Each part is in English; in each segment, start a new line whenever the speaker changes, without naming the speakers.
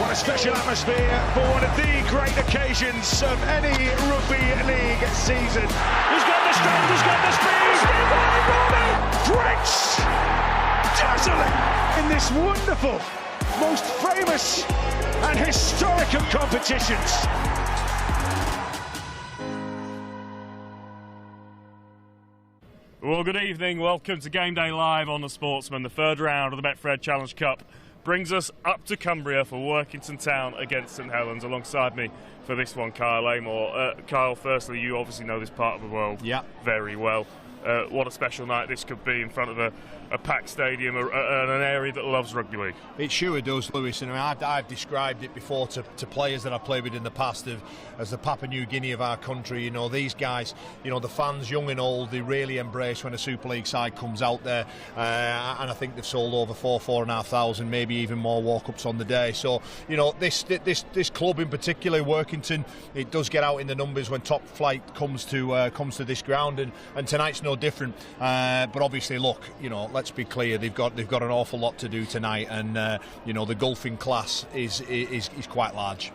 What a special atmosphere for one of the great occasions of any rugby league season. He's got the strength, he's got the speed. French, dazzling in this wonderful, most famous and historic of competitions.
Well, good evening. Welcome to Game Day Live on the Sportsman. The third round of the Betfred Challenge Cup brings us up to Cumbria for Workington Town against St Helens. Alongside me for this one, Kyle Amor. Kyle, firstly, you obviously know this part of the world very well. What a special night this could be in front of a packed stadium and an area that loves rugby league. It
sure does, Lewis. And I've described it before to players that I've played with in the past as the Papua New Guinea of our country. You know, these guys, you know, the fans, young and old, they really embrace when a Super League side comes out there. And I think they've sold over 4,500, maybe even more walk-ups on the day. So, you know, this club in particular, Workington, it does get out in the numbers when top flight comes to this ground, and tonight's no different. But obviously, look, you know, let's be clear, they've got an awful lot to do tonight, and you know, the golfing class is quite large.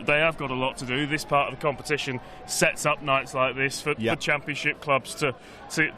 They have got a lot to do. This part of the competition sets up nights like this for championship clubs to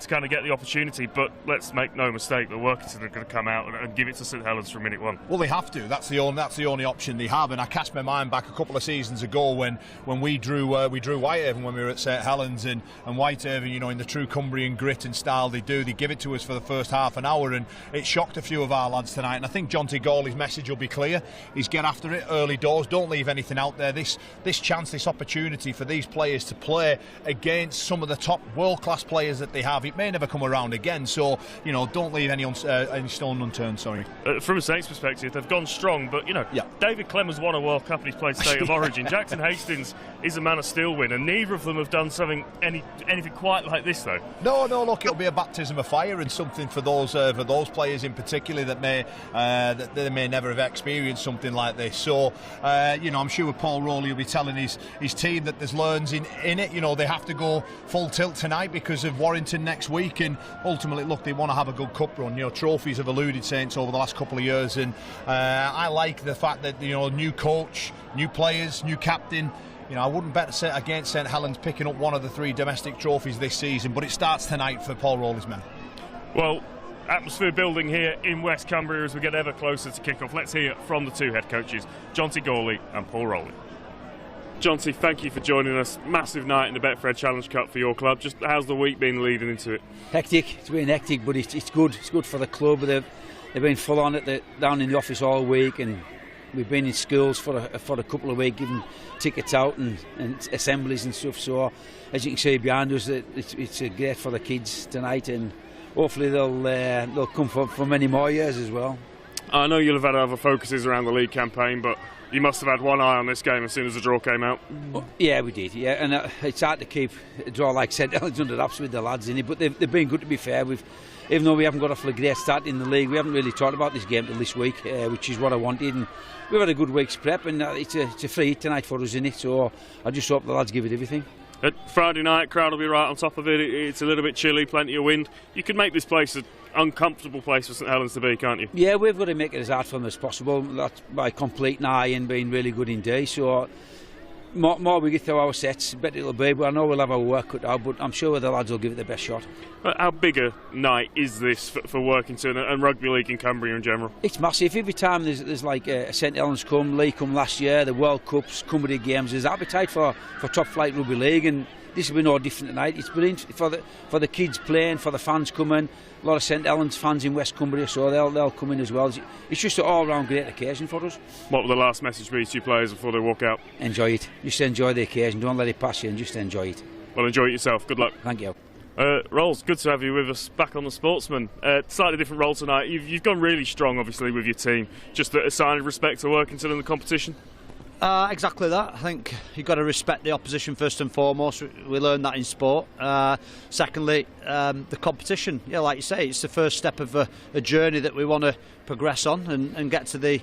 kind of get the opportunity. But let's make no mistake that Workington are going to come out and give it to St Helens from minute one.
Well, they have to. That's the only option they have. And I cast my mind back a couple of seasons ago when we drew Whitehaven when we were at St Helens, and Whitehaven, you know, in the true Cumbrian grit and style they give it to us for the first half an hour, and it shocked a few of our lads tonight. And I think Jonty Gawley's message will be clear. He's get after it early doors. Don't leave anything out there. This chance, this opportunity for these players to play against some of the top world-class players that they have, it may never come around again. So, you know, don't leave any stone unturned. Sorry.
From a Saints perspective, they've gone strong, but you know, David Clemens won a World Cup and he's played State of Origin. Jackson Hastings is a Man of Steel winner. Neither of them have done anything quite like this, though.
No. Look, it'll be a baptism of fire and something for those players in particular that they may never have experienced something like this. So, you know, I'm sure Paul Rowley will be telling his team that there's learns in it. You know, they have to go full tilt tonight because of Warrington next week, and ultimately, look, they want to have a good cup run. You know, trophies have eluded Saints over the last couple of years, and I like the fact that, you know, new coach, new players, new captain. You know, I wouldn't bet against St Helens picking up one of the 3 domestic trophies this season, but it starts tonight for Paul Rowley's men.
Well, atmosphere building here in West Cumbria as we get ever closer to kick-off. Let's hear from the 2 head coaches, Jonty Gawley and Paul Rowley. Jonty, thank you for joining us. Massive night in the Betfred Challenge Cup for your club. Just how's the week been leading into it?
Hectic. It's been hectic, but it's good. It's good for the club. They've been full on it down in the office all week, and we've been in schools for a couple of weeks, giving tickets out and assemblies and stuff. So, as you can see behind us, it's great for the kids tonight, and hopefully they'll come for many more years as well.
I know you'll have had other focuses around the league campaign, but you must have had one eye on this game as soon as the draw came out.
Yeah, we did. Yeah, and it's hard to keep a draw like St Helens under wraps with the lads in it, but they've been good, to be fair. Even though we haven't got off a great start in the league, we haven't really talked about this game till this week, which is what I wanted. And we've had a good week's prep, and it's a free hit tonight for us, isn't it? So I just hope the lads give it everything.
Friday night, crowd will be right on top of it. It's a little bit chilly, plenty of wind. You could make this place an uncomfortable place for St Helens to be, can't you?
Yeah, we've got to make it as hard for them as possible. That's by completing eye and being really good in day. So more we get through our sets, better it'll be. But I know we'll have our work cut out, but I'm sure the lads will give it their best shot.
How big a night is this for Workington and rugby league in Cumbria in general?
It's massive. Every time there's like a St Helens League come last year, the World Cups, Cumbria Games, there's appetite for top flight rugby league, and this will be no different tonight. It's brilliant for the kids playing, for the fans coming. A lot of St Helens fans in West Cumbria, so they'll come in as well. It's just an all-round great occasion for us. What will the last message be to your players before they walk out? Enjoy it. Just enjoy the occasion. Don't let it pass you, and just enjoy it. Well, enjoy it yourself. Good luck. Thank you. Rolls, good to have you with us back on the Sportsman. Slightly different role tonight. You've gone really strong, obviously, with your team. Just a sign of respect to Workington and the competition.
Exactly that. I think you've got to respect the opposition first and foremost. We learned that in sport. Secondly, the competition. Yeah, like you say, it's the first step of a journey that we want to progress on and get to the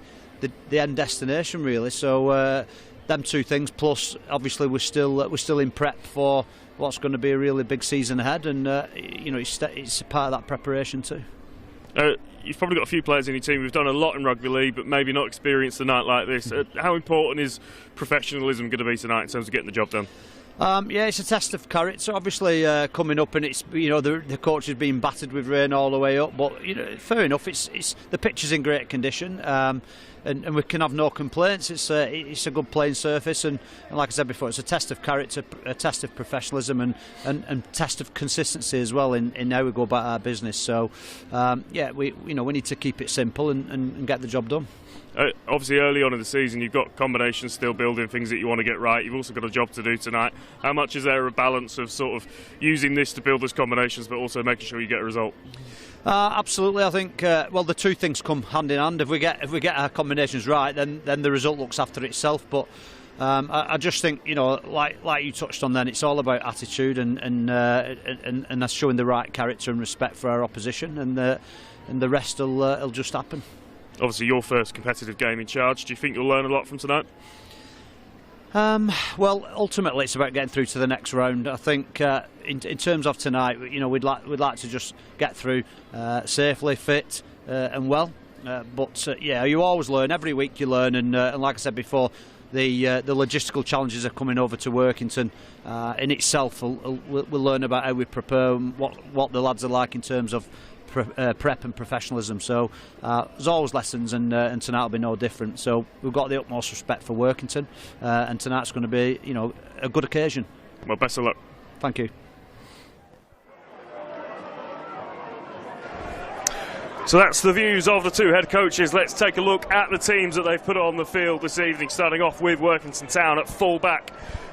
end destination, really. So them 2 things. Plus, obviously, we're still in prep for what's going to be a really big season ahead, and you know, it's a part of that preparation too.
You've probably got a few players in your team who've done a lot in rugby league, but maybe not experienced a night like this. How important is professionalism going to be tonight in terms of getting the job done?
Yeah, it's a test of character. Obviously, coming up, and it's the coach has been battered with rain all the way up. But fair enough. It's the pitch is in great condition, and we can have no complaints. It's a good playing surface, and like I said before, it's a test of character, a test of professionalism, and test of consistency as well in how we go about our business. So, we need to keep it simple and get the job done.
Obviously, early on in the season, you've got combinations still building, things that you want to get right. You've also got a job to do tonight. How much is there a balance of sort of using this to build those combinations, but also making sure you get a result?
Absolutely, I think. The two things come hand in hand. If we get our combinations right, then the result looks after itself. But I just think, like you touched on, then it's all about attitude and that's showing the right character and respect for our opposition, and the rest will just happen.
Obviously, your first competitive game in charge. Do you think you'll learn a lot from tonight?
Ultimately, it's about getting through to the next round. I think in terms of tonight, we'd like to just get through safely, fit, and well. You always learn. Every week you learn, and like I said before, the logistical challenges are coming over to Workington. In itself, we'll learn about how we prepare, and what the lads are like in terms of prep and professionalism. So there's always lessons, and tonight will be no different. So we've got the utmost respect for Workington, and tonight's going to be a good occasion.
Well, best of luck.
Thank you.
So that's the views of the two head coaches. Let's take a look at the teams that they've put on the field this evening, starting off with Workington Town at full-back.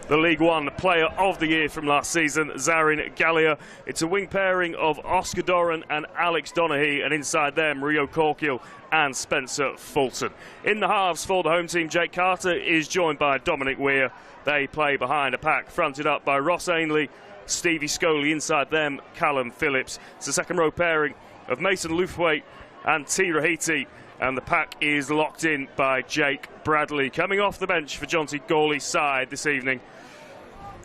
The League One Player of the Year from last season, Zarin Gallia. It's a wing pairing of Oscar Doran and Alex Donaghy, and inside them, Rio Corkiel and Spencer Fulton. In the halves for the home team, Jake Carter is joined by Dominic Weir. They play behind a pack fronted up by Ross Ainley, Stevie Scully. Inside them, Callum Phillips. It's a second row pairing of Mason Luthwaite and T. Rahiti, and the pack is locked in by Jake Bradley. Coming off the bench for Jonty Gawley's side this evening,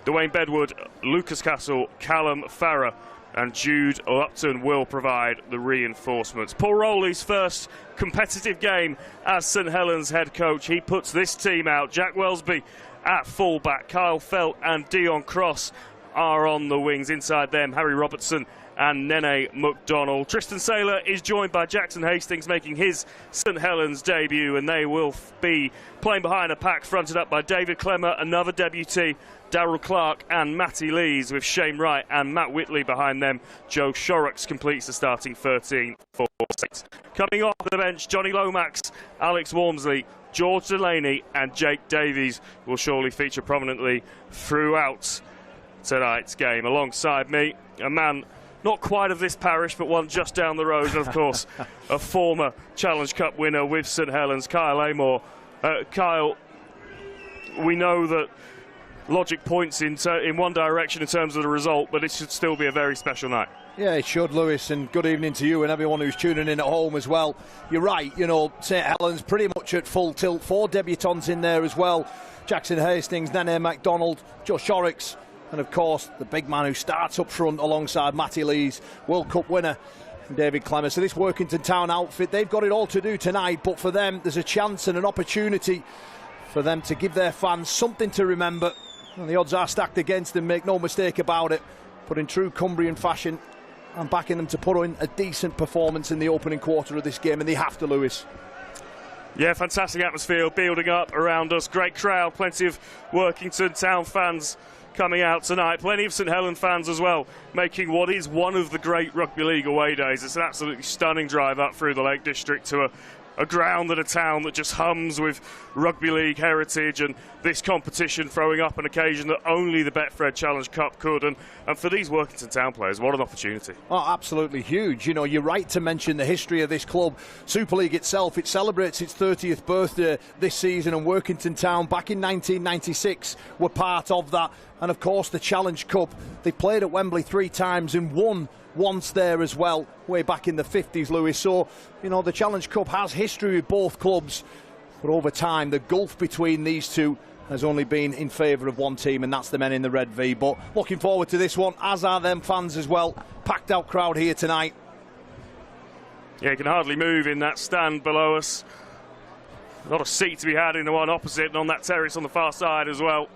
Dwayne Bedwood, Lucas Castle, Callum Farrer and Jude Lupton will provide the reinforcements. Paul Rowley's first competitive game as St Helens head coach. He puts this team out. Jack Wellesby at fullback, Kyle Felt and Dion Cross are on the wings. Inside them, Harry Robertson and Nene McDonald. Tristan Saylor is joined by Jackson Hastings, making his St Helens debut, and they will be playing behind a pack fronted up by David Clemmer, another debutee, Darryl Clark and Matty Lees, with Shane Wright and Matt Whitley behind them. Joe Shorrocks completes the starting 13 for 6. Coming off the bench, Johnny Lomax, Alex Walmsley, George Delaney and Jake Davies will surely feature prominently throughout tonight's game. Alongside me, a man not quite of this parish, but one just down the road, and of course a former Challenge Cup winner with St Helens, Kyle Amor. Kyle, we know that logic points in one direction in terms of the result, but it should still be a very special night.
Yeah, it should, Lewis, and good evening to you and everyone who's tuning in at home as well. You're right, St Helens pretty much at full tilt. 4 debutants in there as well. Jackson Hastings, Nene McDonald, Joe Shorrocks, and of course the big man who starts up front alongside Matty Lees, World Cup winner David Clemmer. So this Workington Town outfit, they've got it all to do tonight, but for them there's a chance and an opportunity for them to give their fans something to remember. And the odds are stacked against them, make no mistake about it, but in true Cumbrian fashion, I'm backing them to put in a decent performance in the opening quarter of this game, and they have to, Lewis.
Yeah, fantastic atmosphere building up around us. Great crowd, plenty of Workington Town fans coming out tonight. Plenty of St Helens fans as well, making what is one of the great rugby league away days. It's an absolutely stunning drive up through the Lake District to a ground and a town that just hums with rugby league heritage, and this competition throwing up an occasion that only the Betfred Challenge Cup could. And for these Workington Town players, what an opportunity.
Oh, absolutely huge. You're right to mention the history of this club. Super League itself, it celebrates its 30th birthday this season, and Workington Town back in 1996 were part of that. And of course the Challenge Cup, they played at Wembley 3 times and won once there as well, way back in the 50s, Lewis. So, the Challenge Cup has history with both clubs, but over time the gulf between these two has only been in favour of one team, and that's the men in the red V. But looking forward to this one, as are them fans as well. Packed out crowd here tonight.
Yeah, you can hardly move in that stand below us. Not a seat to be had in the one opposite, and on that terrace on the far side as well.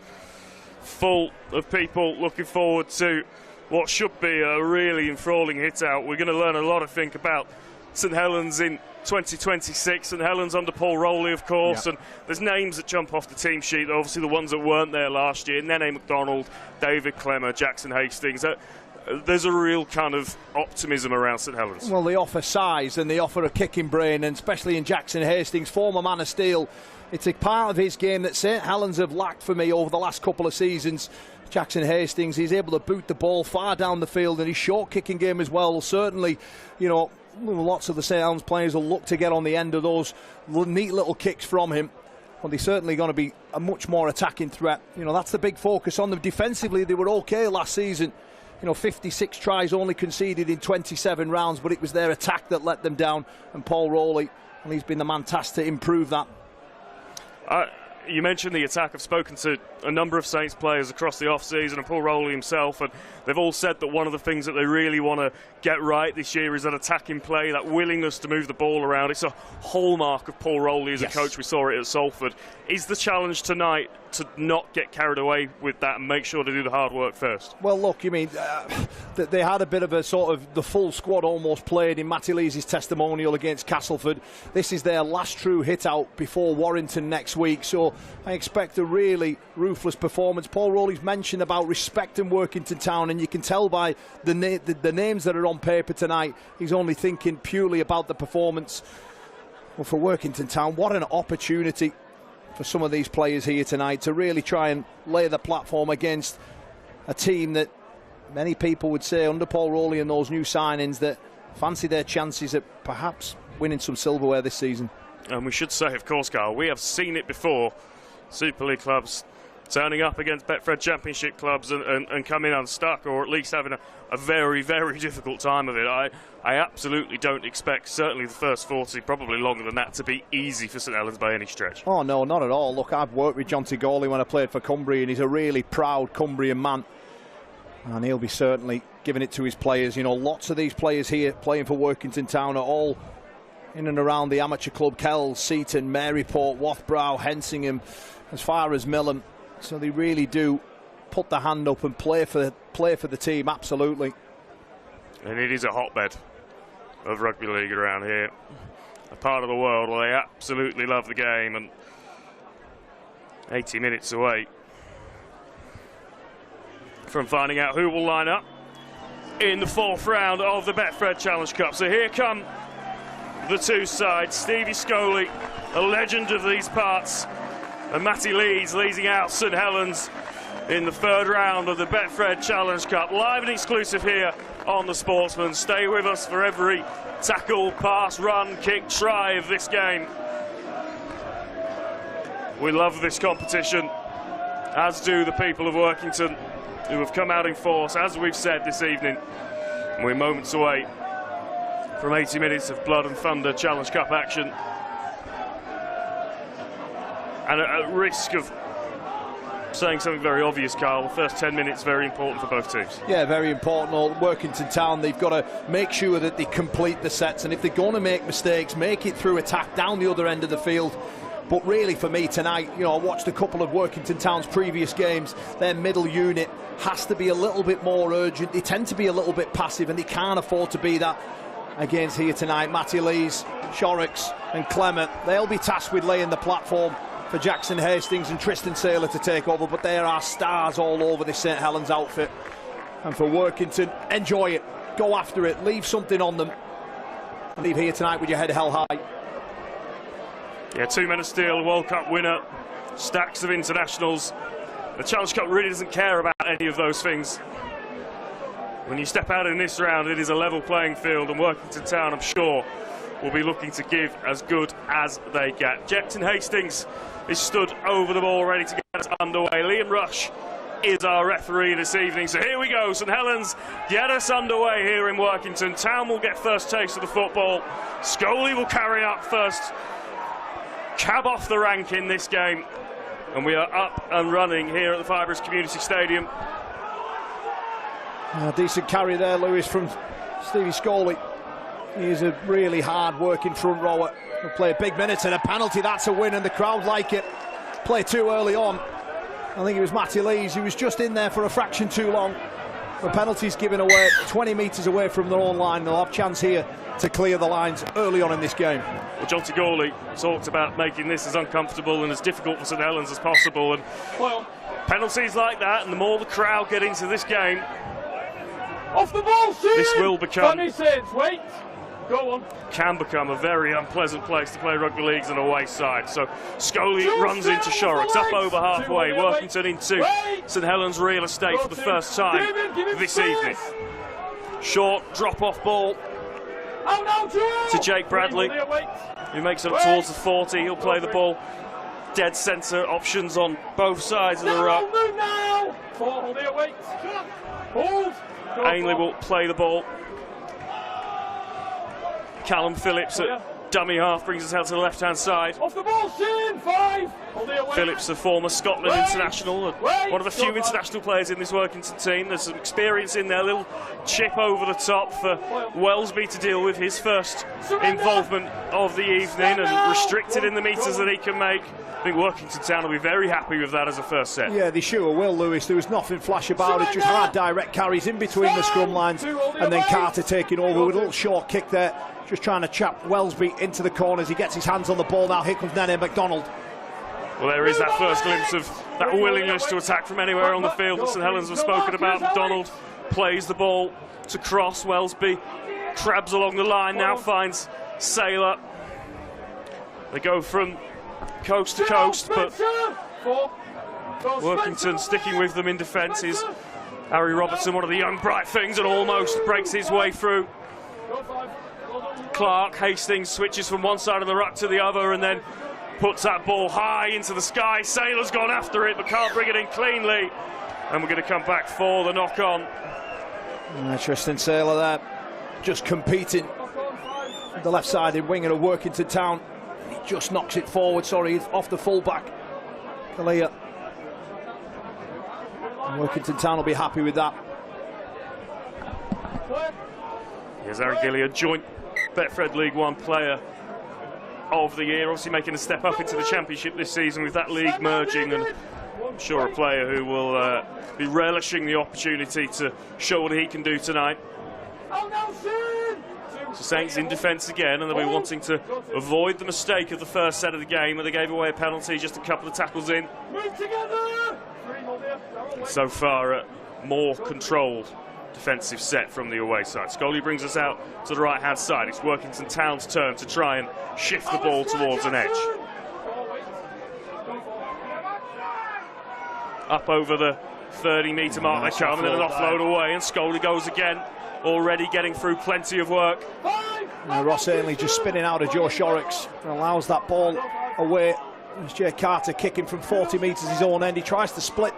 Full of people looking forward to what should be a really enthralling hit out. We're going to learn a lot, I think, about St Helens in 2026. St Helens under Paul Rowley, of course, and there's names that jump off the team sheet, obviously the ones that weren't there last year: Nene McDonald, David Clemmer, Jackson Hastings. There's a real kind of optimism around St Helens.
Well, they offer size and they offer a kicking brain, and especially in Jackson Hastings, former man of steel. It's a part of his game that St Helens have lacked for me over the last couple of seasons. Jackson Hastings, he's able to boot the ball far down the field, and his short kicking game as well. Certainly, you know, lots of the St Helens players will look to get on the end of those neat little kicks from him. Well, they're certainly going to be a much more attacking threat. You know, that's the big focus on them. Defensively, they were okay last season. You know, 56 tries only conceded in 27 rounds, but it was their attack that let them down. And Paul Rowley, and he's been the man tasked to improve that.
You mentioned the attack. I've spoken to a number of Saints players across the off-season, and Paul Rowley himself, and they've all said that one of the things that they really want to get right this year is that attacking play, that willingness to move the ball around. It's a hallmark of Paul Rowley as a coach. We saw it at Salford. Is the challenge tonight to not get carried away with that and make sure to do the hard work first?
Well, look, you mean they had a bit of a sort of the full squad almost played in Matty Lees' testimonial against Castleford. This is their last true hit out before Warrington next week, so I expect a really ruthless performance. Paul Rowley's mentioned about respect in Workington Town, and you can tell by the names that are on paper tonight, he's only thinking purely about the performance. Well, for Workington Town, what an opportunity for some of these players here tonight to really try and lay the platform against a team that many people would say under Paul Rowley and those new signings that fancy their chances at perhaps winning some silverware this season.
And we should say, of course, Carl, we have seen it before. Super League clubs turning up against Betfred Championship clubs and coming unstuck, or at least having a very, very difficult time of it. I absolutely don't expect, certainly the first 40, probably longer than that, to be easy for St Helens by any stretch.
Oh, no, not at all. Look, I've worked with John Tigoli when I played for Cumbria, and he's a really proud Cumbrian man. And he'll be certainly giving it to his players. You know, lots of these players here playing for Workington Town are all in and around the amateur club: Kells, Seaton, Maryport, Wathbrow, Hensingham, as far as Milham. So they really do put the hand up and play for the team, absolutely.
And it is a hotbed of rugby league around here, a part of the world where they absolutely love the game, and 80 minutes away from finding out who will line up in the fourth round of the Betfred Challenge Cup. So here come the two sides. Stevie Scoley, a legend of these parts, and Matty Lees leading out St Helens in the third round of the Betfred Challenge Cup. Live and exclusive here on the Sportsman. Stay with us for every tackle, pass, run, kick, try of this game. We love this competition, as do the people of Workington, who have come out in force, as we've said this evening. We're moments away from 80 minutes of blood and thunder Challenge Cup action. And at risk of saying something very obvious, Carl, the first 10 minutes very important for both teams.
Yeah, very important. Workington Town, they've got to make sure that they complete the sets, and if they're going to make mistakes, make it through attack down the other end of the field. But really, for me tonight, you know, I watched a couple of Workington Town's previous games. Their middle unit has to be a little bit more urgent. They tend to be a little bit passive, and they can't afford to be that against here tonight. Matty Lees, Shorrocks and Clement, they'll be tasked with laying the platform for Jackson Hastings and Tristan Saylor to take over, but there are stars all over this St Helens outfit. And for Workington, enjoy it, go after it, leave something on them, and leave here tonight with your head held high.
Yeah, 2 men of steel, World Cup winner, stacks of internationals. The Challenge Cup really doesn't care about any of those things. When you step out in this round, it is a level playing field, and Workington Town, I'm sure, will be looking to give as good as they get. Jackson Hastings is stood over the ball, ready to get us underway. Liam Rush is our referee this evening. So here we go, St Helens get us underway here in Workington. Town will get first taste of the football. Scoley will carry up first cab off the rank in this game. And we are up and running here at the Fibrous Community Stadium.
Decent carry there, Lewis, from Stevie Scoley. He's a really hard-working front rower. He'll play big minutes and a penalty. That's a win, and the crowd like it. Play too early on. I think it was Matty Lees who was just in there for a fraction too long. The penalty's given away 20 metres away from their own line. They'll have chance here to clear the lines early on in this game.
Well, John Tagorley talked about making this as uncomfortable and as difficult for St Helens as possible, and well, penalties like that, and the more the crowd get into this game,
Off the ball,
this will become,
wait, go on.
can become a very unpleasant place to play rugby leagues on away side. So Scully runs into Shorrocks, up over halfway, Workington into St Helens real estate for the first time this evening. Short drop-off ball to Jake Bradley, who makes it up towards the 40. He'll play the ball dead centre, options on both sides of the ruck. Ainley will play the ball. Callum Phillips at dummy half brings us out to the left-hand side.
Off the ball, Shane, 5.
Phillips, a former Scotland international, one of the few international players in this Workington team. There's some experience in there, a little chip over the top for Wellesby to deal with, his first involvement of the evening, and restricted in the metres that he can make. I think Workington Town will be very happy with that as a first set.
Yeah, they sure will, Lewis. There was nothing flash about it, just hard direct carries in between the scrum lines, and then Carter taking over with a little short kick there, just trying to chap Wellesby into the corners. He gets his hands on the ball now. Here comes Nene MacDonald.
Well, there is that first glimpse of that willingness to attack from anywhere on the field that St Helens have spoken about. MacDonald plays the ball to cross. Wellesby crabs along the line, now finds Saylor. They go from coast to coast, but Workington sticking with them in defence is Harry Robertson, one of the young bright things, and almost breaks his way through. Clark, Hastings switches from one side of the ruck to the other and then puts that ball high into the sky. Saylor's gone after it but can't bring it in cleanly, and we're going to come back for the knock-on.
Tristan Saylor there, just competing. The left-sided winger of Workington Town. He just knocks it forward, off the full-back. Kalia. Workington Town will be happy with that.
Here's Aaron Gillier, joint Betfred League One player of the year, obviously making a step up into the Championship this season with that league merging, and I'm sure a player who will be relishing the opportunity to show what he can do tonight. So Saints in defence again, and they'll be wanting to avoid the mistake of the first set of the game where they gave away a penalty just a couple of tackles in. So far, a more controlled defensive set from the away side. Scully brings us out to the right-hand side. It's Workington Town's turn to try and shift the ball towards an edge. Up over the 30-metre mark they come, and then an offload away, and Scully goes again, already getting through plenty of work.
Ross Ainley just spinning out of Joe Shorrocks and allows that ball away. There's Jay Carter kicking from 40 metres his own end. He tries to split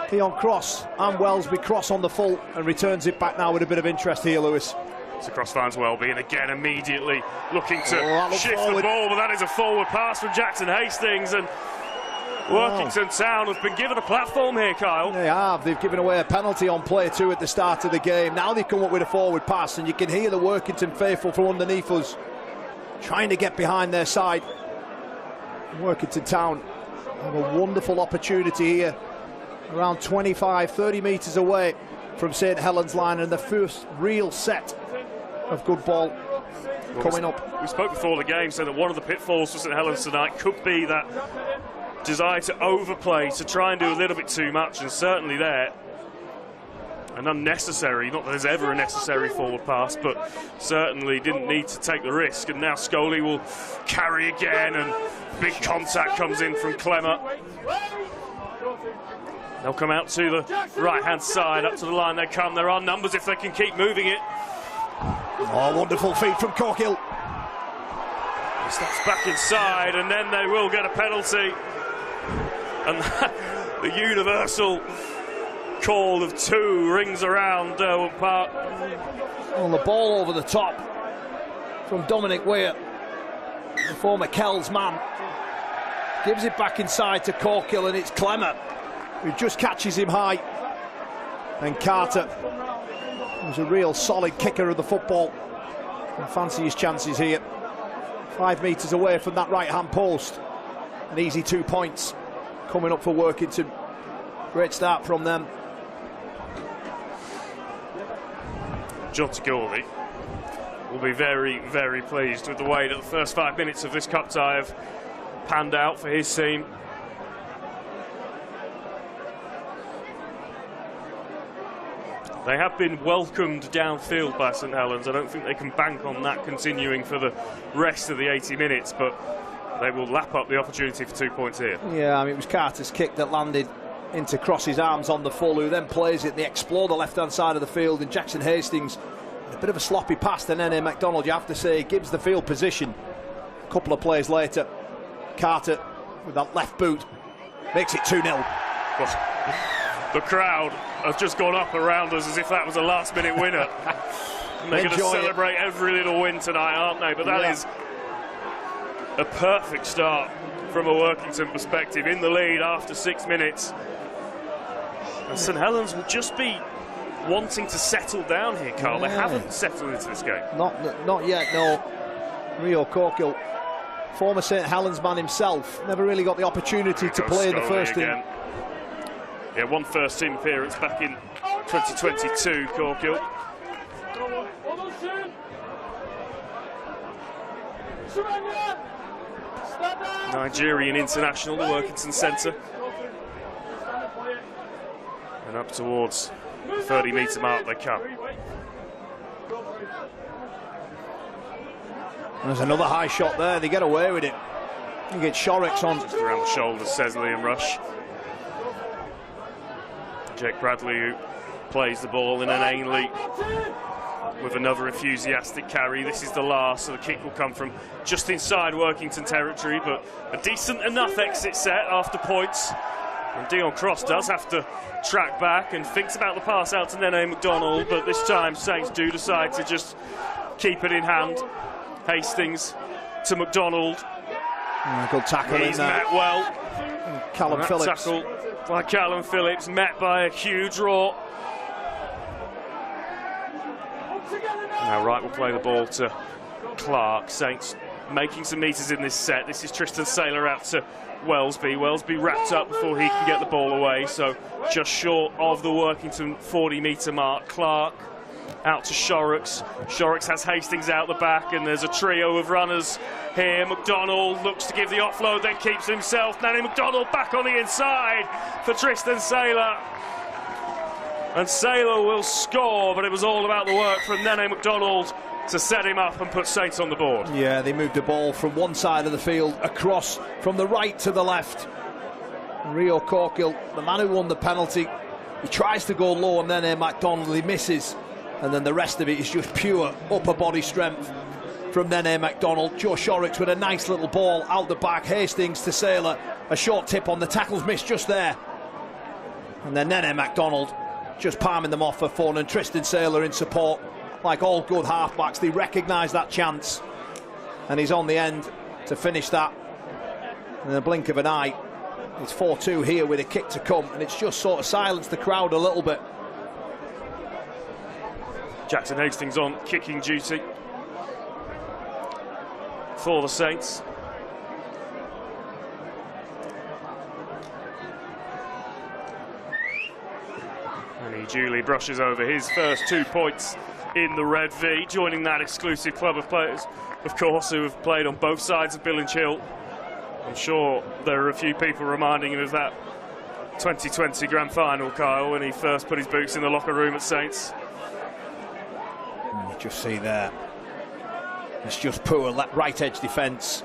Keon Cross and Wellesby. Cross on the full and returns it back now with a bit of interest here, Lewis.
So Cross finds Welby, and again immediately looking to shift the ball, but that is a forward pass from Jackson Hastings, and Workington Town have been given a platform here, Kyle.
They have. They've given away a penalty on play 2 at the start of the game. Now they come up with a forward pass, and you can hear the Workington faithful from underneath us trying to get behind their side. Workington Town have a wonderful opportunity here, around 25-30 metres away from St Helens line, and the first real set of good ball coming up.
We spoke before the game, saying that one of the pitfalls for St Helens tonight could be that desire to overplay, to try and do a little bit too much, and certainly there an unnecessary, not that there's ever a necessary forward pass, but certainly didn't need to take the risk. And now Scully will carry again, and big contact comes in from Clemmer. They'll come out to the right-hand side, up to the line they come. There are numbers if they can keep moving it.
Oh, wonderful feed from Corkill.
He steps back inside, and then they will get a penalty. And the universal call of 2 rings around Derwent Park.
On the ball over the top from Dominic Weir, the former Kells man. Gives it back inside to Corkill, and it's Clemmer who just catches him high. And Carter, who's a real solid kicker of the football, And fancy his chances here. 5 metres away from that right-hand post. An easy 2 points coming up for Workington. Great start from them.
John Tagorley will be very, very pleased with the way that the first 5 minutes of this cup tie have panned out for his team. They have been welcomed downfield by St Helens. I don't think they can bank on that continuing for the rest of the 80 minutes, but they will lap up the opportunity for 2 points here.
Yeah, I mean, it was Carter's kick that landed into Cross's arms on the full, who then plays it. They explore the left-hand side of the field, and Jackson Hastings, a bit of a sloppy pass to Nene MacDonald, you have to say, gives the field position. A couple of plays later, Carter, with that left boot, makes it 2-0.
The crowd have just gone up around us as if that was a last-minute winner. And they're going to celebrate every little win tonight, aren't they? But that is a perfect start from a Workington perspective, in the lead after 6 minutes. And St Helens will just be wanting to settle down here, Carl. They haven't settled into this game.
Not yet, no. Rio Corkill, former St Helens man himself, never really got the opportunity to play in the first team.
Yeah, one first team appearance back in 2022, Corkill. Nigerian international, the Workington centre. And up towards the 30-metre mark they come.
There's another high shot there, they get away with it. You get Shorrocks on.
Just around the shoulders, says Liam Rush. Jake Bradley, who plays the ball in an Ainley with another enthusiastic carry. This is the last, so the kick will come from just inside Workington territory, but a decent enough exit set after points. And Dion Cross does have to track back and thinks about the pass out to Nene MacDonald, but this time Saints do decide to just keep it in hand. Hastings to MacDonald.
Good tackle
He's
in there.
met well.
Callum Phillips.
Tackle by Callum Phillips, met by a huge roar. Now Wright will play the ball to Clark. Saints making some metres in this set. This is Tristan Saylor out to Wellesby. Wellesby wrapped up before he can get the ball away, so just short of the Workington 40-metre mark. Clark out to Shorrocks. Shorrocks has Hastings out the back, and there's a trio of runners here. MacDonald looks to give the offload, then keeps himself. Nene MacDonald back on the inside for Tristan Saylor. And Saylor will score, but it was all about the work from Nene MacDonald to set him up and put Saints on the board.
Yeah, they moved the ball from one side of the field across from the right to the left. Rio Corkill, the man who won the penalty, he tries to go low, and then MacDonald, he misses. And then the rest of it is just pure upper body strength from Nene MacDonald. Joe Shorrocks with a nice little ball out the back. Hastings to Saylor, a short tip on, the tackle's missed just there. And then Nene MacDonald just palming them off for fun, and Tristan Saylor in support. Like all good halfbacks, they recognise that chance, and he's on the end to finish that in the blink of an eye. It's 4-2 here with a kick to come, and it's just sort of silenced the crowd a little bit.
Jackson Hastings on kicking duty for the Saints. And he duly brushes over his first 2 points in the Red V, joining that exclusive club of players, of course, who have played on both sides of Billings Hill. I'm sure there are a few people reminding him of that 2020 Grand Final, Kyle, when he first put his boots in the locker room at Saints.
You just see there, it's just poor right edge defence.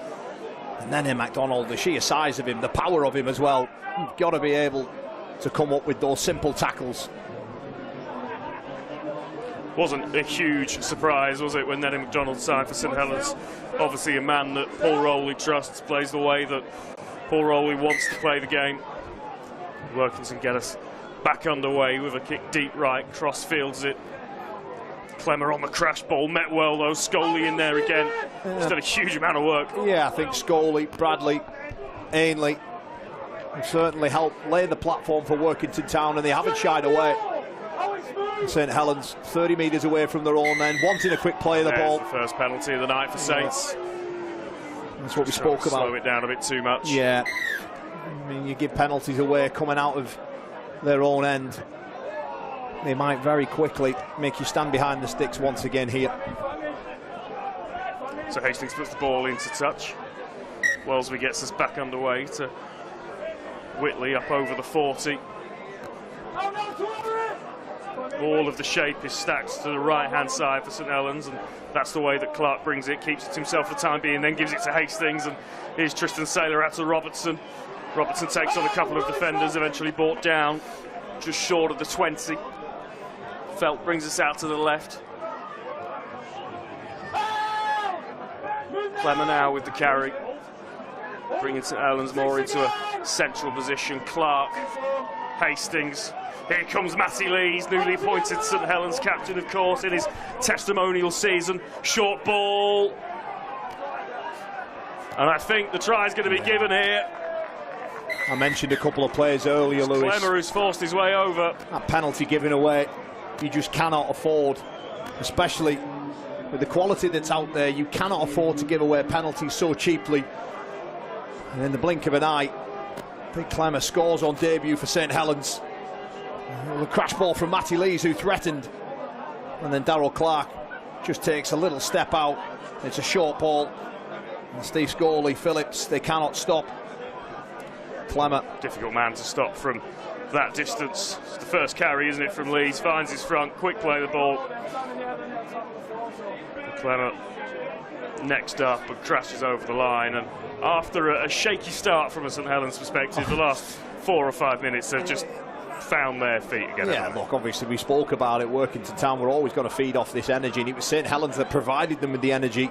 And then MacDonald, the sheer size of him, the power of him as well. You've got to be able to come up with those simple tackles.
Wasn't a huge surprise, was it, when Nene MacDonald signed for St Helens? Obviously a man that Paul Rowley trusts, plays the way that Paul Rowley wants to play the game. Workington get us back underway with a kick deep right, Cross fields it. Clemmer on the crash ball, met well though, Scully in there again. He's done a huge amount of work.
Yeah, I think Scully, Bradley, Ainley have certainly helped lay the platform for Workington Town, and they haven't shied away. St Helens 30 metres away from their own end, wanting a quick play of the ball.
The first penalty of the night for Saints.
That's what we spoke about.
Slow it down a bit too much.
Yeah. I mean, you give penalties away coming out of their own end, they might very quickly make you stand behind the sticks once again here.
So Hastings puts the ball into touch. Wellesby gets us back underway to Whitley up over the 40. All of the shape is stacked to the right-hand side for St Helens, and that's the way that Clark brings it, keeps it to himself for the time being, then gives it to Hastings, and here's Tristan Saylor out to Robertson. Robertson takes on a couple of defenders, eventually brought down just short of the 20. Felt brings us out to the left. Clemmer now with the carry, bringing St Helens more into a central position. Clark, Hastings. Here comes Matty Lees, newly appointed St Helens captain, of course, in his testimonial season. Short ball. And I think the try is going to be given here.
I mentioned a couple of players earlier, Lewis.
Clemmer, who's forced his way over.
That penalty given away, you just cannot afford, especially with the quality that's out there, you cannot afford to give away penalties so cheaply. And in the blink of an eye, Big Clemmer scores on debut for St Helens. The crash ball from Matty Lees, who threatened, and then Darryl Clark just takes a little step out. It's a short ball, and Steve Scully, Phillips, they cannot stop Clemmer. Difficult man to stop from that distance. It's the first carry, isn't it, from Lees? Finds his front, quick play the ball. Clemmer next up and crashes over the line, and after a shaky start from a St Helens perspective, the last 4 or 5 minutes they've just found their feet again. Yeah, look, obviously we spoke about it, Workington Town were always going to feed off this energy, and it was St Helens that provided them with the energy.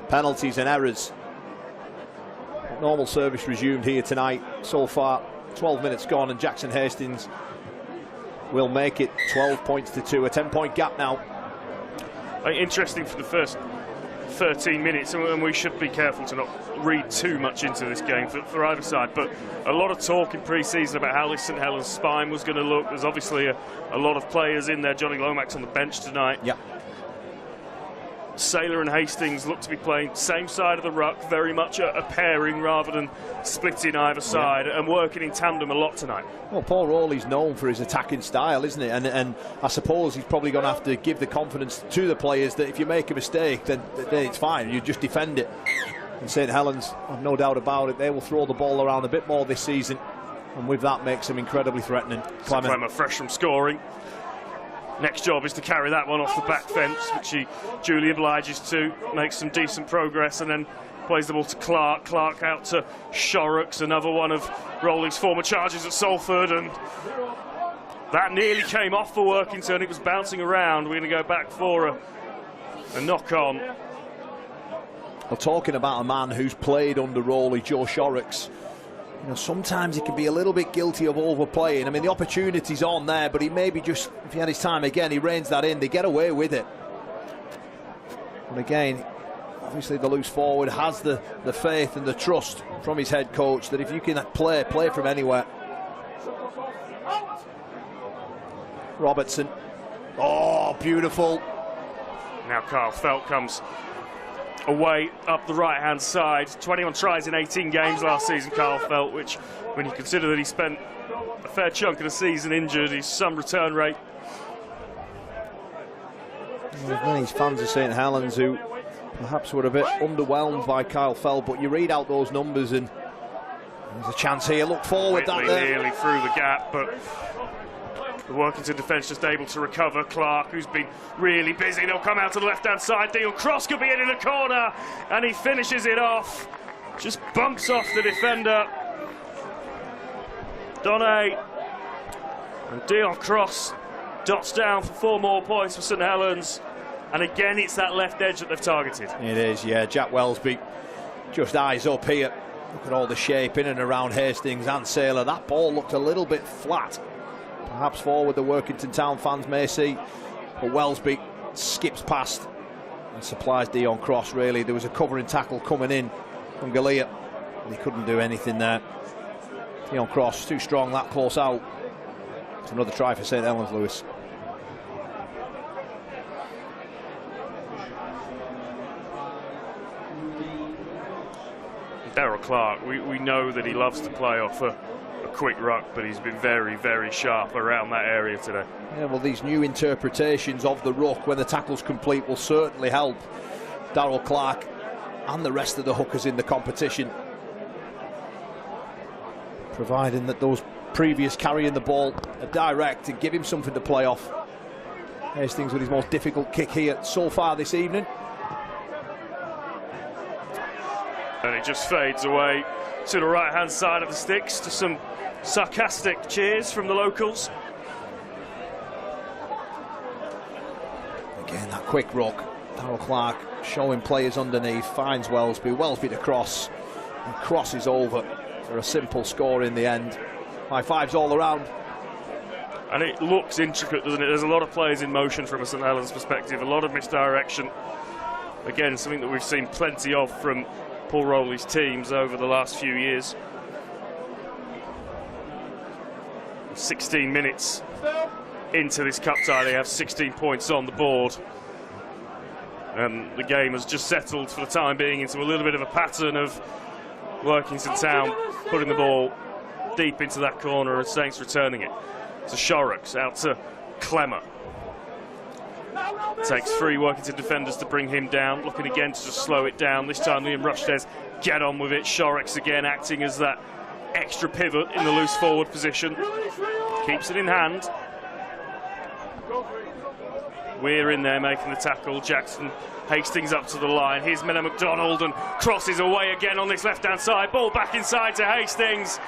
Penalties and errors. Normal service resumed here tonight. So far 12 minutes gone, and Jackson Hastings will make it 12 points to 2, a 10-point gap now.
Interesting for the first 13 minutes, and we should be careful to not read too much into this game for either side, but a lot of talk in pre-season about how this St Helens spine was going to look. There's obviously a lot of players in there. Johnny Lomax on the bench tonight.
Yeah.
Saylor and Hastings look to be playing same side of the ruck, very much a pairing rather than splitting either side, and working in tandem a lot tonight.
Well, Paul Rowley's known for his attacking style, isn't it? And I suppose he's probably going to have to give the confidence to the players that if you make a mistake, then it's fine. You just defend it. And St Helens, I've no doubt about it, they will throw the ball around a bit more this season, and with that makes them incredibly threatening.
Clemmer fresh from scoring. Next job is to carry that one off the back fence, which he duly obliges to, makes some decent progress, and then plays the ball to Clark. Clark out to Shorrocks, another one of Rowley's former charges at Salford, and that nearly came off for Workington. It was bouncing around. We're going to go back for a knock-on.
Well, talking about a man who's played under Rowley, Joe Shorrocks, you know, sometimes he can be a little bit guilty of overplaying. I mean, the opportunity's on there, but he maybe just, if he had his time again, he reins that in. They get away with it. And again, obviously the loose forward has the faith and the trust from his head coach that if you can play from anywhere. Robertson. Oh, beautiful.
Now Carl Felt comes away up the right-hand side. 21 tries in 18 games last season, Carl Felt, which, when you consider that he spent a fair chunk of the season injured, is some return rate.
There's many fans of St Helens who perhaps were a bit underwhelmed by Kyle Felt, but you read out those numbers and there's a chance here. Look forward.
Whitley nearly through the gap, but the Workington defence just able to recover. Clark, who's been really busy, they'll come out to the left-hand side. Dion Cross could be in the corner, and he finishes it off. Just bumps off the defender. Donay. And Dion Cross dots down for 4 more points for St Helens. And again, it's that left edge that they've targeted.
It is, yeah. Jack Wellesby just eyes up here. Look at all the shape in and around Hastings and Saylor. That ball looked a little bit flat. Perhaps forward the Workington Town fans may see, but Wellesby skips past and supplies Dion Cross. Really, there was a covering tackle coming in from Galea, and he couldn't do anything there. Dion Cross too strong that close out. It's another try for St Helens, Lewis.
Darryl Clark, we know that he loves to play off a quick ruck, but he's been very, very sharp around that area today.
Yeah, well, these new interpretations of the ruck when the tackle's complete will certainly help Darryl Clark and the rest of the hookers in the competition, providing that those previous carrying the ball are direct and give him something to play off. Hastings with his most difficult kick here so far this evening.
And it just fades away to the right-hand side of the sticks, to some sarcastic cheers from the locals.
Again, that quick ruck. Darryl Clark showing players underneath, finds Welsby. Welsby to cross, and crosses over for a simple score in the end. High fives all around.
And it looks intricate, doesn't it? There's a lot of players in motion from a St Helens perspective, a lot of misdirection. Again, something that we've seen plenty of from Paul Rowley's teams over the last few years. 16 minutes into this cup tie, they have 16 points on the board. And the game has just settled for the time being into a little bit of a pattern of Workington Town putting the ball deep into that corner and Saints returning it to Shorrocks, out to Clemmer. Takes 3 Workington defenders to bring him down, looking again to just slow it down. This time Liam Rushdez get on with it. Shorrocks again acting as that extra pivot in the loose forward position. Keeps it in hand. We're in there making the tackle. Jackson Hastings up to the line. Here's Mena McDonald and crosses away again on this left-hand side. Ball back inside to Hastings.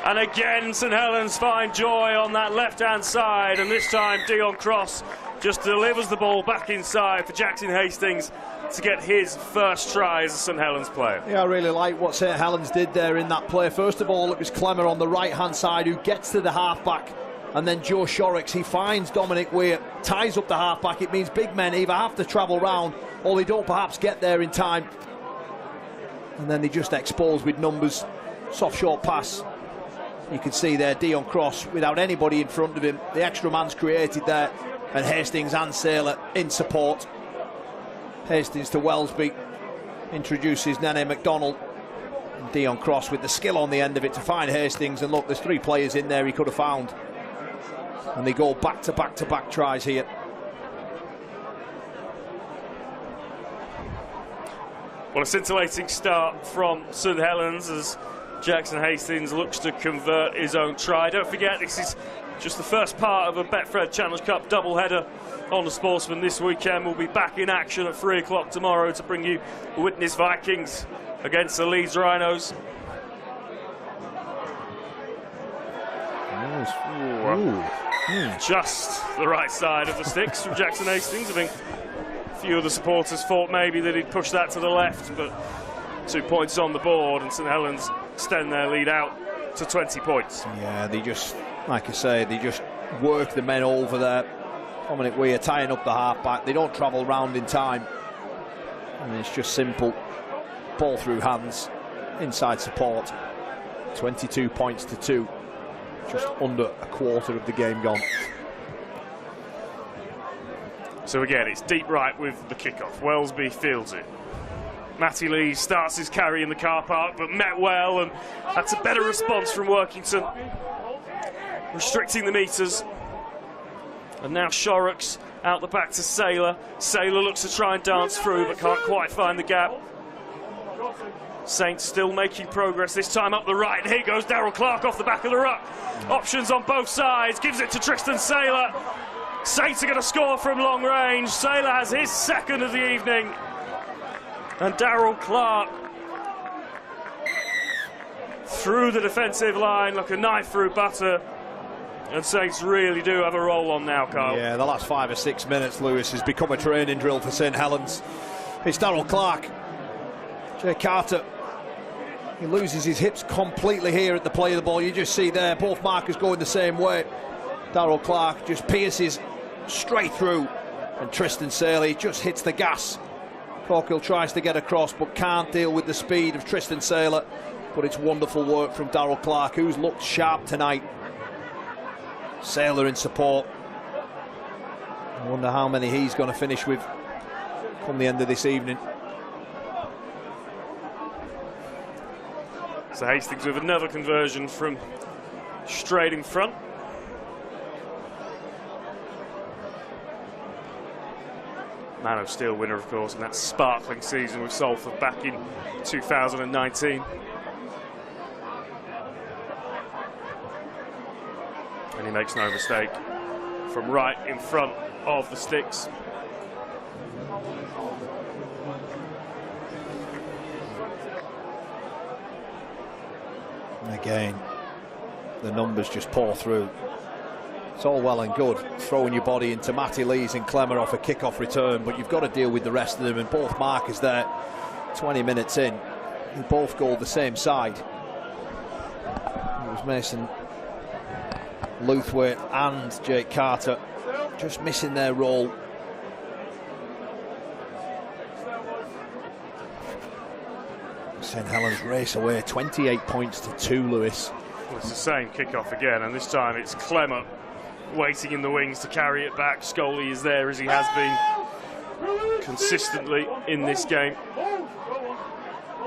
And again, St Helens find joy on that left-hand side. And this time, Dion Cross just delivers the ball back inside for Jackson Hastings to get his first try as a St Helens player.
Yeah, I really like what St Helens did there in that play. First of all, it was Clemmer on the right-hand side who gets to the half-back. And then Joe Shorrocks, he finds Dominic Weir, ties up the half-back. It means big men either have to travel round or they don't perhaps get there in time. And then they just expose with numbers. Soft, short pass. You can see there Dion Cross without anybody in front of him. The extra man's created there. And Hastings and Saylor in support. Hastings to Welsby. Introduces Nene McDonald. And Dion Cross with the skill on the end of it to find Hastings. And look, there's 3 players in there he could have found. And they go back-to-back tries here.
Well, a scintillating start from St Helens as Jackson Hastings looks to convert his own try. Don't forget, this is just the first part of a Betfred Challenge Cup doubleheader on the Sportsman this weekend. We'll be back in action at 3 o'clock tomorrow to bring you the Widnes Vikings against the Leeds Rhinos. Just the right side of the sticks from Jackson Hastings. I think a few of the supporters thought maybe that he'd push that to the left, but 2 points on the board and St Helens extend their lead out to 20 points.
Yeah, they just, like I say, they just work the men over there. Dominic Weir tying up the half-back. They don't travel round in time. And it's just simple. Ball through hands, inside support. 22 points to 2. Just under a quarter of the game gone.
So again, it's deep right with the kickoff. Welsby fields it. Matty Lee starts his carry in the car park, but met well, and that's a better response from Workington. Restricting the metres. And now Shorrocks out the back to Saylor. Saylor looks to try and dance through, but can't quite find the gap. Saints still making progress, this time up the right, and here goes Darryl Clark off the back of the ruck. Options on both sides, gives it to Tristan Saylor. Saints are going to score from long range. Saylor has his second of the evening. And Darryl Clark through the defensive line like a knife through butter. And Saints really do have a roll on now, Carl.
Yeah, the last 5 or 6 minutes, Lewis, has become a training drill for St Helens. It's Darryl Clark. Jay Carter, he loses his hips completely here at the play of the ball. You just see there, both markers going the same way. Darryl Clark just pierces straight through, and Tristan Saylor just hits the gas. Corkill tries to get across, but can't deal with the speed of Tristan Saylor. But it's wonderful work from Darryl Clark, who's looked sharp tonight. Saylor in support. I wonder how many he's going to finish with come the end of this evening.
So Hastings with another conversion from straight in front. Man of Steel winner, of course, in that sparkling season with Salford back in 2019. And he makes no mistake from right in front of the sticks.
And again, the numbers just pour through. It's all well and good throwing your body into Matty Lees and Clemmer off a kick-off return, but you've got to deal with the rest of them, and both markers there 20 minutes in, they both goal the same side. It was Mason Luthwaite and Jake Carter just missing their role. St Helens race away 28 points to 2, Lewis.
Well, it's the same kick-off again, and this time it's Clemmer waiting in the wings to carry it back. Scully is there, as he has been consistently in this game.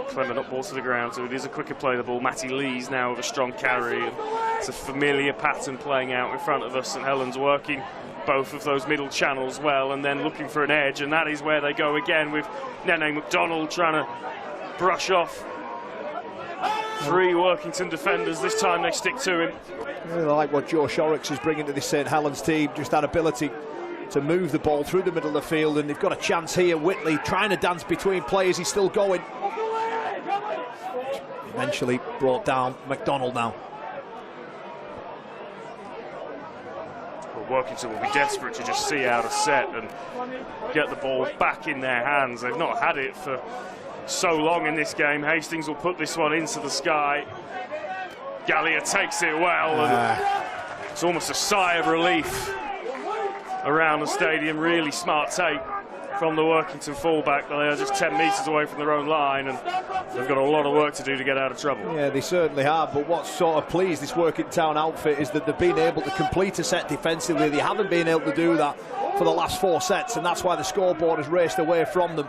Clemmer not ball to the ground, so it is a quicker play the ball. Matty Lees now with a strong carry. And it's a familiar pattern playing out in front of us. St Helens working both of those middle channels well, and then looking for an edge, and that is where they go again with Nene McDonald trying to brush off 3 Workington defenders. This time they stick to him.
I really like what Joe Shorrocks is bringing to this St Helens team, just that ability to move the ball through the middle of the field, and they've got a chance here. Whitley trying to dance between players, he's still going. Eventually brought down McDonald now.
Well, Workington will be desperate to just see out a set and get the ball back in their hands. They've not had it for so long in this game. Hastings will put this one into the sky. Gallia takes it well, and it's almost a sigh of relief around the stadium. Really smart take from the Workington fullback. They are just 10 metres away from their own line, and they've got a lot of work to do to get out of trouble.
Yeah, they certainly have, but what's sort of pleased this Workington Town outfit is that they've been able to complete a set defensively. They haven't been able to do that for the last 4 sets, and that's why the scoreboard has raced away from them.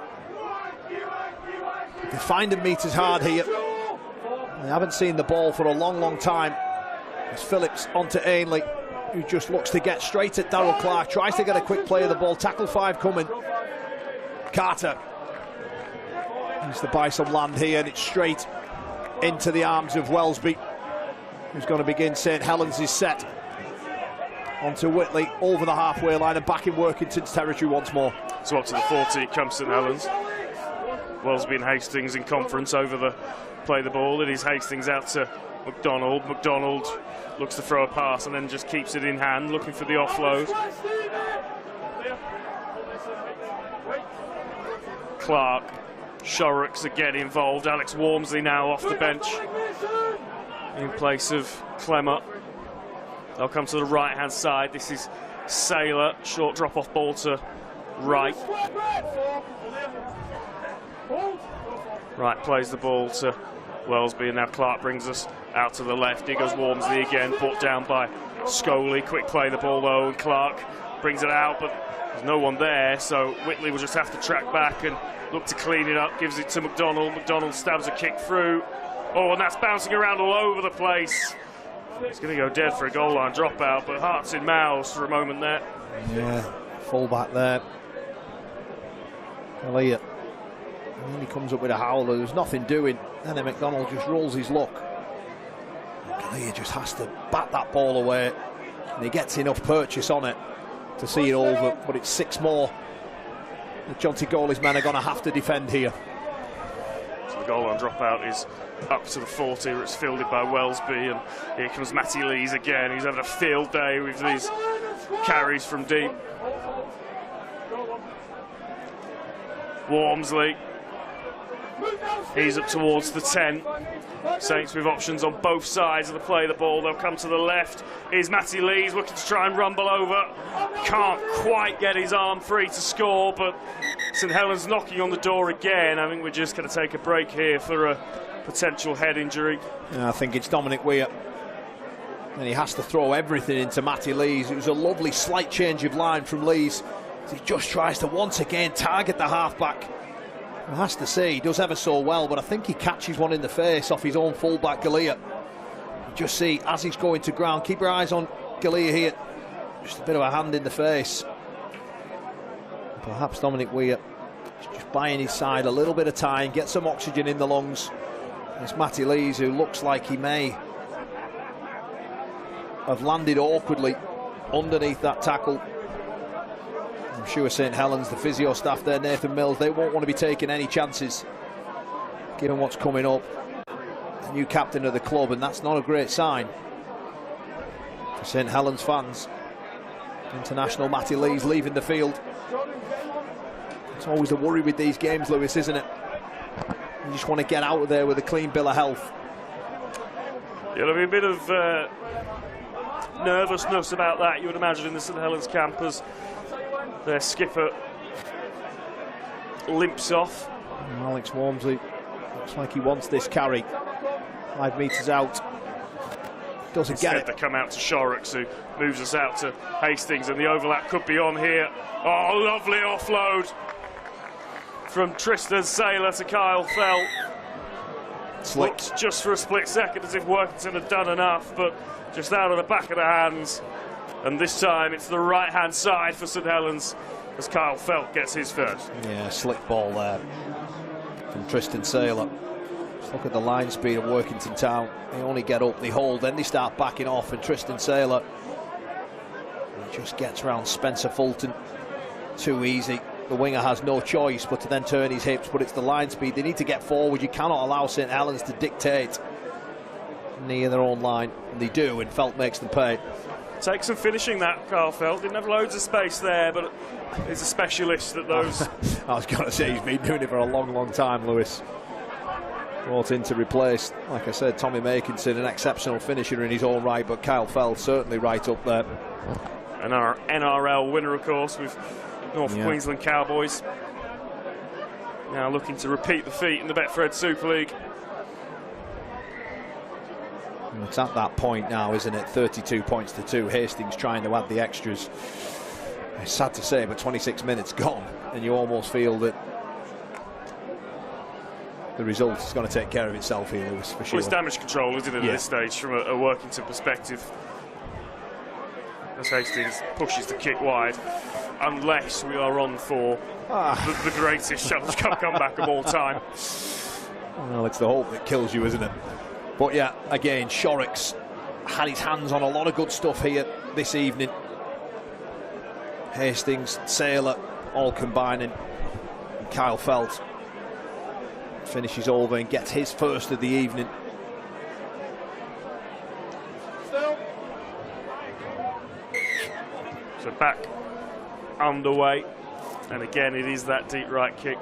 They're finding meters hard here. They haven't seen the ball for a long, long time. It's Phillips onto Ainley, who just looks to get straight at Darryl Clark, tries to get a quick play of the ball. Tackle 5 coming. Carter needs to buy some land here, and it's straight into the arms of Wellesby, who's going to begin St Helens' set. Onto Whitley, over the halfway line and back in Workington's territory once more.
So up to the 40 comes St Helens. Wellesby and Hastings in conference over the play the ball. It is Hastings out to McDonald. McDonald looks to throw a pass and then just keeps it in hand, looking for the offload. Clark, Shorrocks again involved. Alex Wormsley now off the bench in place of Clemmer. They'll come to the right hand side. This is Saylor, short drop off ball to right. Right plays the ball to Wellesby, and now Clark brings us out to the left. Here goes Wormsley again, brought down by Scully. Quick play the ball though, and Clark brings it out, but there's no one there, so Whitley will just have to track back and look to clean it up. Gives it to McDonald. McDonald stabs a kick through. Oh, and that's bouncing around all over the place. It's going to go dead for a goal line dropout, but hearts in mouths for a moment there.
Yeah, full back there. Elliott. And then he comes up with a howler. There's nothing doing. And then McDonald just rolls his luck. Elliott just has to bat that ball away. And he gets enough purchase on it to see it over. But it's 6 more. The Jonty Gawley's men are going to have to defend here.
So the goal line dropout is up to the 40, where it's fielded by Wellesby, and here comes Matty Lees again. He's having a field day with these carries from deep. Wormsley, he's up towards the 10. Saints with options on both sides of the play the ball. They'll come to the left. Here's Matty Lees looking to try and rumble over. Can't quite get his arm free to score, but St Helens knocking on the door again. I think we're just going to take a break here for a potential head injury.
Yeah, I think it's Dominic Weir. And he has to throw everything into Matty Lees. It was a lovely slight change of line from Lees. He just tries to once again target the halfback. I has to say, he does ever so well, but I think he catches one in the face off his own fullback, Galea. Just see, as he's going to ground, keep your eyes on Galea here. Just a bit of a hand in the face. Perhaps Dominic Weir just buying his side a little bit of time, get some oxygen in the lungs. It's Matty Lees, who looks like he may have landed awkwardly underneath that tackle. I'm sure St Helens, the physio staff there, Nathan Mills, they won't want to be taking any chances given what's coming up. The new captain of the club, and that's not a great sign for St Helens fans. International Matty Lees leaving the field. It's always a worry with these games, Lewis, isn't it? You just want to get out of there with a clean bill of health.
There'll be a bit of nervousness about that, you would imagine, in the St Helens camp as their skipper limps off.
And Alex Walmsley looks like he wants this carry. 5 metres out. Doesn't get it.
They come out to Shorrocks, who moves us out to Hastings, and the overlap could be on here. Oh, lovely offload from Tristan Saylor to Kyle Felt. Looked just for a split second as if Workington had done enough, but just out of the back of the hands. And this time it's the right-hand side for St Helens as Kyle Felt gets his first.
Yeah, slick ball there from Tristan Saylor. Just look at the line speed of Workington Town. They only get up, they hold, then they start backing off, and Tristan Saylor just gets around Spencer Fulton too easy. The winger has no choice but to then turn his hips, but it's the line speed. They need to get forward. You cannot allow St Helens to dictate near their own line, and they do, and Felt makes them pay.
Takes some finishing, that Kyle Felt. Didn't have loads of space there, but he's a specialist at those.
I was going to say, he's been doing it for a long, long time, Lewis. Brought in to replace, like I said, Tommy Makinson, an exceptional finisher in his own right, but Kyle Felt certainly right up there.
And our NRL winner, of course, with North Queensland Cowboys. Now looking to repeat the feat in the Betfred Super League.
It's at that point now, isn't it? 32 points to 2. Hastings trying to add the extras. It's sad to say, but 26 minutes gone, and you almost feel that the result is going to take care of itself here, Lewis, for sure.
Well, it's damage control, isn't it, at this stage, from a Workington perspective. As Hastings pushes the kick wide, unless we are on for the greatest Challenge Cup comeback of all time.
Well, it's the hope that kills you, isn't it? But yeah, again, Shorrocks had his hands on a lot of good stuff here this evening. Hastings, Saylor, all combining. And Kyle Felt finishes over and gets his first of the evening.
So back underway, and again it is that deep right kick.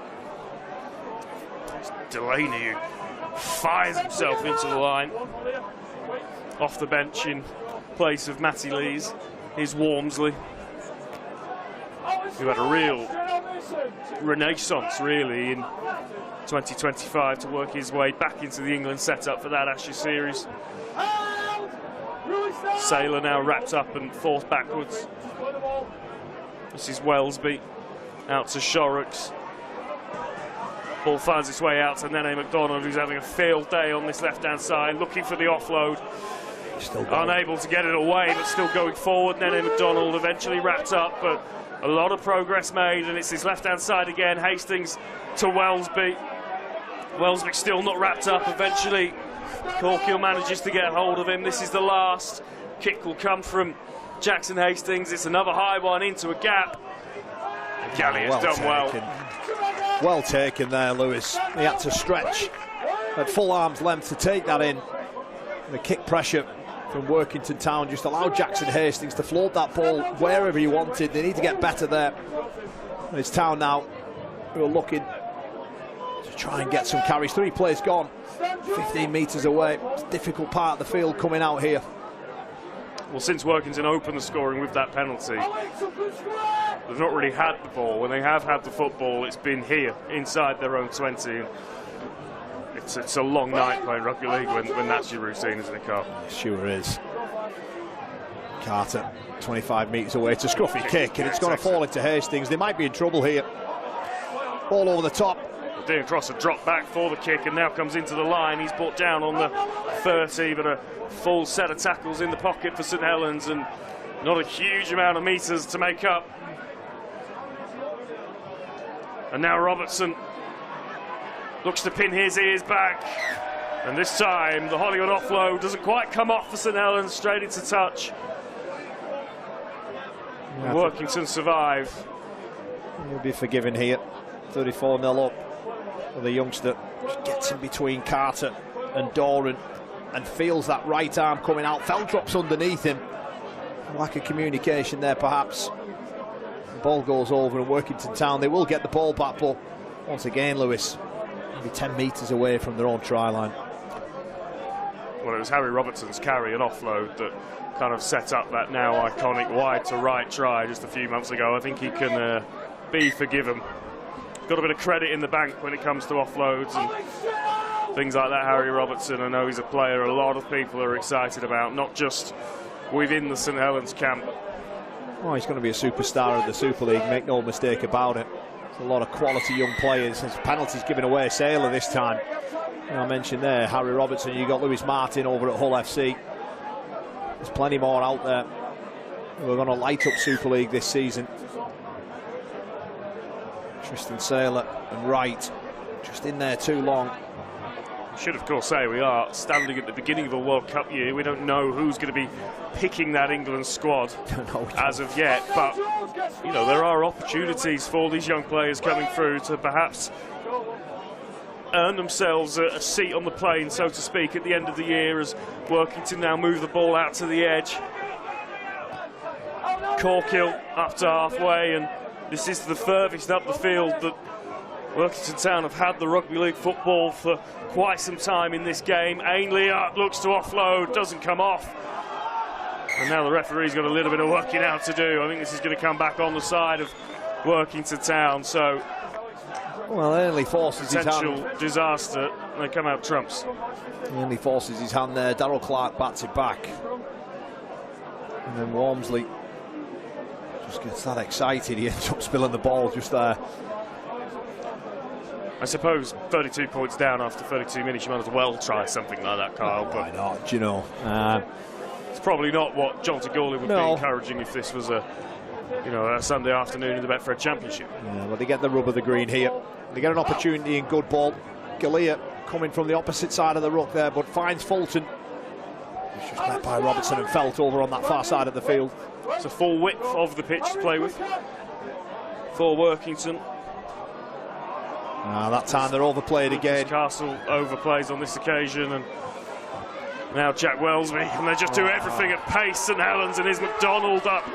It's Delaney who fires himself into the line. Off the bench in place of Matty Lees, here's Walmsley, who had a real renaissance really in 2025 to work his way back into the England setup for that Ashes series. Saylor now wrapped up and forced backwards. This is Wellesby out to Shorrocks. Ball finds its way out to Nene McDonald, who's having a field day on this left-hand side, looking for the offload. Still unable to get it away, but still going forward. Nene McDonald eventually wrapped up, but a lot of progress made, and it's his left-hand side again. Hastings to Wellesby. Wellesby still not wrapped up. Eventually, Corkill manages to get hold of him. This is the last. Kick will come from Jackson Hastings. It's another high one into a gap. Galley has done well.
Well taken there, Lewis. He had to stretch at full arm's length to take that in. The kick pressure from Workington Town just allowed Jackson Hastings to float that ball wherever he wanted. They need to get better there. And it's Town now who are looking to try and get some carries. 3 plays gone, 15 metres away. It's a difficult part of the field coming out here.
Well, since Workington opened the scoring with that penalty, they've not really had the ball. When they have had the football, it's been here, inside their own 20. It's a long night playing rugby league when that's your routine, isn't it, Carl?
It sure is. Carter, 25 metres away. It's a scruffy kick, and it's going to fall into Hastings. They might be in trouble here. Ball over the top.
Dean Cross a drop back for the kick and now comes into the line. He's brought down on the 30, but a full set of tackles in the pocket for St Helens and not a huge amount of metres to make up. And now Robertson looks to pin his ears back. And this time the Hollywood offload doesn't quite come off for St Helens, straight into touch. Yeah, Workington survive.
He'll be forgiven here. 34-0 up. Well, the youngster just gets in between Carter and Doran and feels that right arm coming out. Fell drops underneath him. Lack of communication there, perhaps. The ball goes over and Workington Town, they will get the ball back, but once again, Lewis, maybe 10 metres away from their own try line.
Well, it was Harry Robertson's carry and offload that kind of set up that now iconic wide to right try just a few months ago. I think he can be forgiven. Got a bit of credit in the bank when it comes to offloads and things like that. Harry Robertson, I know he's a player a lot of people are excited about, not just within the St Helens camp.
Oh, he's going to be a superstar of the Super League, make no mistake about it. There's a lot of quality young players. There's penalties given away, Sailor this time. I mentioned there, Harry Robertson, you got Lewis Martin over at Hull FC. There's plenty more out there. We're going to light up Super League this season. Tristan Sailor and Wright just in there too long.
Should of course say we are standing at the beginning of a World Cup year. We don't know who's going to be picking that England squad as of yet, but you know, there are opportunities for these young players coming through to perhaps earn themselves a seat on the plane, so to speak, at the end of the year as Workington now move the ball out to the edge. Corkill up to halfway, and this is the furthest up the field that Workington Town have had the rugby league football for quite some time in this game. Ainley up, looks to offload, doesn't come off. And now the referee's got a little bit of working out to do. I think this is going to come back on the side of Workington Town, so
well, Ainley forces his hand.
Potential disaster, they come out trumps.
Ainley forces his hand there, Darryl Clark bats it back. And then Walmsley just gets that excited, he ends up spilling the ball just there.
I suppose 32 points down after 32 minutes, you might as well try something like that, Kyle.
Oh, why not? Do you know?
It's probably not what John Tagorley would be encouraging if this was a Sunday afternoon in the Betfred Championship.
Yeah, well, they get the rub of the green here. They get an opportunity in good ball. Galea coming from the opposite side of the ruck there, but finds Fulton. He's just met by Robertson and Felt over on that far side of the field.
It's a full width of the pitch to play with for Workington.
That time they're overplayed again.
Castle overplays on this occasion, and now Jack Wellesby, and they just do everything at pace. St Helens, and is McDonald up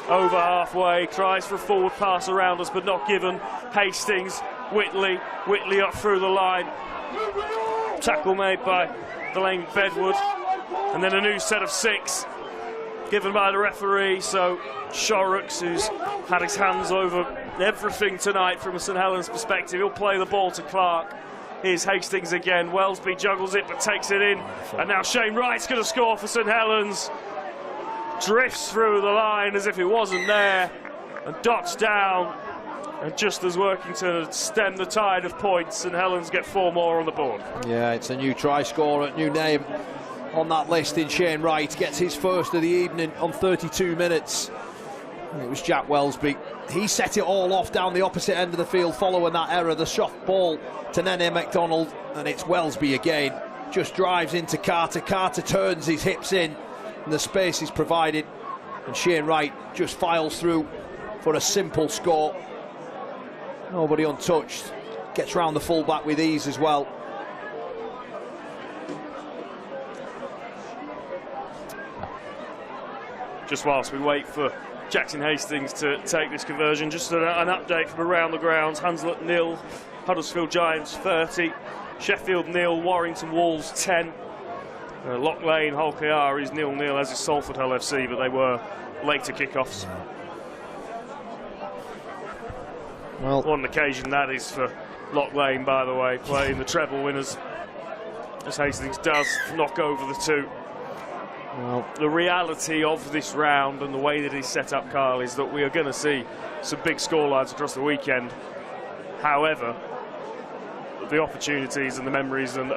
over halfway, tries for a forward pass around us but not given. Hastings, Whitley up through the line, tackle made by Delaney Bedwood, and then a new set of 6 given by the referee. So Shorrocks, who's had his hands over everything tonight from a St Helens perspective, he'll play the ball to Clark. Here's Hastings again. Wellesby juggles it but takes it in, and now Shane Wright's going to score for St Helens. Drifts through the line as if it wasn't there and dots down, and just as Workington had stemmed the tide of points, St Helens get 4 more on the board.
Yeah, it's a new try scorer, new name on that list in Shane Wright. Gets his first of the evening on 32 minutes. And it was Jack Wellesby. He set it all off down the opposite end of the field following that error. The soft ball to Nene McDonald, and it's Wellesby again. Just drives into Carter. Carter turns his hips in, and the space is provided. And Shane Wright just files through for a simple score. Nobody untouched. Gets round the fullback with ease as well.
Just whilst we wait for Jackson Hastings to take this conversion, just an update from around the grounds. Hunslet 0, Huddersfield Giants 30, Sheffield 0, Warrington Wolves 10. Lock Lane, Hull KR is 0-0, as is Salford Hull FC, but they were later kickoffs. Well, one occasion that is for Lock Lane, by the way, playing the treble winners, as Hastings does knock over the 2. Well, the reality of this round and the way that it's set up, Kyle, is that we are going to see some big scorelines across the weekend. However, the opportunities and the memories and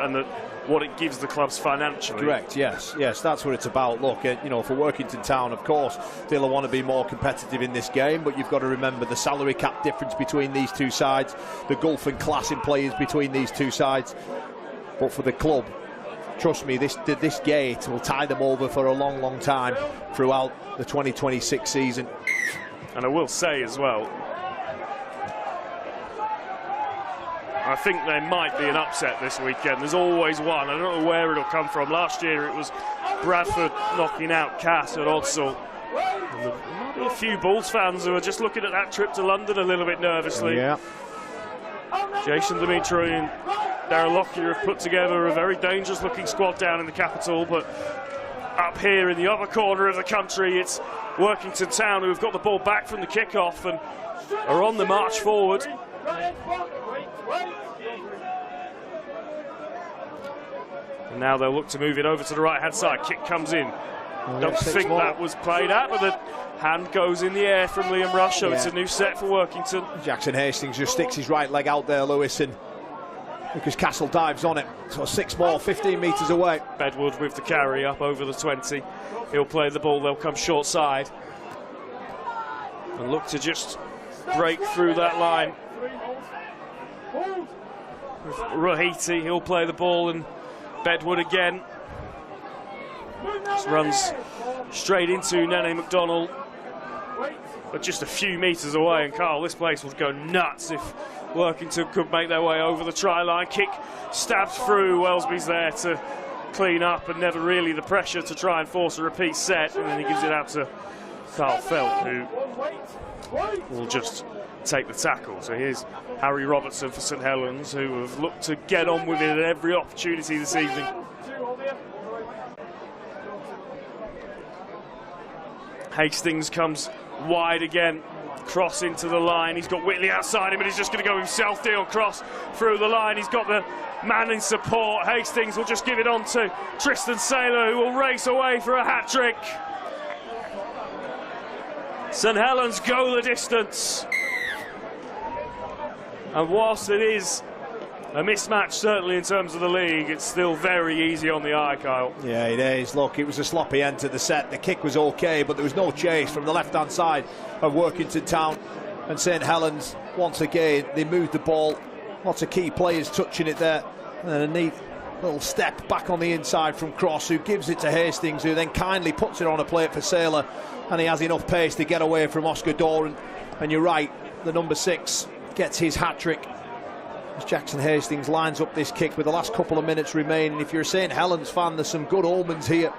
what it gives the clubs financially.
Correct, yes, that's what it's about. Look, you know, for Workington Town, of course, they'll want to be more competitive in this game, but you've got to remember the salary cap difference between these two sides, the gulf in class in players between these two sides. But for the club, trust me, this gate will tie them over for a long, long time throughout the 2026 season.
And I will say as well, I think there might be an upset this weekend. There's always one. I don't know where it'll come from. Last year it was Bradford knocking out Cass at Odsall. And there might be a few Bulls fans who are just looking at that trip to London a little bit nervously.
Yeah.
Jason Dimitri and Darryl Lockyer have put together a very dangerous looking squad down in the capital, but up here in the other corner of the country, it's Workington Town who have got the ball back from the kick-off and are on the march forward. And now they'll look to move it over to the right-hand side. Kick comes in. Don't think that was played at, but the hand goes in the air from Liam Rush, so it's a new set for Workington.
Jackson Hastings just sticks his right leg out there, Lewis, and Lucas Castle dives on it. So 6 more, 15 metres away.
Bedwood with the carry up over the 20. He'll play the ball, they'll come short side. And look to just break through that line. With Rahiti, he'll play the ball, and Bedwood again. Just runs straight into Nene McDonald. But just a few metres away, and Carl, this place would go nuts if Workington could make their way over the try line. Kick stabs through. Wellesby's there to clean up, and never really the pressure to try and force a repeat set, and then he gives it out to Carl Felt, who will just take the tackle. So here's Harry Robertson for St Helens, who have looked to get on with it at every opportunity this evening. Hastings comes wide again, cross into the line. He's got Whitley outside him, but he's just going to go himself, deal cross through the line. He's got the man in support. Hastings will just give it on to Tristan Saylor, who will race away for a hat-trick. St Helens go the distance. And whilst it is a mismatch, certainly in terms of the league, it's still very easy on the eye, Kyle.
Yeah, it is. Look, it was a sloppy end to the set. The kick was okay, but there was no chase from the left-hand side of Workington Town. And St Helens, once again, they moved the ball. Lots of key players touching it there. And a neat little step back on the inside from Cross, who gives it to Hastings, who then kindly puts it on a plate for Saylor. And he has enough pace to get away from Oscar Doran. And you're right, the number 6 gets his hat-trick. As Jackson Hastings lines up this kick with the last couple of minutes remaining. If you're a St Helens fan, there's some good omens here.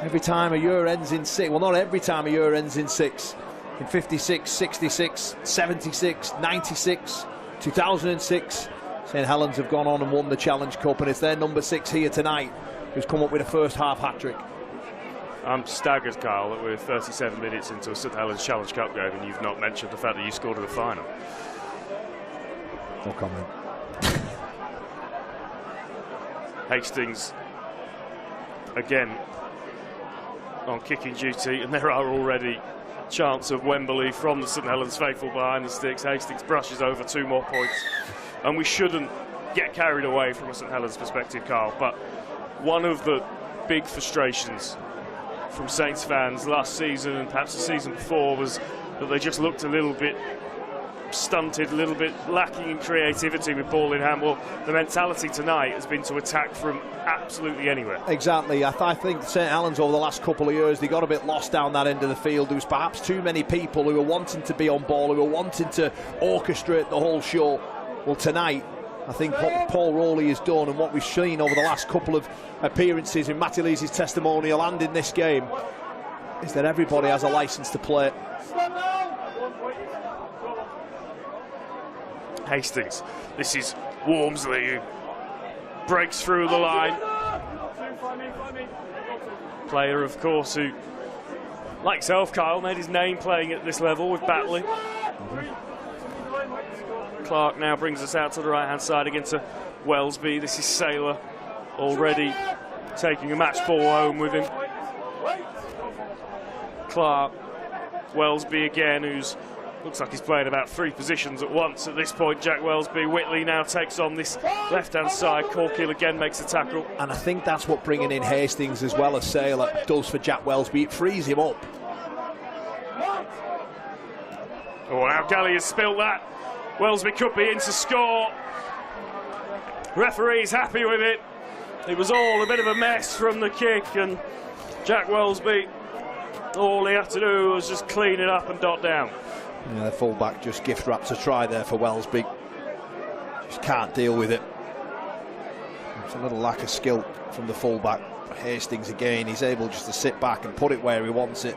Every time a year ends in 6, well, not every time a year ends in 6. In 56, 66, 76, 96, 2006, St Helens have gone on and won the Challenge Cup, and it's their number 6 here tonight who's come up with a first half hat-trick.
I'm staggered, Carl, that we're 37 minutes into a St Helens Challenge Cup game and you've not mentioned the fact that you scored in the final.
No comment.
Hastings again on kicking duty, and there are already chants of Wembley from the St Helens faithful behind the sticks. Hastings brushes over 2 more points, and we shouldn't get carried away from a St Helens perspective, Carl, but one of the big frustrations from Saints fans last season and perhaps the season before was that they just looked a little bit stunted, a little bit lacking in creativity with ball in hand. Well, the mentality tonight has been to attack from absolutely anywhere.
Exactly. I think St Helens over the last couple of years, they got a bit lost down that end of the field. There was perhaps too many people who were wanting to be on ball, who were wanting to orchestrate the whole show. Well, tonight, I think what Paul Rowley has done and what we've seen over the last couple of appearances in Matty Lees' testimonial and in this game is that everybody has a licence to play.
Hastings, this is Wormsley who breaks through the line. Player, of course, who, like yourself, Kyle, made his name playing at this level with Batley. Clark now brings us out to the right-hand side again to Wellesby. This is Saylor already taking a match ball home with him. Clark, Wellesby again, who's Looks like he's playing about 3 positions at once at this point. Jack Wellesby. Whitley now takes on this left-hand side. Corkill again makes a tackle.
And I think that's what bringing in Hastings as well as Saylor does for Jack Wellesby. It frees him up.
Oh, now Galley has spilt that. Wellesby could be in to score. Referee's happy with it. It was all a bit of a mess from the kick, and Jack Wellesby, all he had to do was just clean it up and dot down.
Yeah, the fullback just gift wraps a try there for Wellesby. Just can't deal with it. It's a little lack of skill from the fullback. Hastings again, he's able just to sit back and put it where he wants it.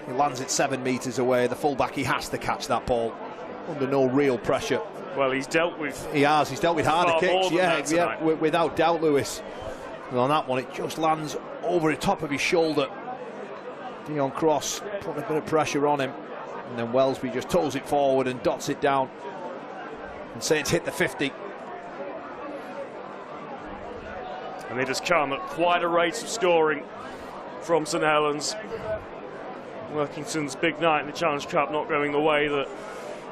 He lands it 7 metres away. The fullback, he has to catch that ball under no real pressure.
Well, he's dealt with.
He has. He's dealt with harder kicks. Yeah, without doubt, Lewis. And on that one, it just lands over the top of his shoulder. Dion Cross put a bit of pressure on him, and then Wellesby just toes it forward and dots it down. And Saints hit the 50.
And it has come at quite a rate of scoring from St Helens. Workington's big night in the Challenge Cup not going the way that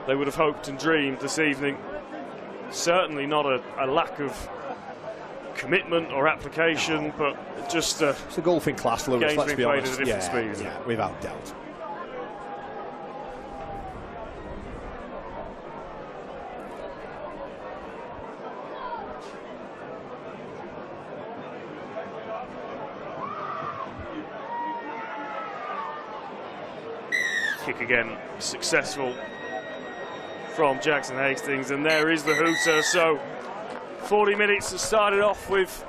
they would have hoped and dreamed this evening. Certainly not a lack of commitment or application, but just
it's a golfing class, Lewis,
game's
let's
been
be
played
honest.
at a different speed, isn't it?
Without doubt.
Kick again, successful from Jackson Hastings, and there is the hooter. So 40 minutes has started off with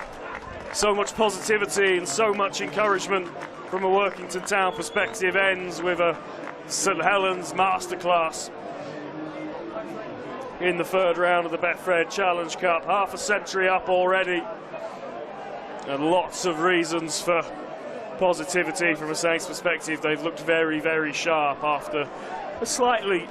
so much positivity and so much encouragement from a Workington Town perspective, ends with a St Helens masterclass in the 3rd round of the Betfred Challenge Cup. Half a century up already, and lots of reasons for positivity from a Saints perspective. They've looked very, very sharp after a slightly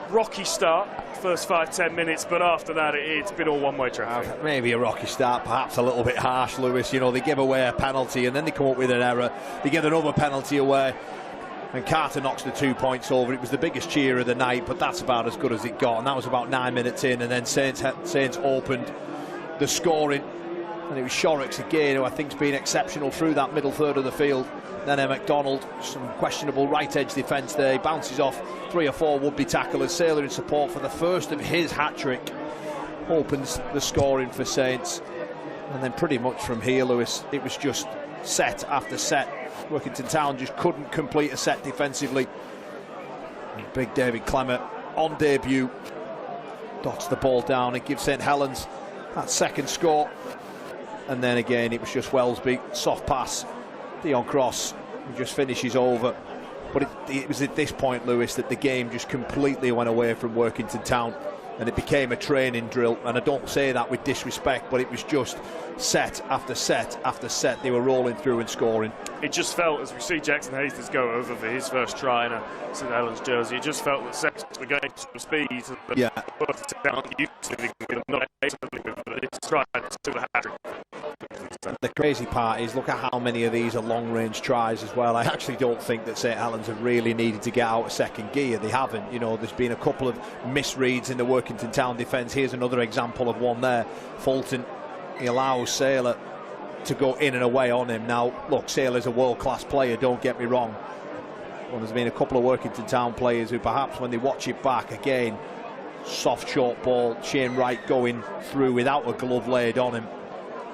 rocky start, first 5-10 minutes, but after that it's been all one-way traffic.
Maybe a rocky start, perhaps a little bit harsh, Lewis. You know, they give away a penalty and then they come up with an error. They get another penalty away, and Carter knocks the 2 points over. It was the biggest cheer of the night, but that's about as good as it got, and that was about 9 minutes in, and then Saints opened the scoring. And it was Shorrocks again, who I think's been exceptional through that middle third of the field. Then McDonald, some questionable right edge defence there. He bounces off 3 or 4 would-be tacklers. Saylor in support for the first of his hat-trick opens the scoring for Saints. And then pretty much from here, Lewis, it was just set after set. Workington Town just couldn't complete a set defensively. And big David Clement on debut dots the ball down and gives St Helens that second score. And then again, it was just Wellesby, soft pass, Dion Cross, who just finishes over. But it was at this point, Lewis, that the game just completely went away from Workington Town, and it became a training drill. And I don't say that with disrespect, but it was just set after set after set. They were rolling through and scoring.
It just felt, as we see Jackson Hastings go over for his first try in a St Helens jersey, it just felt that Saints were going some speed.
Yeah. The crazy part is, look at how many of these are long-range tries as well. I actually don't think that St Helens have really needed to get out of second gear. They haven't. You know, there's been a couple of misreads in the Workington Town defence. Here's another example of one there. Fulton, he allows Saylor to go in and away on him. Now, look, Saylor's a world-class player, don't get me wrong. Well, there's been a couple of Workington Town players who perhaps when they watch it back again, soft short ball, Shane Wright going through without a glove laid on him.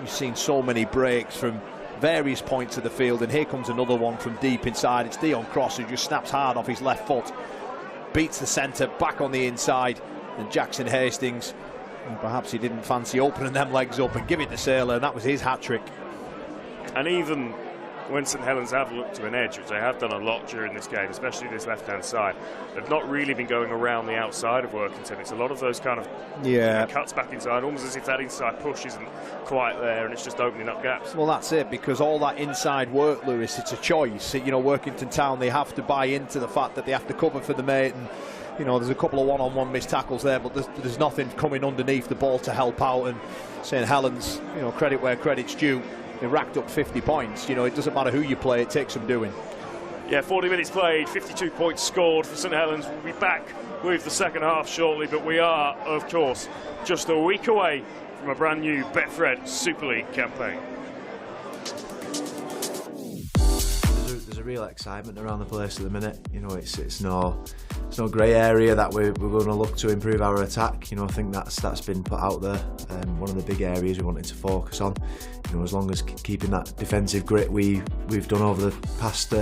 You've seen so many breaks from various points of the field, and here comes another one from deep inside. It's Dion Cross who just snaps hard off his left foot, beats the centre, back on the inside, and Jackson Hastings, and perhaps he didn't fancy opening them legs up and giving it to Saylor, and that was his hat-trick.
And even when St Helens have looked to an edge, which they have done a lot during this game, especially this left-hand side, they've not really been going around the outside of Workington. It's a lot of those kind of cuts back inside, almost as if that inside push isn't quite there and it's just opening up gaps.
Well, that's it, because all that inside work, Lewis, it's a choice. You know, Workington Town, they have to buy into the fact that they have to cover for the mate, and you know, there's a couple of one-on-one missed tackles there, but there's nothing coming underneath the ball to help out. And St Helens, you know, credit where credit's due, they racked up 50 points. You know, it doesn't matter who you play, it takes some doing.
Yeah, 40 minutes played, 52 points scored for St Helens. We'll be back with the second half shortly, but we are, of course, just a week away from a brand new Betfred Super League campaign.
There's a real excitement around the place at the minute. You know, it's no grey area that we're going to look to improve our attack. You know, I think that's been put out there. One of the big areas we wanted to focus on. You know, as long as keeping that defensive grit we've done over the past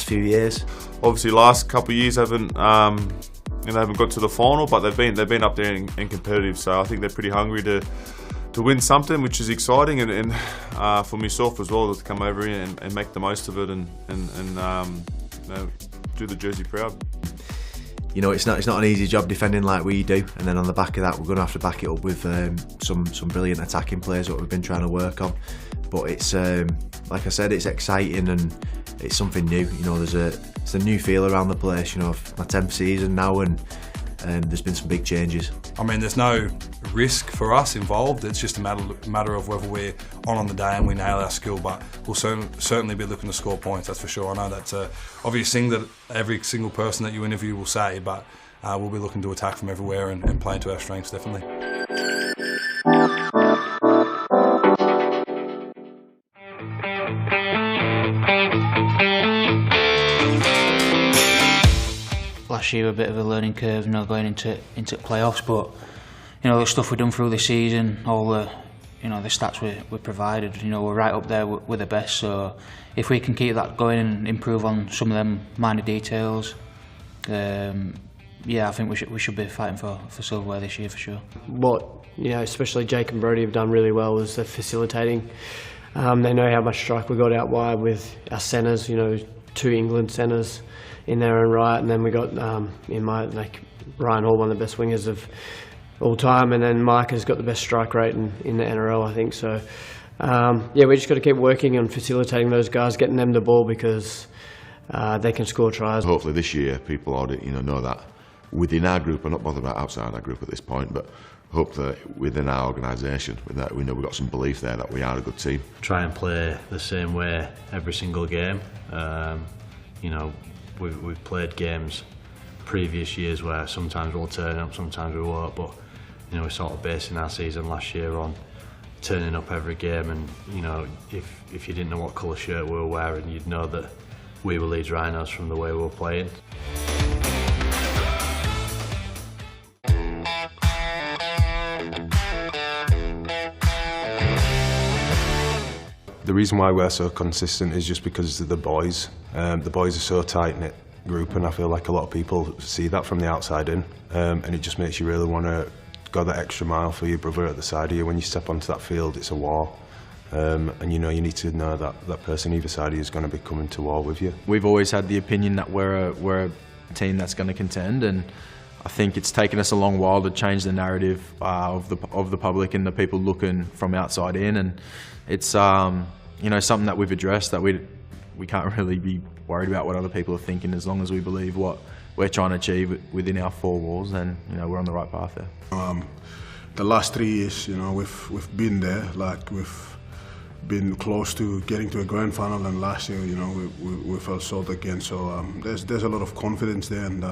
few years.
Obviously, last couple of years haven't got to the final, but they've been up there and competitive. So I think they're pretty hungry to win something, which is exciting, and for myself as well, to come over here and make the most of it and do the jersey proud.
You know, it's not an easy job defending like we do, and then on the back of that, we're going to have to back it up with some brilliant attacking players that we've been trying to work on. But it's like I said, it's exciting and it's something new. You know, it's a new feel around the place. You know, my 10th season now, and there's been some big changes.
I mean, there's no risk for us involved. It's just a matter of whether we're on the day and we nail our skill. But we'll certainly be looking to score points. That's for sure. I know that's an obvious thing that every single person that you interview will say, but we'll be looking to attack from everywhere and play to our strengths, definitely.
Last year a bit of a learning curve, you know, going into playoffs, but you know, the stuff we've done through the season, all the, you know, the stats we provided, you know, we're right up there with the best. So if we can keep that going and improve on some of them minor details, yeah, I think we should be fighting for silverware this year for sure.
What, you know, especially Jake and Brody have done really well is the facilitating. They know how much strike we got out wide with our centres, you know, 2 England centres in their own right, and then we got Ryan Hall, one of the best wingers of all time, and then Mike has got the best strike rate in the NRL, I think. So yeah, we just got to keep working on facilitating those guys, getting them the ball, because they can score tries.
Hopefully this year people already know that within our group, I'm not bothered about outside our group at this point, but hope that within our organisation, that we know we've got some belief there that we are a good team.
Try and play the same way every single game. You know, we've played games previous years where sometimes we'll turn up, sometimes we won't, but you know, we're sort of basing our season last year on turning up every game, and you know, if you didn't know what colour shirt we were wearing, you'd know that we were Leeds Rhinos from the way we were playing.
The reason why we're so consistent is just because of the boys. The boys are so tight-knit group, and I feel like a lot of people see that from the outside in, and it just makes you really want to go that extra mile for your brother at the side of you. When you step onto that field, it's a war, and you know, you need to know that that person either side of you is going to be coming to war with you.
We've always had the opinion that we're a team that's going to contend, and I think it's taken us a long while to change the narrative of the public and the people looking from outside in, and it's you know, something that we've addressed, that we can't really be worried about what other people are thinking. As long as we believe what we're trying to achieve within our 4 walls, then you know, we're on the right path there.
The last 3 years, you know, we've been there. Like, we've been close to getting to a grand final, and last year, you know, we fell short again. So there's a lot of confidence there and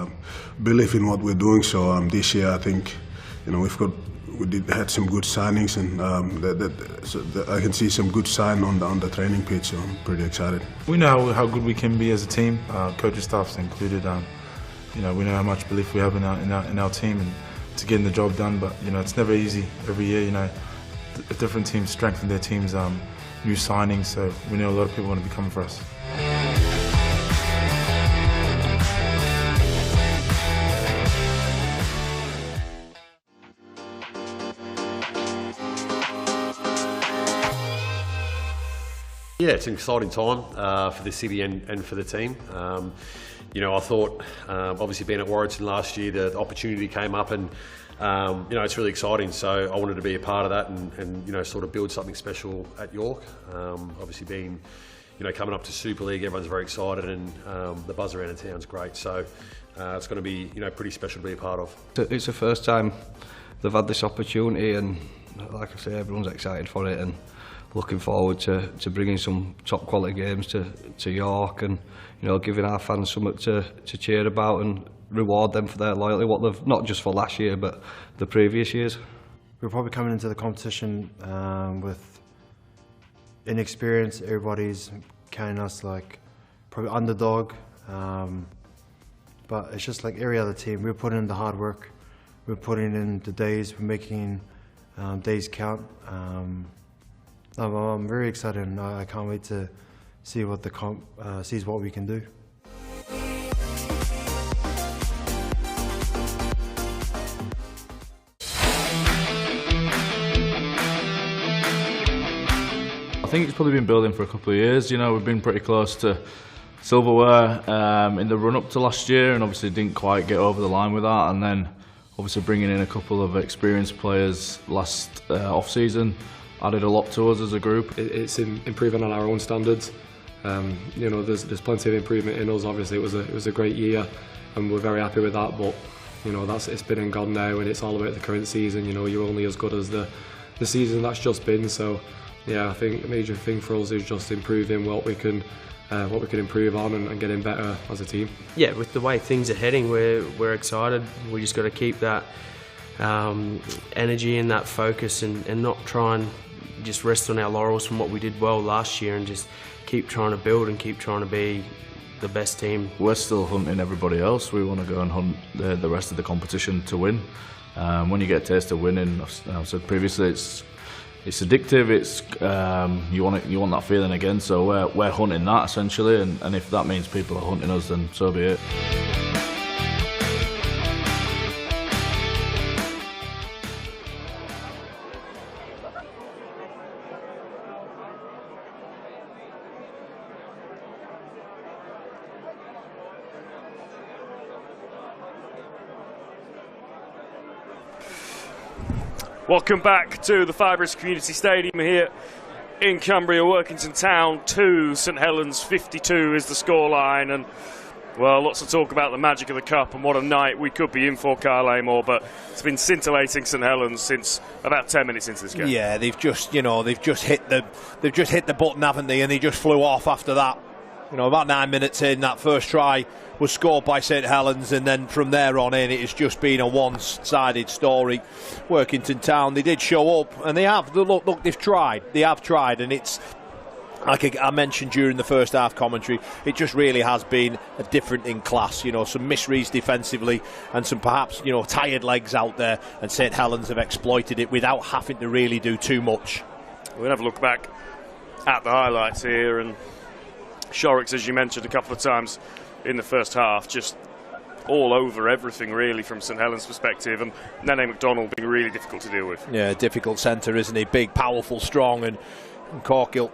belief in what we're doing. So this year, I think, you know, we had some good signings, and I can see some good sign on the training pitch, so I'm pretty excited.
We know how good we can be as a team, coaching staffs included. You know, we know how much belief we have in our team and to getting the job done. But you know, it's never easy. Every year, you know, different teams strengthen their teams, new signings. So we know a lot of people want to be coming for us.
Yeah, it's an exciting time for the city and for the team. You know, I thought, obviously being at Warrington last year, the opportunity came up, and you know, it's really exciting. So I wanted to be a part of that and you know, sort of build something special at York. Obviously being, you know, coming up to Super League, everyone's very excited, and the buzz around the town's great. So it's going to be, you know, pretty special to be a part of.
It's the first time they've had this opportunity, and like I say, everyone's excited for it, and looking forward to bringing some top quality games to York, and giving our fans something to cheer about and reward them for their loyalty, what they've not just for last year but the previous years.
We're probably coming into the competition with inexperience. Everybody's counting us like probably underdog, but it's just like every other team. We're putting in the hard work, we're putting in the days, we're making days count. I'm very excited, and I can't wait to see what the comp sees what we can do.
I think it's probably been building for a couple of years. We've been pretty close to silverware in the run-up to last year, and obviously didn't quite get over the line with that. And then obviously bringing in a couple of experienced players last off-season added a lot to us as a group.
It's improving on our own standards. There's plenty of improvement in us. Obviously, it was a great year, and we're very happy with that. But it's been and gone now, and it's all about the current season. You're only as good as the season that's just been. So. Yeah, I think a major thing for us is just improving what we can improve on and getting better as a team.
Yeah, with the way things are heading, we're excited. We just got to keep that energy and that focus, and not try and just rest on our laurels from what we did well last year, and just keep trying to build and keep trying to be the best team.
We're still hunting everybody else. We want to go and hunt the rest of the competition to win. When you get a taste of winning, I've said previously, it's addictive. It's you want that feeling again. So we're hunting that essentially, and if that means people are hunting us, then so be it.
Welcome back to the Fibrous Community Stadium here in Cumbria. Workington Town 2, St Helens 52 is the scoreline, and well, lots of talk about the magic of the cup and what a night we could be in for, Kyle Amor, but it's been scintillating St Helens since about 10 minutes into this game.
Yeah, they've just hit the button, haven't they? And they just flew off after that. About 9 minutes in, that first try was scored by St Helens, and then from there on in, it has just been a one-sided story. Workington Town, they did show up, and they have. Look, they've tried. They have tried, and it's like I mentioned during the first half commentary, it just really has been a different in class. Some misreads defensively, and some perhaps tired legs out there, and St Helens have exploited it without having to really do too much.
We'll have a look back at the highlights here, and Shorrocks, as you mentioned a couple of times in the first half, just all over everything really from St Helens' perspective, and Nene McDonald being really difficult to deal with.
Yeah, difficult centre, isn't he? Big, powerful, strong, and Corkill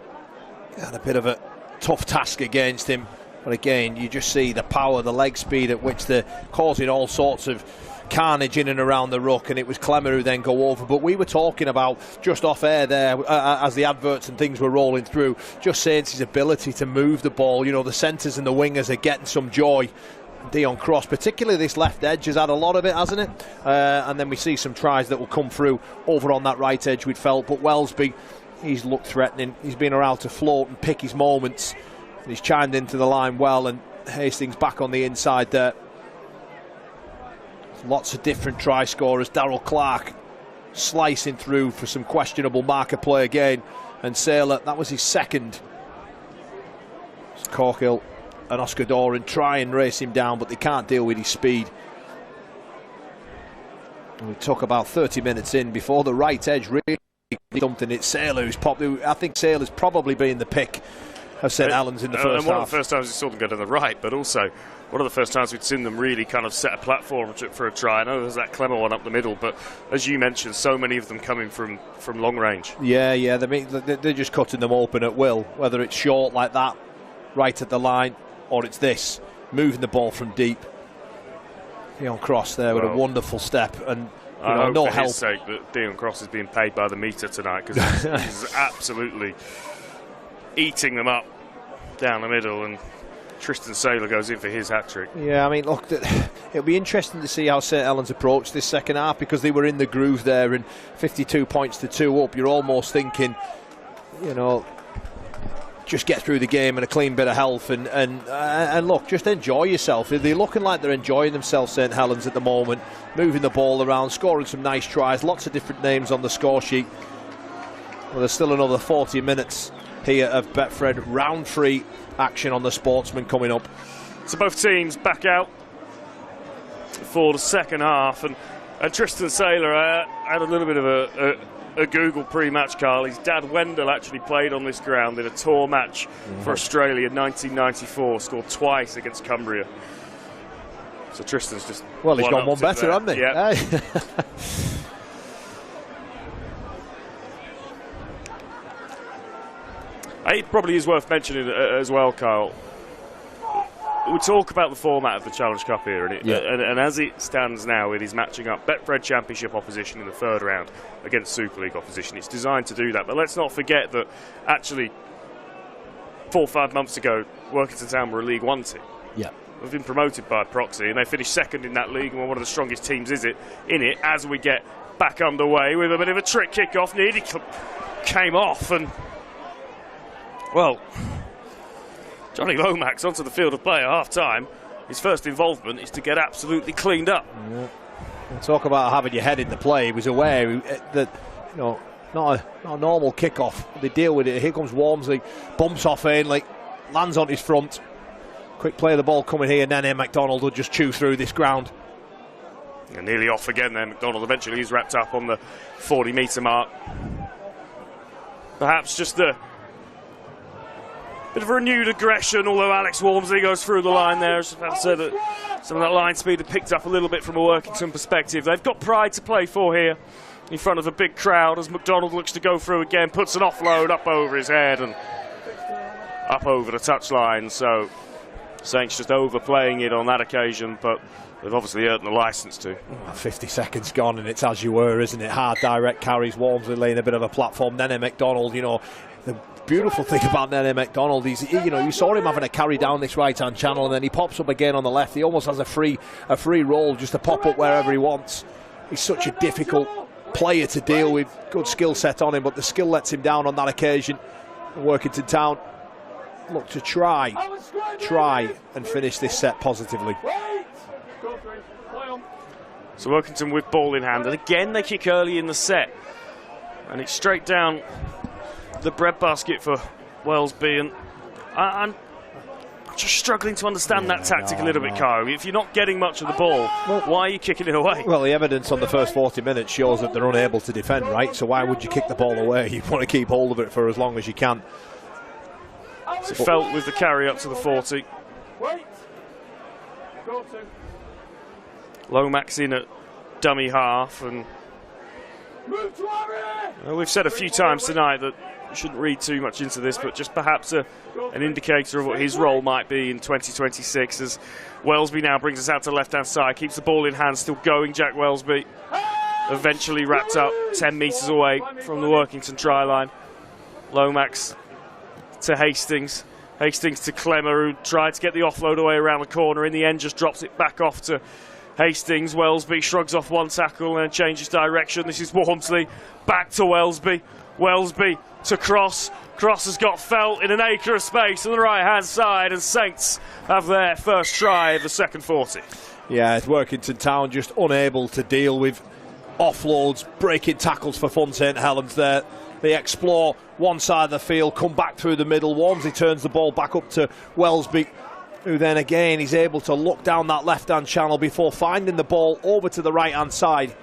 had a bit of a tough task against him. But again, you just see the power, the leg speed at which they're causing all sorts of carnage in and around the ruck, and it was Clemmer who then go over. But we were talking about just off air there as the adverts and things were rolling through, just Saints' ability to move the ball. The centres and the wingers are getting some joy. Dion Cross, particularly this left edge, has had a lot of it, hasn't it? And then we see some tries that will come through over on that right edge we'd felt. But Wellesby, he's looked threatening. He's been around to float and pick his moments. And he's chimed into the line well, and Hastings back on the inside there. Lots of different try scorers. Darryl Clark slicing through for some questionable marker play again. And Saylor, that was his second. Corkill and Oscar Doran try and race him down, but they can't deal with his speed. And we took about 30 minutes in before the right edge really something. It's Saylor who's popped. I think Saylor's probably been the pick of St Helens in the first half.
And one of the first times we saw them go to the right, but also one of the first times we'd seen them really kind of set a platform for a try. I know there's that Clemmer one up the middle, but as you mentioned, so many of them coming from long range.
Yeah, they're just cutting them open at will, whether it's short like that, right at the line, or it's this, moving the ball from deep. Dion Cross there with a wonderful step, and
I hope
no
for
help.
his sake that Dion Cross is being paid by the metre tonight, because he's absolutely eating them up down the middle, and Tristan Saylor goes in for his hat-trick.
Yeah, I mean, look, it'll be interesting to see how St Helens approach this second half, because they were in the groove there, and 52 points to 2 up. You're almost thinking, you know, just get through the game in a clean bit of health and look, just enjoy yourself. They're looking like they're enjoying themselves, St Helens, at the moment, moving the ball around, scoring some nice tries, lots of different names on the score sheet. Well, there's still another 40 minutes here of Betfred round 3 action on the Sportsman coming up.
So both teams back out for the second half, and Tristan Saylor had a little bit of a Google pre-match, Carl. His dad Wendell actually played on this ground in a tour match for Australia in 1994, scored twice against Cumbria. So Tristan's just
well, he's got one better, hasn't he?
Yeah. It probably is worth mentioning as well, Kyle. We talk about the format of the Challenge Cup here, and as it stands now, it is matching up Betfred Championship opposition in the third round against Super League opposition. It's designed to do that, but let's not forget that actually 4 or 5 months ago, Workington Town were a League One team.
Yeah.
They've been promoted by proxy, and they finished second in that league, and we're one of the strongest teams in it as we get back underway with a bit of a trick kick-off. Nearly came off, and well, Johnny Lomax onto the field of play at half-time. His first involvement is to get absolutely cleaned up.
Yeah. We'll talk about having your head in the play. He was aware that, you know, not a normal kick-off. They deal with it. Here comes Walmsley, bumps off Ainley, lands on his front. Quick play of the ball coming here. Nene MacDonald will just chew through this ground.
And nearly off again then. MacDonald eventually is wrapped up on the 40-metre mark. Perhaps just a bit of renewed aggression, although Alex Walmsley goes through the line there. I'd say that some of that line speed had picked up a little bit from a Workington perspective. They've got pride to play for here in front of a big crowd as MacDonald looks to go through again, puts an offload up over his head and up over the touchline. So Saints just overplaying it on that occasion, but they've obviously earned the licence to.
50 seconds gone and it's as you were, isn't it? Hard direct carries, Walmsley laying a bit of a platform. Nene MacDonald, you know, the beautiful thing about Nene MacDonald is, you know, you saw him having a carry down this right-hand channel and then he pops up again on the left. He almost has a free roll just to pop up wherever he wants. He's such a difficult player to deal with. Good skill set on him, but the skill lets him down on that occasion. Workington Town look to try and finish this set positively.
So Workington with ball in hand, and again they kick early in the set, and it's straight down the breadbasket for Wellesby, and I'm just struggling to understand that tactic a little bit, Kyle. If you're not getting much of the ball, why are you kicking it away?
Well, the evidence on the first 40 minutes shows that they're unable to defend, right? So why would you kick the ball away? You want to keep hold of it for as long as you can.
So Felt with the carry up to the 40. Lomax in at dummy half, and we've said a few times tonight that you shouldn't read too much into this, but just perhaps an indicator of what his role might be in 2026 as Wellesby now brings us out to left-hand side, keeps the ball in hand, still going, Jack Wellesby. Eventually wrapped up 10 metres away from the Workington try line. Lomax to Hastings. Hastings to Clemmer, who tried to get the offload away around the corner. In the end, just drops it back off to Hastings. Wellesby shrugs off one tackle and changes direction. This is Walmsley. Back to Wellesby. Wellesby to Cross. Cross has got Felt in an acre of space on the right-hand side, and Saints have their first try of the second 40.
Yeah, it's Workington Town just unable to deal with offloads, breaking tackles for fun. St Helens there. They explore one side of the field, come back through the middle. Walmsley turns the ball back up to Wellesby, who then again is able to look down that left-hand channel before finding the ball over to the right-hand side.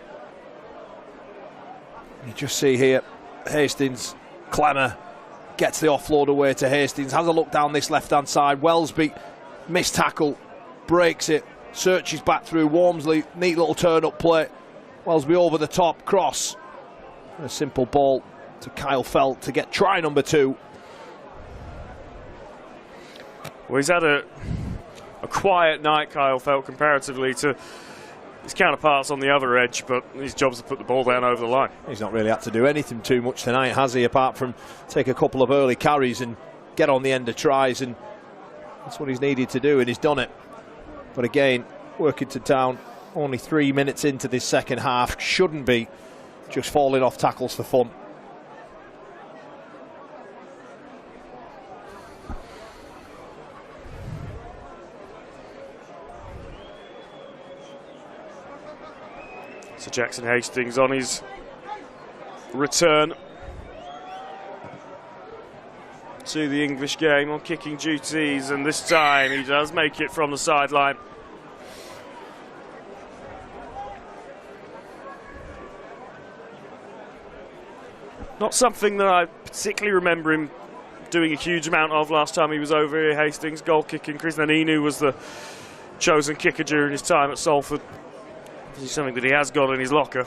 You just see here, Hastings, Clemmer gets the offload away to Hastings, has a look down this left-hand side. Wellesby, missed tackle, breaks it, searches back through Walmsley, neat little turn-up play. Wellesby over the top, Cross. A simple ball to Kyle Felt to get try number 2.
Well, he's had a quiet night, Kyle Felt, comparatively to his counterparts on the other edge, but his job's to put the ball down over the line.
He's not really had to do anything too much tonight, has he, apart from take a couple of early carries and get on the end of tries, and that's what he's needed to do, and he's done it. But again, Workington Town, only 3 minutes into this second half, shouldn't be just falling off tackles for fun.
So Jackson Hastings on his return to the English game on kicking duties, and this time he does make it from the sideline. Not something that I particularly remember him doing a huge amount of last time he was over here. Hastings, goal kicking. Chris Naninu was the chosen kicker during his time at Salford. This is something that he has got in his locker.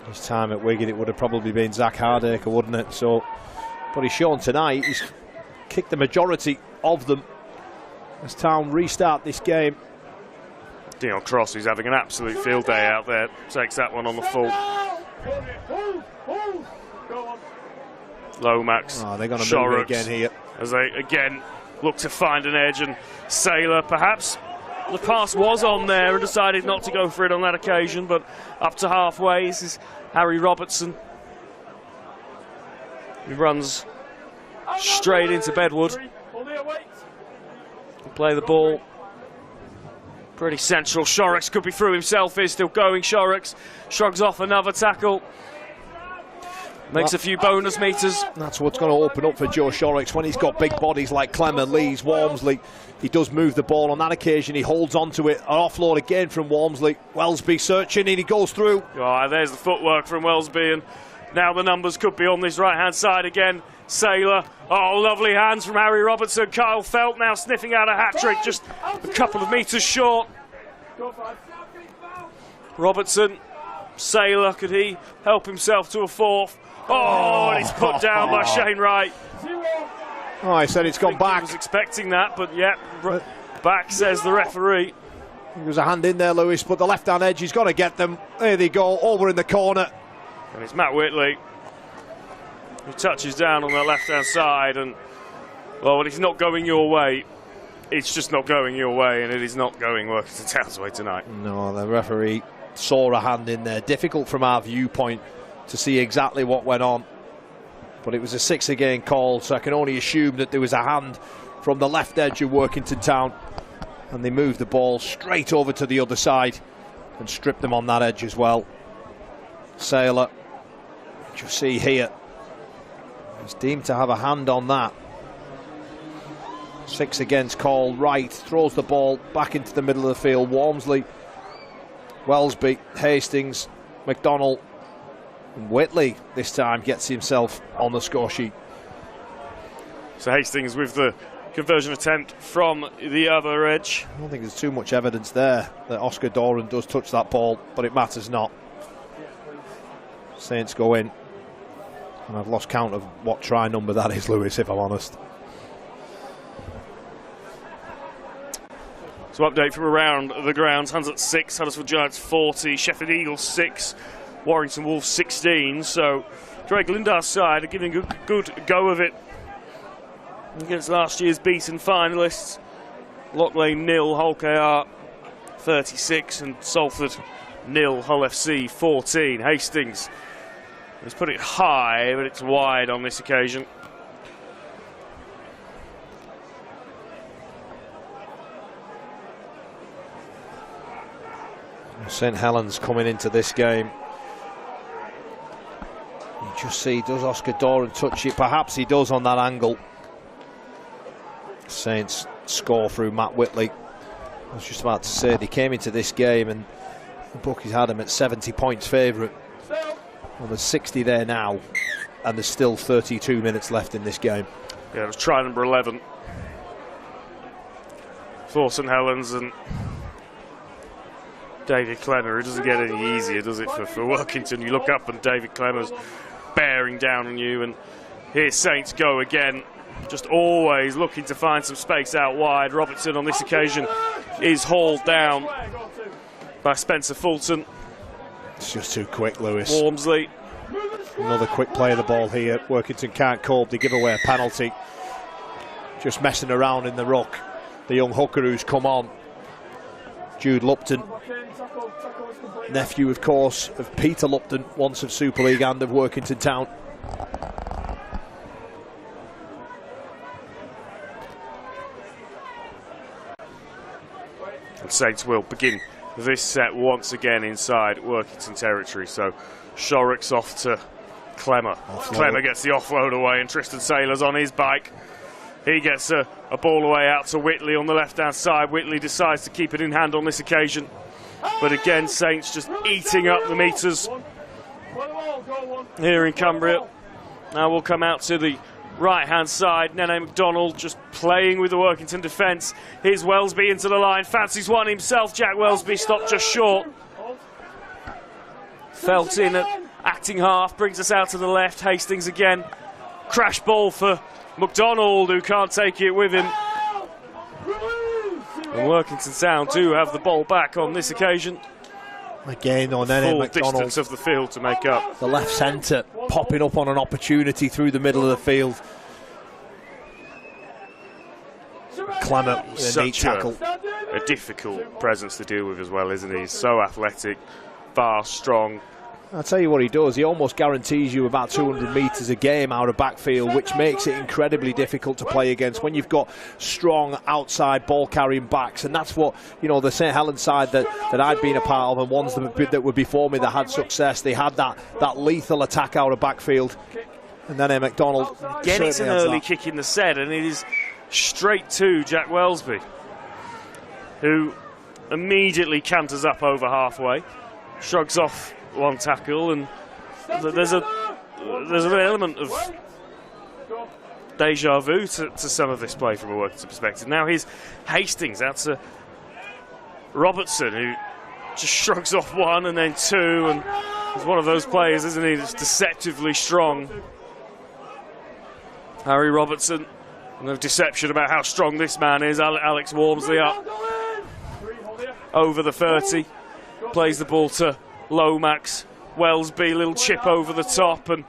His time at Wigan, it would have probably been Zach Hardacre, wouldn't it? So, but he's shown tonight, he's kicked the majority of them as Town restart this game.
Dion Cross, who's having an absolute field day out there, takes that one on the full. Lomax,
they're going to move it again here.
As they again look to find an edge, and Saylor perhaps the pass was on there and decided not to go for it on that occasion, but up to halfway, this is Harry Robertson. He runs straight into Bedwood. Play the ball pretty central. Shorrocks could be through himself, is still going. Shorrocks shrugs off another tackle. Makes a few bonus meters.
That's what's going to open up for Joe Shorrocks when he's got big bodies like Clement, Lees, Walmsley. He does move the ball on that occasion. He holds on to it. An offload again from Walmsley. Wellesby searching and he goes through.
Oh, there's the footwork from Wellesby, and now the numbers could be on this right-hand side again. Saylor. Oh, lovely hands from Harry Robertson. Kyle Felt now sniffing out a hat-trick, just a couple of metres short. Robertson. Saylor, could he help himself to a fourth? Oh, and he's put down by Shane Wright.
Oh, I said it's gone back.
I was expecting that, but yeah, back, says the referee.
There was a hand in there, Lewis, but the left-hand edge, he's got to get them. There they go, over in the corner.
And it's Matt Whitley who touches down on the left-hand side, and, well, when it's not going your way, it's just not going your way, and it is not going Workington Town's way tonight.
No, the referee saw a hand in there. Difficult from our viewpoint to see exactly what went on, but it was a 6 again call, so I can only assume that there was a hand from the left edge of Workington Town, and they moved the ball straight over to the other side and stripped them on that edge as well. Saylor, you see here, is deemed to have a hand on that. 6 against call. Wright throws the ball back into the middle of the field. Walmsley, Wellesby, Hastings, McDonald, and Whitley this time gets himself on the score sheet.
So Hastings with the conversion attempt from the other edge.
I don't think there's too much evidence there that Oscar Doran does touch that ball, but it matters not. Saints go in, and I've lost count of what try number that is, Lewis, if I'm honest.
So update from around the grounds: Huns at 6, Huddersfield Giants 40, Sheffield Eagles 6, Warrington Wolves 16. So Drake Lindar's side are giving a good go of it against last year's beaten finalists. Lock Lane 0, Hull KR 36, and Salford 0, Hull FC 14. Hastings has put it high, but it's wide on this occasion.
St Helens coming into this game. You just see, does Oscar Doran touch it? Perhaps he does on that angle. Saints score through Matt Whitley. I was just about to say, they came into this game and the bookies had them at 70 points favourite. Well, there's 60 there now, and there's still 32 minutes left in this game.
Yeah, it was try number 11 for St Helens, and David Clemmer. It doesn't get any easier, does it, for Workington? You look up and David Clemmer's bearing down on you, and here Saints go again, just always looking to find some space out wide. Robertson on this occasion is hauled down by Spencer Fulton.
It's just too quick, Lewis.
Walmsley.
Another quick play of the ball here. Workington can't cope. They give away a penalty. Just messing around in the ruck. The young hooker who's come on, Jude Lupton, nephew, of course, of Peter Lupton, once of Super League and of Workington Town.
And Saints will begin this set once again inside Workington territory. So Shorrock's off to Clemmer. Clemmer gets the offload away, and Tristan Saylor's on his bike. He gets a ball away out to Whitley on the left-hand side. Whitley decides to keep it in hand on this occasion. But again, Saints just eating up the meters here in Cumbria. Now we'll come out to the right-hand side. Nene McDonald just playing with the Workington defence. Here's Welsby into the line. Fancies one himself. Jack Welsby stopped just short. Felt in at acting half. Brings us out to the left. Hastings again. Crash ball for McDonald, who can't take it with him. And Workington Town do have the ball back on this occasion.
Again on Nene McDonald.
Distance of the field to make up.
The left centre popping up on an opportunity through the middle of the field. Clement with a neat tackle.
A difficult presence to deal with as well, isn't he? He's so athletic, fast, strong.
I'll tell you what he does, he almost guarantees you about 200 metres a game out of backfield, which makes it incredibly difficult to play against when you've got strong outside ball carrying backs. And that's what, you know, the St Helens side that I'd been a part of, and ones that were before me that had success, they had that lethal attack out of backfield. And then McDonald
Again, it's an early kick in the set, and it is straight to Jack Welsby, who immediately canters up over halfway, shrugs off one tackle, and there's an element of deja vu to some of this play from a Workington perspective. Now here's Hastings out to Robertson, who just shrugs off one and then two, and he's one of those players, isn't he, that's deceptively strong. Harry Robertson, no deception about how strong this man is. Alex Walmsley up over the 30, plays the ball to Lomax. Welsby, little chip over the top, and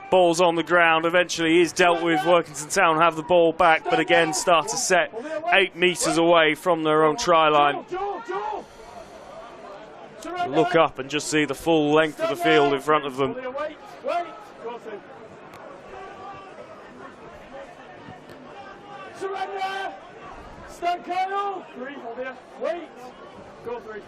ball's on the ground. Eventually is dealt with. Workington Town have the ball back, but again start to set 8 metres away from their own try line. Look up and just see the full length of the field in front of them.
Surrender! Stand Kyle! 3, hold here. Wait! Go 3.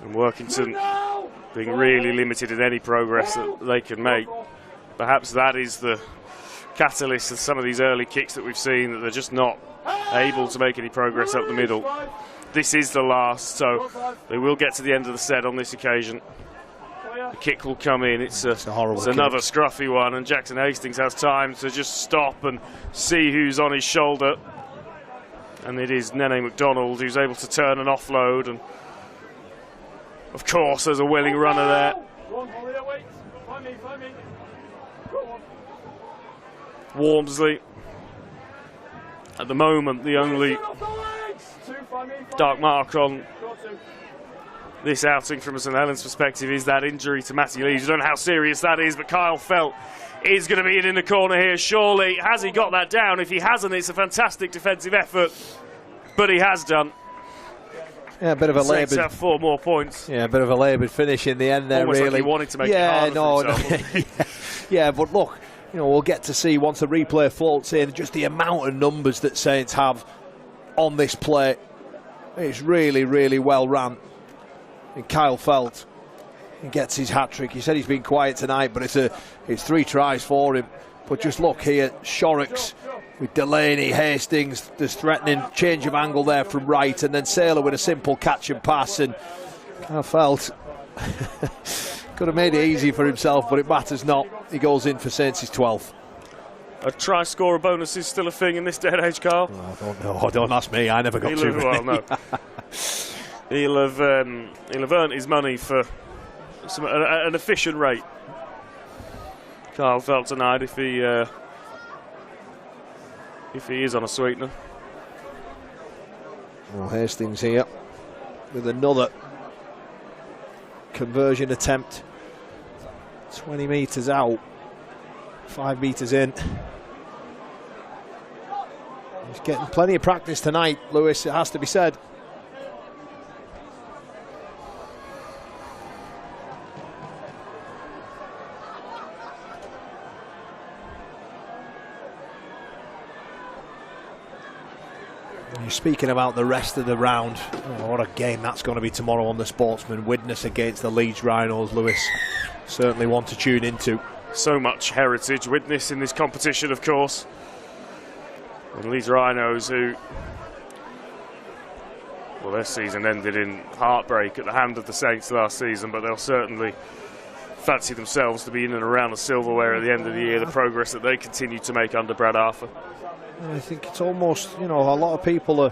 And Workington being really limited in any progress that they can make. Perhaps that is the catalyst of some of these early kicks that we've seen, that they're just not able to make any progress up the middle. This is the last, so they will get to the end of the set on this occasion. The kick will come in. It's another scruffy one, and Jackson Hastings has time to just stop and see who's on his shoulder. And it is Nene McDonald who's able to turn and offload, and of course there's a willing runner there. Walmsley, at the moment the only dark mark on this outing from a St Helens perspective is that injury to Matty Lees. I don't know how serious that is, but Kyle Felt is going to be in the corner here, surely. Has he got that down? If he hasn't, it's a fantastic defensive effort, but he has done.
Yeah, a bit of a laboured.
Have 4 more points.
Yeah, a bit of a laboured finish in the end there.
Almost
really.
Like he wanted to make it harder for
No.
himself.
Yeah, but look, you know, we'll get to see once the replay floats in just the amount of numbers that Saints have on this play. It's really, really well ran. And Kyle Felt, he gets his hat-trick. He said he's been quiet tonight, but it's 3 tries for him. But just look here, Shorrocks with Delaney, Hastings, there's threatening change of angle there from right, and then Saylor with a simple catch and pass, and Kyle Felt could have made it easy for himself, but it matters not. He goes in for Saints' 12th.
A try scorer bonus is still a thing in this day and age, Carl.
Don't ask me, I never got too many.
Well, no. He'll have earned his money for an efficient rate. Kyle Felt tonight, if he is on a sweetener.
Well, Hastings here with another conversion attempt. 20 metres out, 5 metres in. He's getting plenty of practice tonight, Lewis, it has to be said. You're speaking about the rest of the round. Oh, what a game that's going to be tomorrow on the Sportsman. Widnes against the Leeds Rhinos, Lewis. Certainly one to tune into.
So much heritage, Widnes in this competition, of course. And Leeds Rhinos, who, well, their season ended in heartbreak at the hand of the Saints last season, but they'll certainly fancy themselves to be in and around the silverware at the end of the year, the progress that they continue to make under Brad Arthur.
I think it's almost, you know, a lot of people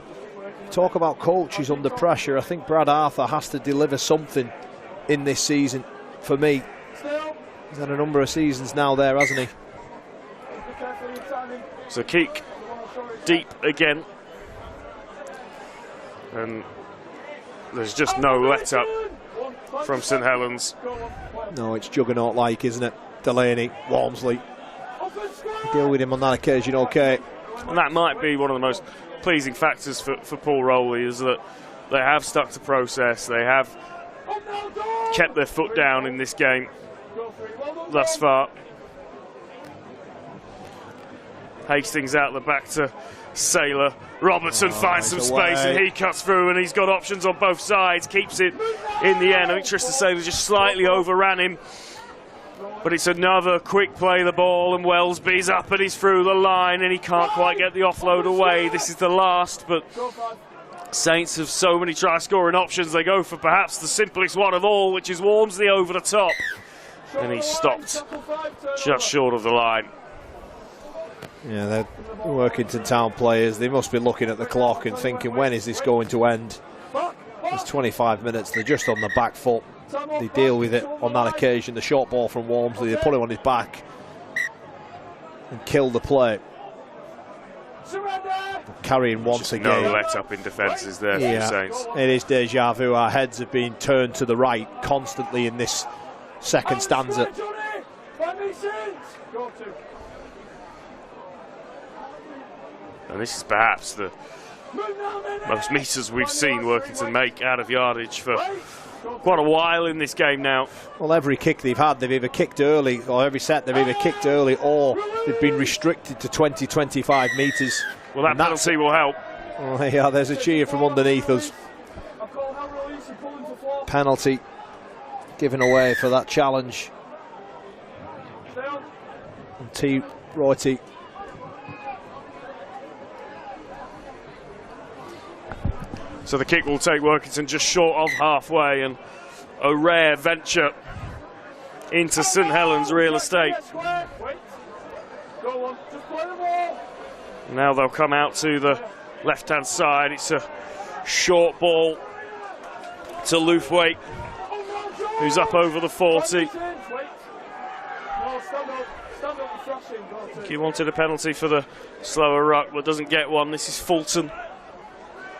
talk about coaches under pressure. I think Brad Arthur has to deliver something in this season for me. He's had a number of seasons now there, hasn't he?
So Keek deep again. And there's just no let up from St Helens.
No, it's juggernaut-like, isn't it? Delaney, Walmsley. Deal with him on that occasion, okay.
And that might be one of the most pleasing factors for Paul Rowley, is that they have stuck to process. They have kept their foot down in this game thus far. Hastings out the back to Saylor. Robertson finds some space and he cuts through, and he's got options on both sides. Keeps it in the end. I think Tristan Saylor just slightly overran him. But it's another quick play the ball, and Wellesby's up and he's through the line and he can't quite get the offload away. This is the last, but Saints have so many try-scoring options. They go for perhaps the simplest one of all, which is Walmsley over the top. And he's stopped just short of the line.
Yeah, they're Workington Town players. They must be looking at the clock and thinking, when is this going to end? It's 25 minutes. They're just on the back foot. They deal with it on that occasion. The short ball from Walmsley, they put him on his back and kill the play. Carrying once again.
No let up in defence is there for the Saints.
It is deja vu. Our heads have been turned to the right constantly in this second stanza.
And this is perhaps the most metres we've seen Workington make out of yardage for quite a while in this game now.
Well, every kick they've had, they've either kicked early, or every set they've either kicked early, or they've been restricted to 20-25 metres.
Well, that penalty will help.
Oh, yeah, there's a cheer from underneath us. Penalty given away for that challenge. And T. Royty.
So the kick will take Workington just short of halfway, and a rare venture into St Helens real estate. Now they'll come out to the left-hand side. It's a short ball to Lufway, who's up over the 40. He wanted a penalty for the slower ruck, but doesn't get one. This is Fulton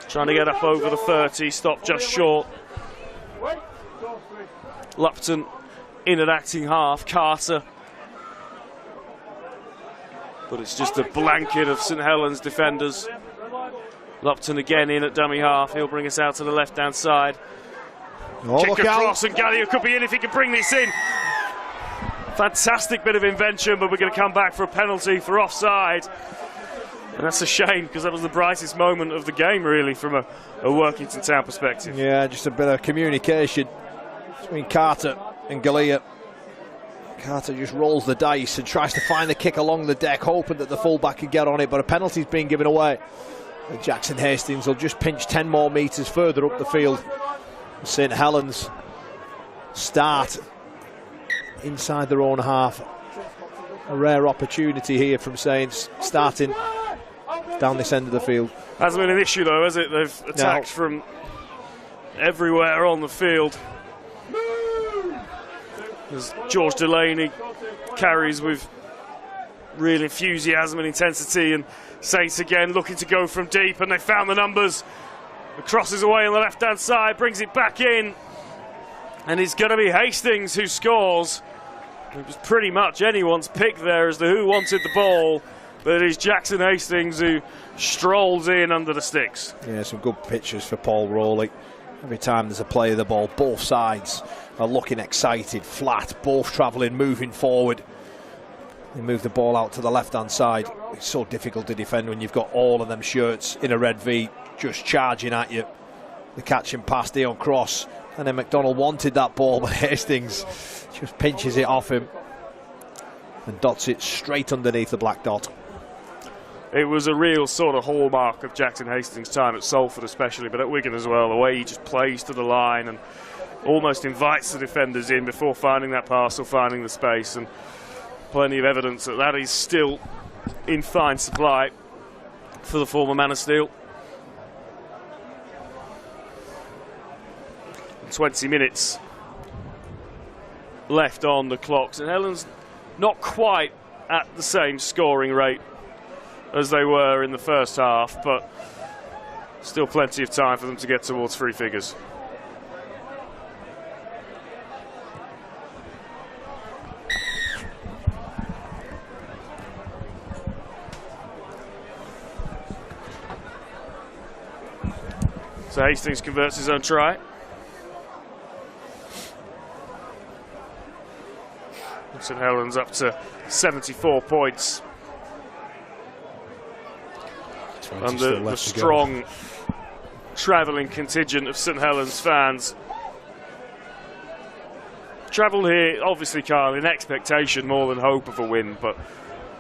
trying to get up over the 30, stopped just short. Lupton in at acting half, Carter. But it's just a blanket of St Helens defenders. Lupton again in at dummy half. He'll bring us out to the left-hand side.
Oh,
kick across, and Gallagher could be in if he can bring this in. Fantastic bit of invention, but we're going to come back for a penalty for offside. And that's a shame, because that was the brightest moment of the game, really, from a Workington Town perspective.
Yeah, just a bit of communication between Carter and Galea. Carter just rolls the dice and tries to find the kick along the deck, hoping that the fullback can get on it, but a penalty's being given away. And Jackson Hastings will just pinch 10 more metres further up the field. St Helens start inside their own half. A rare opportunity here from Saints, starting down this end of the field.
Hasn't been an issue though, has it? They've attacked from everywhere on the field. As George Delaney carries with real enthusiasm and intensity, and Saints again looking to go from deep, and they found the numbers. It crosses away on the left hand side, brings it back in, and it's going to be Hastings who scores. It was pretty much anyone's pick there as to who wanted the ball, but it is Jackson Hastings who strolls in under the sticks.
Yeah, some good pictures for Paul Rowley. Every time there's a play of the ball, both sides are looking excited, flat, both travelling, moving forward. They move the ball out to the left-hand side. It's so difficult to defend when you've got all of them shirts in a red V just charging at you. The catch and pass, Dion Cross. And then McDonald wanted that ball, but Hastings just pinches it off him and dots it straight underneath the black dot.
It was a real sort of hallmark of Jackson Hastings' time at Salford especially, but at Wigan as well, the way he just plays to the line and almost invites the defenders in before finding that pass or finding the space, and plenty of evidence that that is still in fine supply for the former Man of Steel. 20 minutes left on the clock. St Helens not quite at the same scoring rate as they were in the first half, but still plenty of time for them to get towards three figures. So Hastings converts his own try. St Helens up to 74 points. And the strong travelling contingent of St Helens fans travelled here, obviously, Kyle, in expectation more than hope of a win, but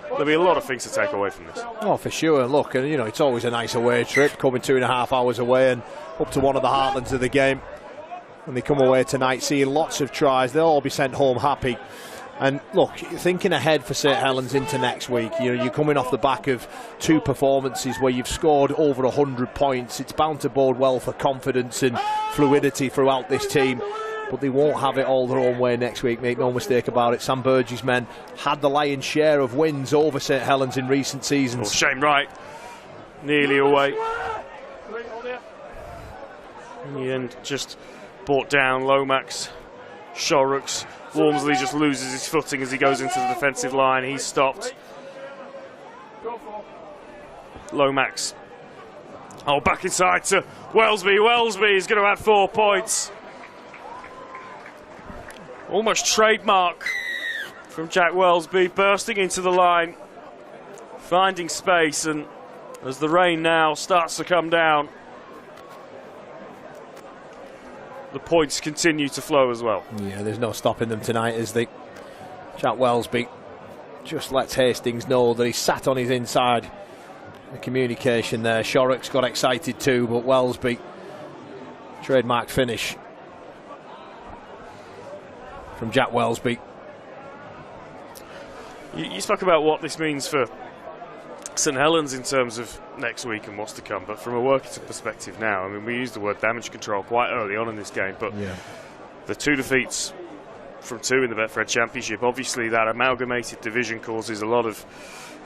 there'll be a lot of things to take away from this.
Oh, for sure. Look, and you know, it's always a nice away trip, coming 2.5 hours away and up to one of the heartlands of the game. When they come away tonight, seeing lots of tries, they'll all be sent home happy. And look, thinking ahead for St Helens into next week, you know, you're coming off the back of 2 performances where you've scored over 100 points. It's bound to bode well for confidence and fluidity throughout this team. But they won't have it all their own way next week, make no mistake about it. Sam Burgess' men had the lion's share of wins over St Helens in recent seasons.
Well, Shane Wright nearly away. In the end, just brought down Lomax, Shorrocks. Walmsley just loses his footing as he goes into the defensive line. He's stopped. Lomax. Oh, back inside to Wellesby. Wellesby is going to add 4 points. Almost trademark from Jack Wellesby, bursting into the line, finding space, and as the rain now starts to come down, the points continue to flow as well.
Yeah, there's no stopping them tonight, is there? Jack Wellesby just lets Hastings know that he sat on his inside. The communication there. Shorrocks got excited too, but Wellesby, trademark finish from Jack Wellesby.
You spoke about what this means for St Helens in terms of next week and what's to come, but from a Workington perspective now, I mean, we used the word damage control quite early on in this game, but the 2 defeats from 2 in the Betfred Championship, obviously that amalgamated division causes a lot of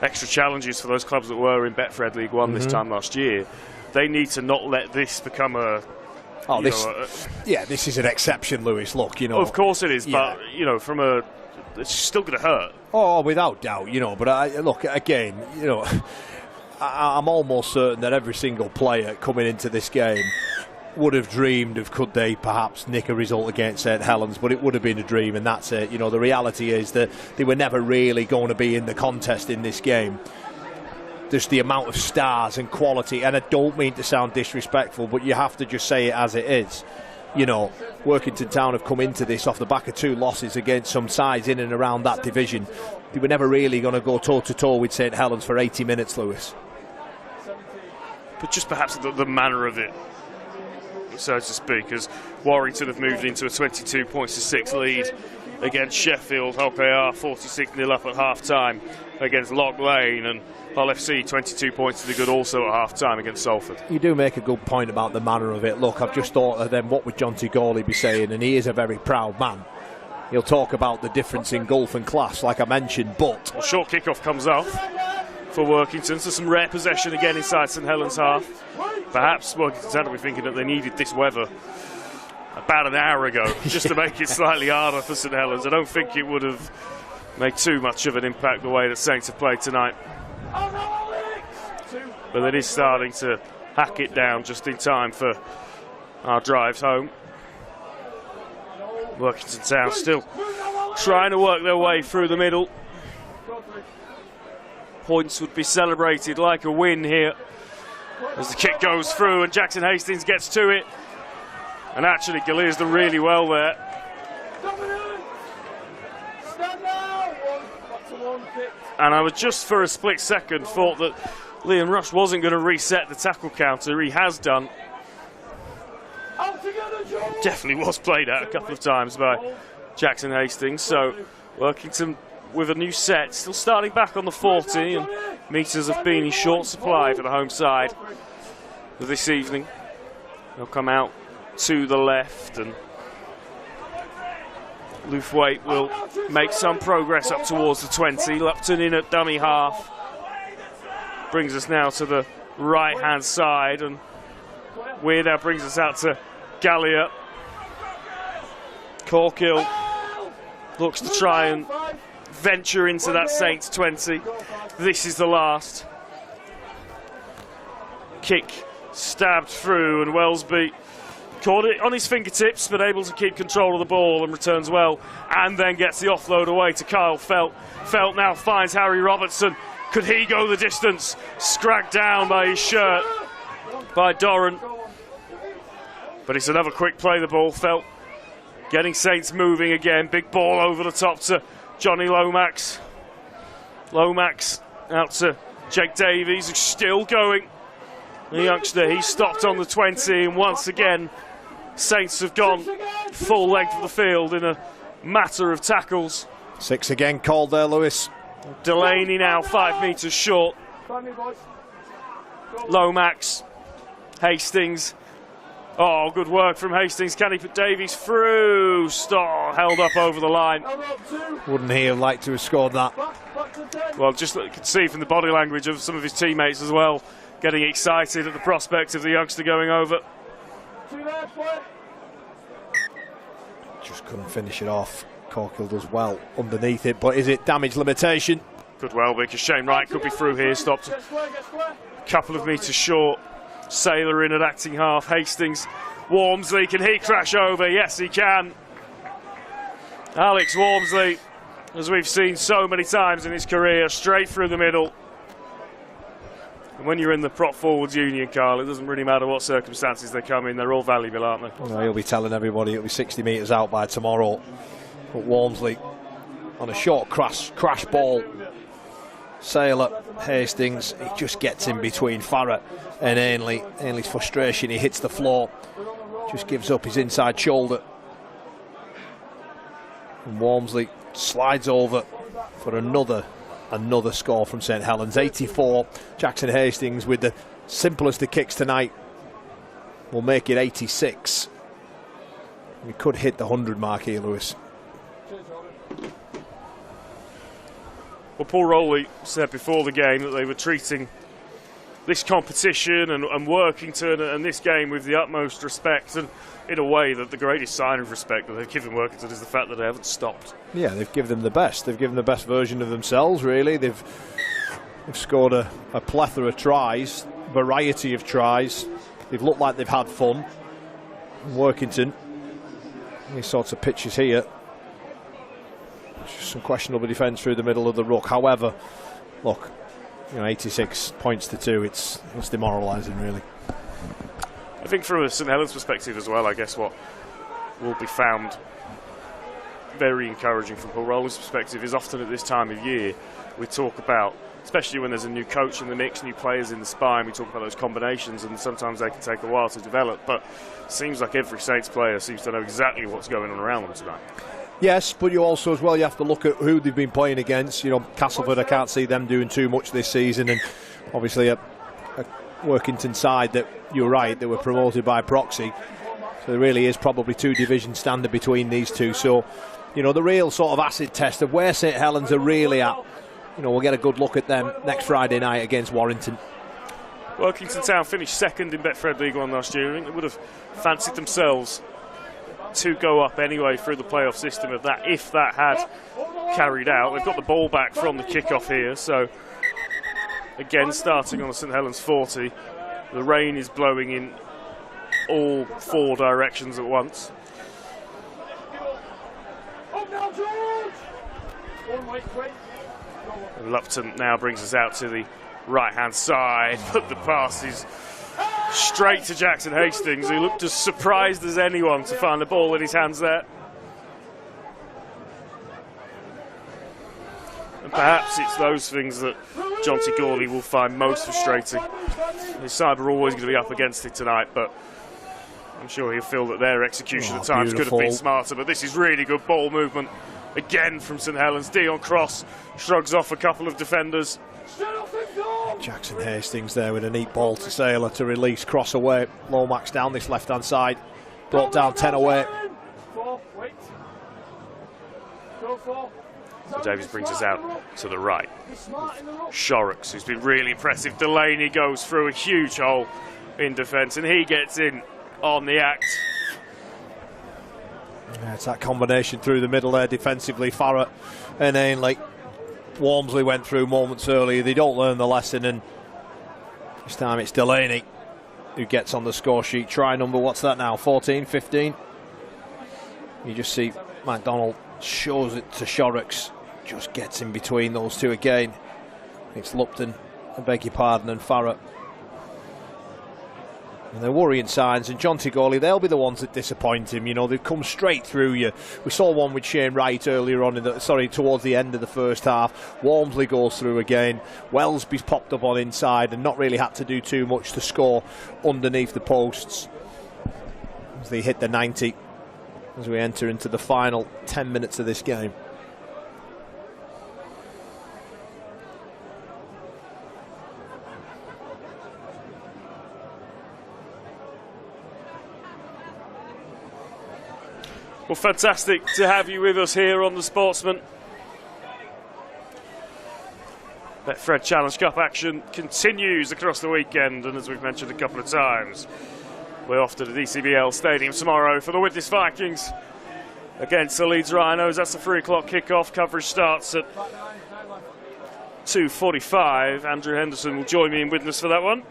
extra challenges for those clubs that were in Betfred League One this time last year. They need to not let this become a...
this is an exception, Lewis. Look, you know...
Of course it is, but, you know, from a... It's still going to hurt.
Oh, without doubt, you know, but look, again, you know, I'm almost certain that every single player coming into this game would have dreamed of could they perhaps nick a result against St Helens, but it would have been a dream, and that's it. You know, the reality is that they were never really going to be in the contest in this game. Just the amount of stars and quality, and I don't mean to sound disrespectful, but you have to just say it as it is. You know, Workington Town have come into this off the back of 2 losses against some sides in and around that division. They were never really going to go toe-to-toe with St Helens for 80 minutes, Lewis.
But just perhaps the manner of it, so to speak, as Warrington have moved into a 22 points to 6 lead against Sheffield. Hull KR 46-0 up at half-time against Lock Lane, and Hull FC 22 points to the good also at half-time against Salford.
You do make a good point about the manner of it. Look, I've just thought of them, what would John T. Gawley be saying, and he is a very proud man. He'll talk about the difference in gulf and class, like I mentioned, but...
Well, short kick-off comes off for Workington, so some rare possession again inside St Helens half. Perhaps Workington Town will be thinking that they needed this weather about an hour ago, just to make it slightly harder for St Helens. I don't think it would have made too much of an impact the way that Saints have played tonight. But it is starting to hack it down just in time for our drives home. Workington Town still trying to work their way through the middle. Points would be celebrated like a win here as the kick goes through and Jackson Hastings gets to it. And actually, Galier's done really well there. And I was just for a split second thought that Liam Rush wasn't going to reset the tackle counter. He has done. Definitely was played out a couple of times by Jackson Hastings. So Workington with a new set, still starting back on the 40, and meters have been in short supply for the home side this evening. They'll come out to the left, and Lufwait will make some progress up towards the 20. Lupton in at dummy half. Brings us now to the right-hand side, and Weir now brings us out to Gallier. Corkill looks to try and venture into that Saints 20. This is the last. Kick stabbed through, and Wellesby caught it on his fingertips, but able to keep control of the ball and returns well, and then gets the offload away to Kyle Felt. Felt now finds Harry Robertson. Could he go the distance? Scragged down by his shirt by Doran. But it's another quick play, the ball. Felt getting Saints moving again. Big ball over the top to Johnny Lomax. Lomax out to Jake Davies, who's still going. The youngster, he stopped on the 20, and once again, Saints have gone full length of the field in a matter of tackles.
6 again called there, Lewis.
Delaney now 5 metres short. Lomax, Hastings. Oh, good work from Hastings. Can he put Davies through? Held up over the line.
Wouldn't he have liked to have scored that?
Well, just you could see from the body language of some of his teammates as well, getting excited at the prospect of the youngster going over.
Just couldn't finish it off. Corkill does well underneath it, but is it damage limitation?
Could well be, because Shane Wright could be through here. Stopped a couple of metres short. Sailor in at acting half. Hastings. Wormsley, can he crash over? Yes, he can. Alex Wormsley, as we've seen so many times in his career, straight through the middle. And when you're in the prop forwards union, Carl, it doesn't really matter what circumstances they come in. They're all valuable, aren't they?
Well, he'll be telling everybody it'll be 60 metres out by tomorrow. But Wormsley on a short crash ball. Sailor, Hastings, he just gets in between Farrell and Ainley. Ainley's frustration, he hits the floor, just gives up his inside shoulder. And Wormsley slides over for another score from St Helens. 84. Jackson Hastings with the simplest of kicks tonight will make it 86. We could hit the 100 mark here, Lewis.
Well, Paul Rowley said before the game that they were treating this competition and Workington and this game with the utmost respect, and in a way that the greatest sign of respect that they've given Workington is the fact that they haven't stopped.
Yeah, they've given them the best. They've given the best version of themselves, really. They've scored a plethora of tries, variety of tries. They've looked like they've had fun. Workington, these sorts of pitches here. Some questionable defence through the middle of the ruck. However, look, 86 points to 2. It's demoralising, really.
I think from a St Helens perspective as well, I guess what will be found very encouraging from Paul Rowley's perspective is often at this time of year we talk about, especially when there's a new coach in the mix, new players in the spine, we talk about those combinations, and sometimes they can take a while to develop, but it seems like every Saints player seems to know exactly what's going on around them tonight.
Yes, but you also as well, you have to look at who they've been playing against. Castleford, I can't see them doing too much this season, and obviously a Workington side that, you're right, they were promoted by proxy, so there really is probably 2 division standard between these two. So the real sort of acid test of where St Helens are really at, we'll get a good look at them next Friday night against Warrington.
Workington Town finished second in Betfred League One last year. I think they would have fancied themselves to go up anyway through the playoff system of that, if that had carried out. They've got the ball back from the kick-off here, so again starting on the St Helens 40. The rain is blowing in all 4 directions at once. Lupton now brings us out to the right-hand side, but the pass is straight to Jackson Hastings, who looked as surprised as anyone to find the ball in his hands there. And perhaps it's those things that Jonty Gawley will find most frustrating. His side are always going to be up against it tonight, but I'm sure he'll feel that their execution at times could have been smarter. But this is really good ball movement again from St Helens. Dion Cross shrugs off a couple of defenders.
Jackson Hastings there with a neat ball to Saylor to release, cross away. Lomax down this left-hand side, brought down 10 away.
So Davies brings us out to the right. Shorrocks, who's been really impressive. Delaney goes through a huge hole in defence, and he gets in on the act.
Yeah, it's that combination through the middle there defensively. Farrell and Ainley. Walmsley went through moments earlier. They don't learn the lesson, and this time it's Delaney who gets on the score sheet. Try number, what's that now, 14, 15? You just see MacDonald shows it to Shorrocks, just gets in between those two again. It's Lupton, I beg your pardon, and Farrell. And they're worrying signs, and Jonty Gawley, they'll be the ones that disappoint him. You know, they've come straight through you. We saw one with Shane Wright earlier on, towards the end of the first half. Walmsley goes through again. Wellesby's popped up on inside and not really had to do too much to score underneath the posts as they hit the 90 as we enter into the final 10 minutes of this game.
Well, fantastic to have you with us here on the Sportsman. Betfred Challenge Cup action continues across the weekend, and as we've mentioned a couple of times, we're off to the DCBL Stadium tomorrow for the Widnes Vikings against the Leeds Rhinos. That's a 3 o'clock kickoff. Coverage starts at 2:45. Andrew Henderson will join me in Widnes for that one,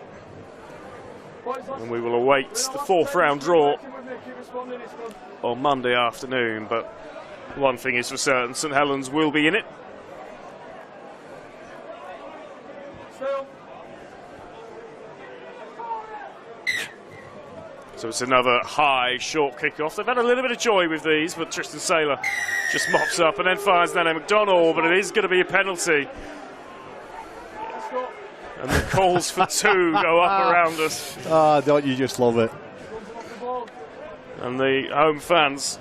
and we will await the 4th round draw on Monday afternoon. But one thing is for certain, St Helens will be in it. So it's another high, short kick-off. They've had a little bit of joy with these, but Tristan Saylor just mops up and then finds Nene McDonald, but it is going to be a penalty. And the calls for 2 go up around us.
Ah, don't you just love it?
And the home fans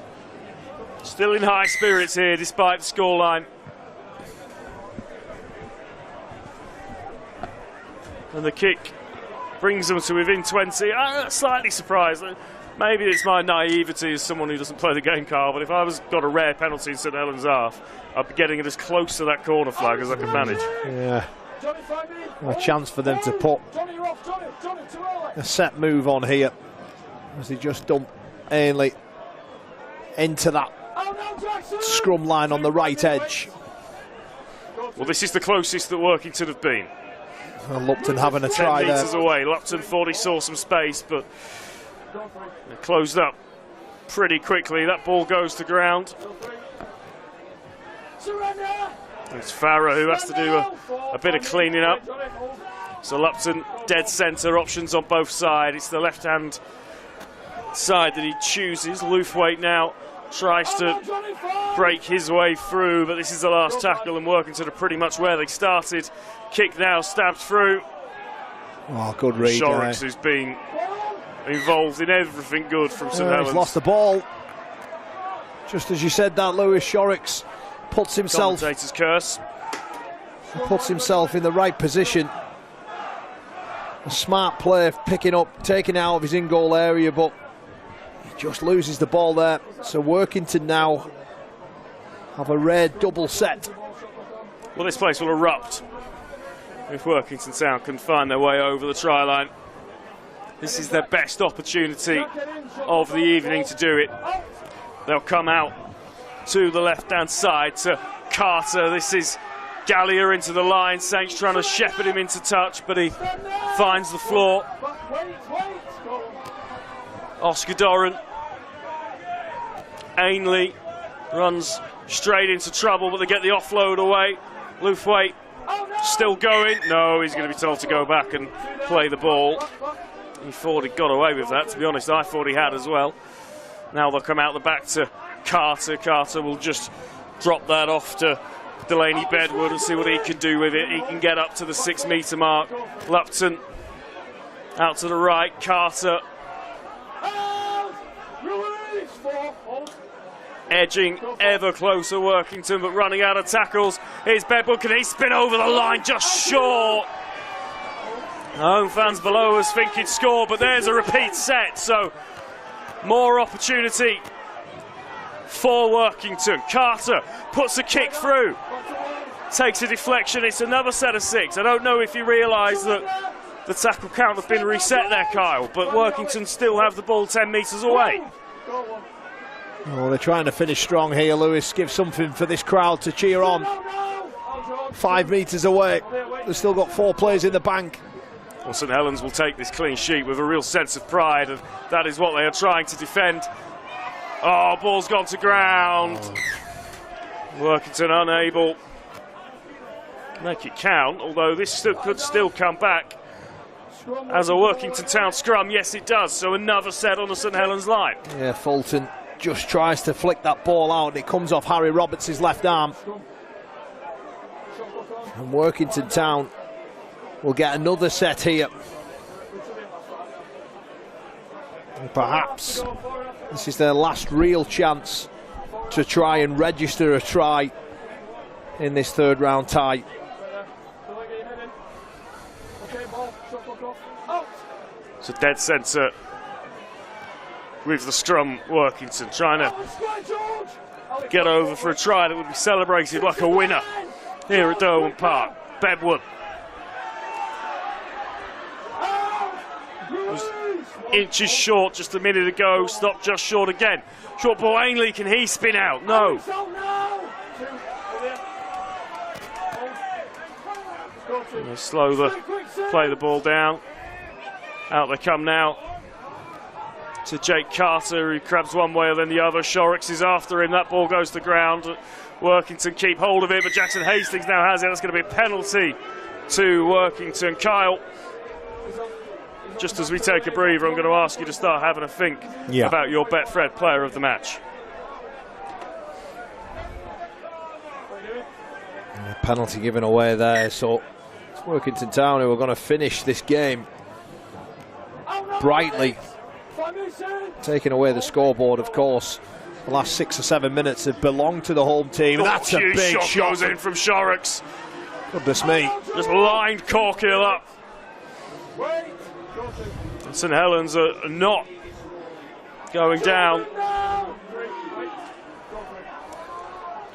still in high spirits here despite the scoreline. And the kick brings them to within 20. I'm slightly surprised. Maybe it's my naivety as someone who doesn't play the game, Carl, but if I was got a rare penalty in St Helens half, I'd be getting it as close to that corner flag as I could manage.
Yeah. A chance for them to put a set move on here as they just dump Ainley into that scrum line on the right edge.
Well, this is the closest that Workington have been.
And Lupton having a try
10
there.
metres away. Lupton thought he saw some space, but they closed up pretty quickly. That ball goes to ground. It's Farah who has to do a bit of cleaning up. So Lupton dead centre, options on both sides. It's the left-hand side that he chooses. Loothwaite now tries to break his way through, but this is the last tackle, and Workington are pretty much where they started. Kick now, stabbed through.
Oh, good read.
Shorrocks, who's been involved in everything good from St Helens.
He's lost the ball. Just as you said that, Lewis, Shorrocks puts himself...
Commentator's curse.
Puts himself in the right position. A smart play, picking up, taking out of his in-goal area, but he just loses the ball there. So Workington now have a rare double set.
Well, this place will erupt if Workington Town can find their way over the try line. This is their best opportunity of the evening to do it. They'll come out to the left-hand side to Carter. This is Gallia into the line. Saints trying to shepherd him into touch, but he finds the floor. Oscar Doran. Ainley runs straight into trouble, but they get the offload away. Lewthwaite still going. No, he's going to be told to go back and play the ball. He thought he got away with that, to be honest. I thought he had as well. Now they'll come out the back to Carter. Carter will just drop that off to Delaney Bedwood and see what he can do with it. He can get up to the 6 metre mark. Lupton out to the right. Carter edging ever closer, Workington, but running out of tackles. Here's Bedwood. Can he spin over the line? Just short. Home fans below us think he'd score, but there's a repeat set, so more opportunity for Workington. Carter puts a kick through, takes a deflection. It's another set of 6. I don't know if you realise that the tackle count has been reset there, Kyle, but Workington still have the ball 10 metres away.
Oh, they're trying to finish strong here, Lewis. Give something for this crowd to cheer on. 5 metres away. They've still got 4 players in the bank.
Well, St Helens will take this clean sheet with a real sense of pride, and that is what they are trying to defend. Oh, ball's gone to ground. Workington unable to make it count, although this could still come back as a Workington Town scrum. Yes, it does. So another set on the St Helens line.
Yeah, Fulton just tries to flick that ball out. It comes off Harry Roberts' left arm. And Workington Town will get another set here. And perhaps this is their last real chance to try and register a try in this third round tie.
It's a dead centre with the scrum. Workington trying to get over for a try that would be celebrated like a winner here at Derwent Park. Bedwood was inches short just a minute ago, stopped just short again. Short ball, Ainley, can he spin out? No. They play the ball down. Out they come now to Jake Carter, who grabs one way or then the other. Shorrocks is after him. That ball goes to the ground. Workington keep hold of it, but Jackson Hastings now has it. That's going to be a penalty to Workington. Kyle, just as we take a breather, I'm going to ask you to start having a think about your Betfred player of the match.
Penalty given away there, so it's Workington Town who are going to finish this game brightly. Taking away the scoreboard, of course. The last 6 or 7 minutes have belonged to the home team. That's a big shot.
Goes in from Shorrocks.
Goodness me.
Just lined Corkhill up. And St Helens are not going down,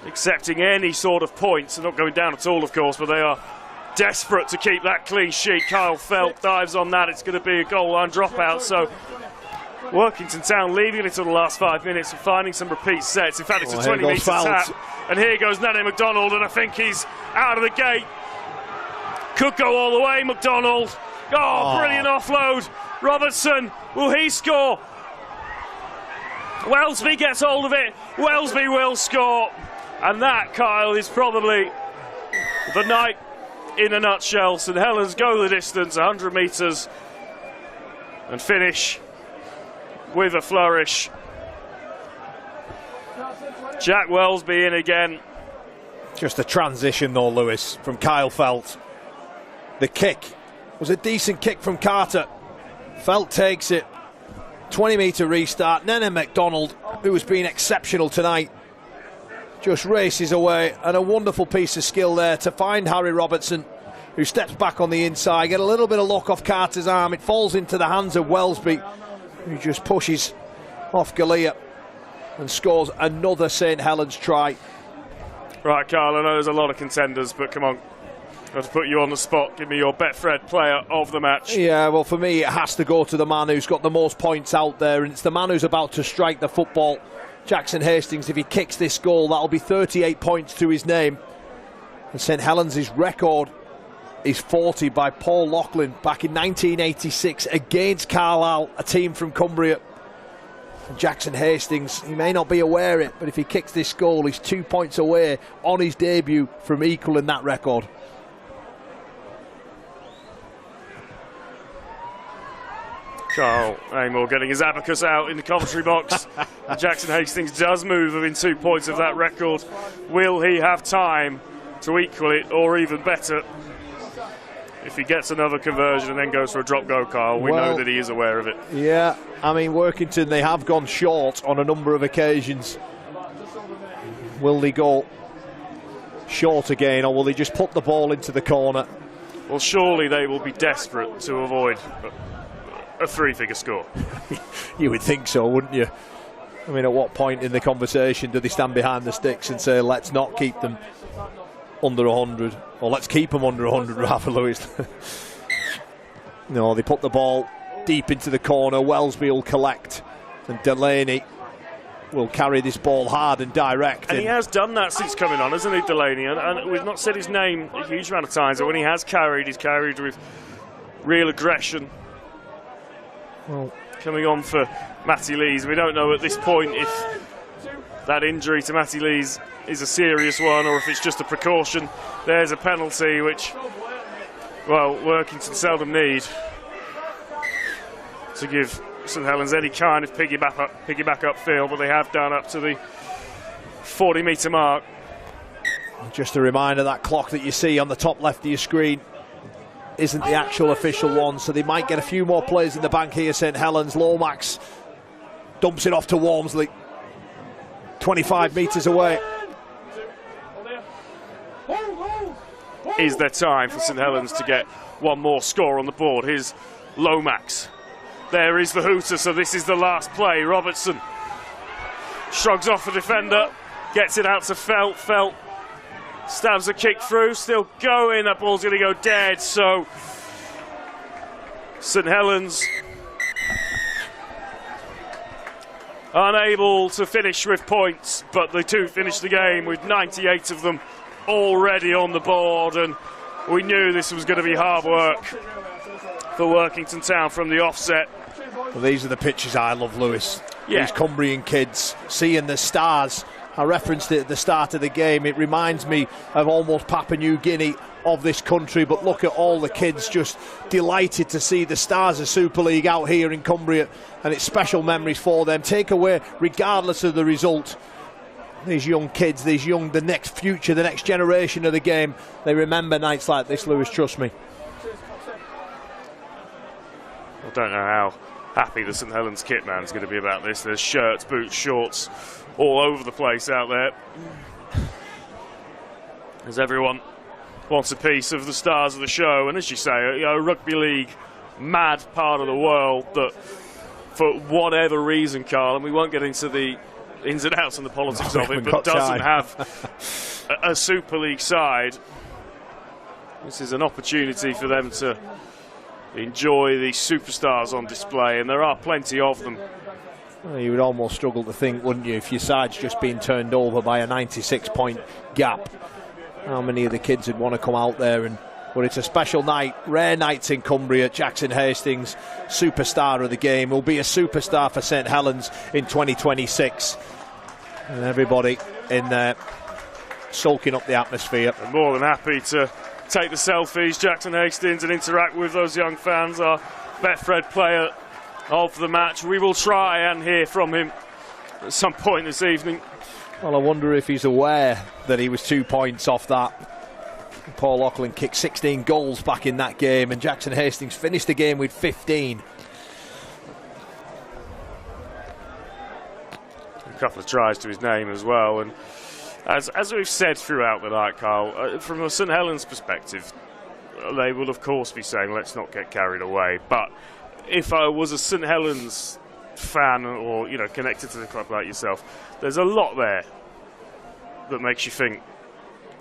accepting any sort of points. They're not going down at all, of course, but they are desperate to keep that clean sheet. Kyle Felt dives on that. It's going to be a goal line dropout, so Workington Town leaving it until the last 5 minutes and finding some repeat sets. In fact, it's a 20-metre tap, and here goes Nene McDonald, and I think he's out of the gate. Could go all the way, McDonald. Oh, brilliant offload. Robertson, will he score? Welsby gets hold of it. Welsby will score. And that, Kyle, is probably the night in a nutshell. St Helens go the distance, 100 metres, and finish with a flourish. Jack Welsby in again.
Just a transition though, Lewis, from Kyle Felt. The kick was a decent kick from Carter. Felt takes it. 20-metre restart. Nene McDonald, who has been exceptional tonight, just races away, and a wonderful piece of skill there to find Harry Robertson, who steps back on the inside, get a little bit of luck off Carter's arm. It falls into the hands of Welsby, who just pushes off Galea and scores another St Helens try.
Right, Carl, I know there's a lot of contenders, but come on, I've got to put you on the spot. Give me your Betfred player of the match.
Yeah, well, for me, it has to go to the man who's got the most points out there, and it's the man who's about to strike the football. Jackson Hastings, if he kicks this goal, that'll be 38 points to his name. And St Helens' record is 40 by Paul Loughlin back in 1986 against Carlisle, a team from Cumbria. Jackson Hastings, he may not be aware it, but if he kicks this goal, he's 2 points away on his debut from equaling that record.
Carl Amor getting his abacus out in the commentary box. Jackson Hastings does move within 2 points of that record. Will he have time to equal it, or even better, if he gets another conversion and then goes for a drop goal, Carl? We know that he is aware of it.
Yeah, I mean, Workington, they have gone short on a number of occasions. Will they go short again, or will they just put the ball into the corner?
Well, surely they will be desperate to avoid a three-figure score.
You would think so, wouldn't you? I mean, at what point in the conversation do they stand behind the sticks and say, let's not keep them under 100, or let's keep them under 100 rather, Lewis? No, they put the ball deep into the corner. Wellesby will collect, and Delaney will carry this ball hard and direct.
And he has done that since coming on, hasn't he, Delaney? And we've not said his name a huge amount of times, but when he has carried, he's carried with real aggression.
Well,
coming on for Matty Lees. We don't know at this point if that injury to Matty Lees is a serious one or if it's just a precaution. There's a penalty which, well, Workington seldom need to give St Helens any kind of piggyback upfield, but they have done up to the 40-metre mark.
Just a reminder, that clock that you see on the top left of your screen isn't the actual official one, so they might get a few more players in the bank here. St Helens, Lomax dumps it off to Walmsley, 25 metres away.
Is there time for St Helens to get one more score on the board? Here's Lomax. There is the hooter, so this is the last play. Robertson shrugs off the defender, gets it out to Felt. Felt stabs a kick through, still going. That ball's going to go dead, so St Helens unable to finish with points, but they do finish the game with 98 of them already on the board, and we knew this was going to be hard work for Workington Town from the offset.
Well, these are the pictures I love, Lewis.
Yeah.
These Cumbrian kids seeing the stars. I referenced it at the start of the game. It reminds me of almost Papua New Guinea of this country, but look at all the kids just delighted to see the stars of Super League out here in Cumbria, and it's special memories for them. Take away regardless of the result. These young kids, the next future, the next generation of the game, they remember nights like this, Lewis, trust me.
I don't know how happy the St Helens kit man's going to be about this. There's shirts, boots, shorts all over the place out there, as everyone wants a piece of the stars of the show. And as you say, a rugby league mad part of the world that, for whatever reason, Carl, and we won't get into the ins and outs and the politics of it, but doesn't have a Super League side. This is an opportunity for them to enjoy the superstars on display, and there are plenty of them.
Well, you would almost struggle to think, wouldn't you, if your side's just been turned over by a 96-point gap, how many of the kids would want to come out there? But it's a special night, rare nights in Cumbria. Jackson Hastings, superstar of the game, will be a superstar for St Helens in 2026. And everybody in there soaking up the atmosphere.
I'm more than happy to take the selfies, Jackson Hastings, and interact with those young fans. Our Betfred player of the match. We will try and hear from him at some point this evening.
Well, I wonder if he's aware that he was 2 points off that. Paul Lachlan kicked 16 goals back in that game, and Jackson Hastings finished the game with 15.
A couple of tries to his name as well, and as we've said throughout the night, Carl, from a St Helens perspective, they will of course be saying let's not get carried away. But if I was a St Helens fan, or connected to the club like yourself, there's a lot there that makes you think,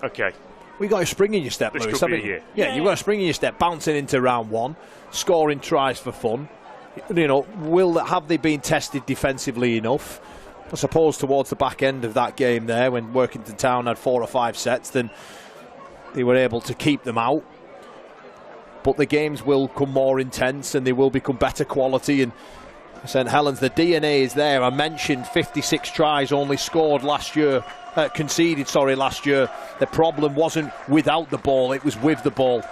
okay,
we got a spring in your step,
this
Lewis.
could be a year.
Yeah, you've got a spring in your step, bouncing into round one, scoring tries for fun. Have they been tested defensively enough? I suppose towards the back end of that game there, when Workington Town had 4 or 5 sets, then they were able to keep them out. But the games will come more intense, and they will become better quality. And St Helens, the DNA is there. I mentioned 56 tries only scored last year, conceded last year. The problem wasn't without the ball, it was with the ball.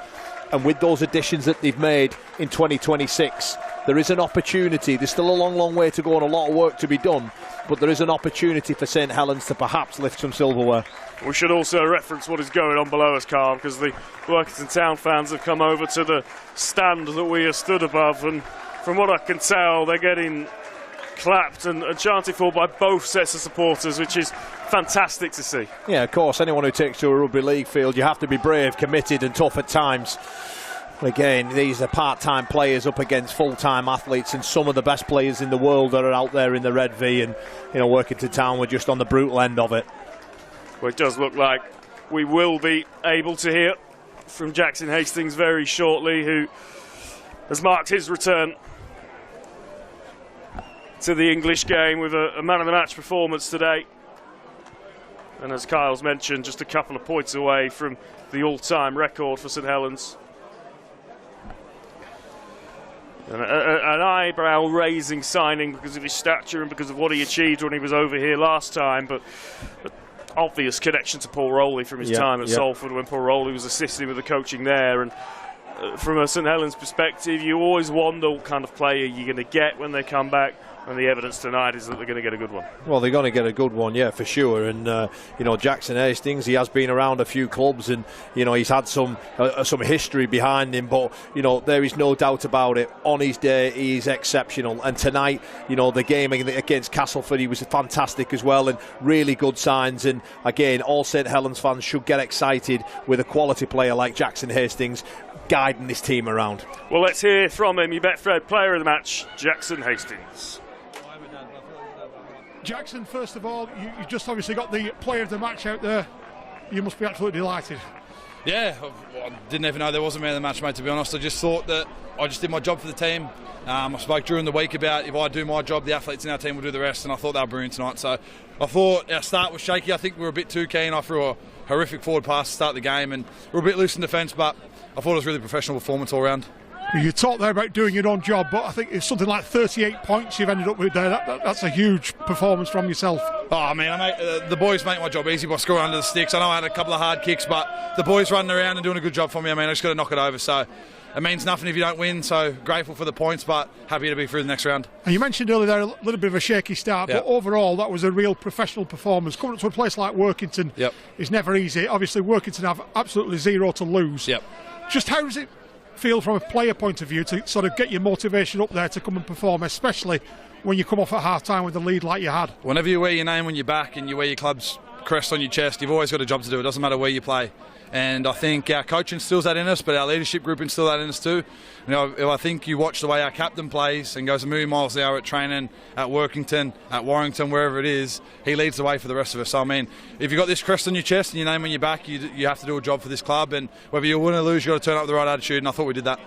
And with those additions that they've made in 2026, there is an opportunity. There's still a long way to go and a lot of work to be done, but there is an opportunity for St Helens to perhaps lift some silverware.
We should also reference what is going on below us, Carl, because the Workington Town fans have come over to the stand that we are stood above, and from what I can tell, they're getting clapped and chanted for by both sets of supporters, which is fantastic to see.
Yeah, of course, anyone who takes to a rugby league field, you have to be brave, committed and tough at times. Again, these are part-time players up against full-time athletes, and some of the best players in the world that are out there in the Red V, and Workington Town were just on the brutal end of it.
Well, it does look like we will be able to hear from Jackson Hastings very shortly, who has marked his return to the English game with a man-of-the-match performance today. And as Kyle's mentioned, just a couple of points away from the all-time record for St Helens. An eyebrow-raising signing because of his stature and because of what he achieved when he was over here last time, but obvious connection to Paul Rowley from his time at Salford when Paul Rowley was assisting with the coaching there. And from a St Helens perspective, you always wonder what kind of player you're going to get when they come back. And the evidence tonight is that they're going to get a good one.
Well, they're going to get a good one, yeah, for sure. And Jackson Hastings, he has been around a few clubs, and he's had some history behind him. But there is no doubt about it. On his day, he is exceptional. And tonight, the game against Castleford, he was fantastic as well, and really good signs. And again, all St Helens fans should get excited with a quality player like Jackson Hastings guiding this team around.
Well, let's hear from him. Your Betfred player of the match, Jackson Hastings.
Jackson, first of all, you just obviously got the player of the match out there. You must be absolutely delighted.
Yeah, I didn't even know there was a man of the match, mate, to be honest. I just thought that I just did my job for the team. I spoke during the week about if I do my job, the athletes in our team will do the rest, and I thought they were brilliant tonight. So I thought our start was shaky. I think we were a bit too keen. I threw a horrific forward pass to start the game, and we were a bit loose in defence, but I thought it was a really professional performance all round.
You talked there about doing your own job, but I think it's something like 38 points you've ended up with there. That's a huge performance from yourself.
Oh, I mean, the boys make my job easy by scoring under the sticks. I know I had a couple of hard kicks, but the boys running around and doing a good job for me. I mean, I just got to knock it over. So it means nothing if you don't win. So grateful for the points, but happy to be through the next round.
And you mentioned earlier there a little bit of a shaky start, but overall that was a real professional performance. Coming up to a place like Workington is never easy. Obviously, Workington have absolutely zero to lose. Just how does it feel from a player point of view to sort of get your motivation up there to come and perform, especially when you come off at half time with a lead like you had?
Whenever you wear your name on your back and you wear your club's crest on your chest, you've always got a job to do. It doesn't matter where you play. And I think our coach instills that in us, but our leadership group instills that in us too. I think you watch the way our captain plays and goes a million miles an hour at training, at Workington, at Warrington, wherever it is. He leads the way for the rest of us. So, I mean, if you've got this crest on your chest and your name on your back, you have to do a job for this club. And whether you win or lose, you've got to turn up with the right attitude. And I thought we did that.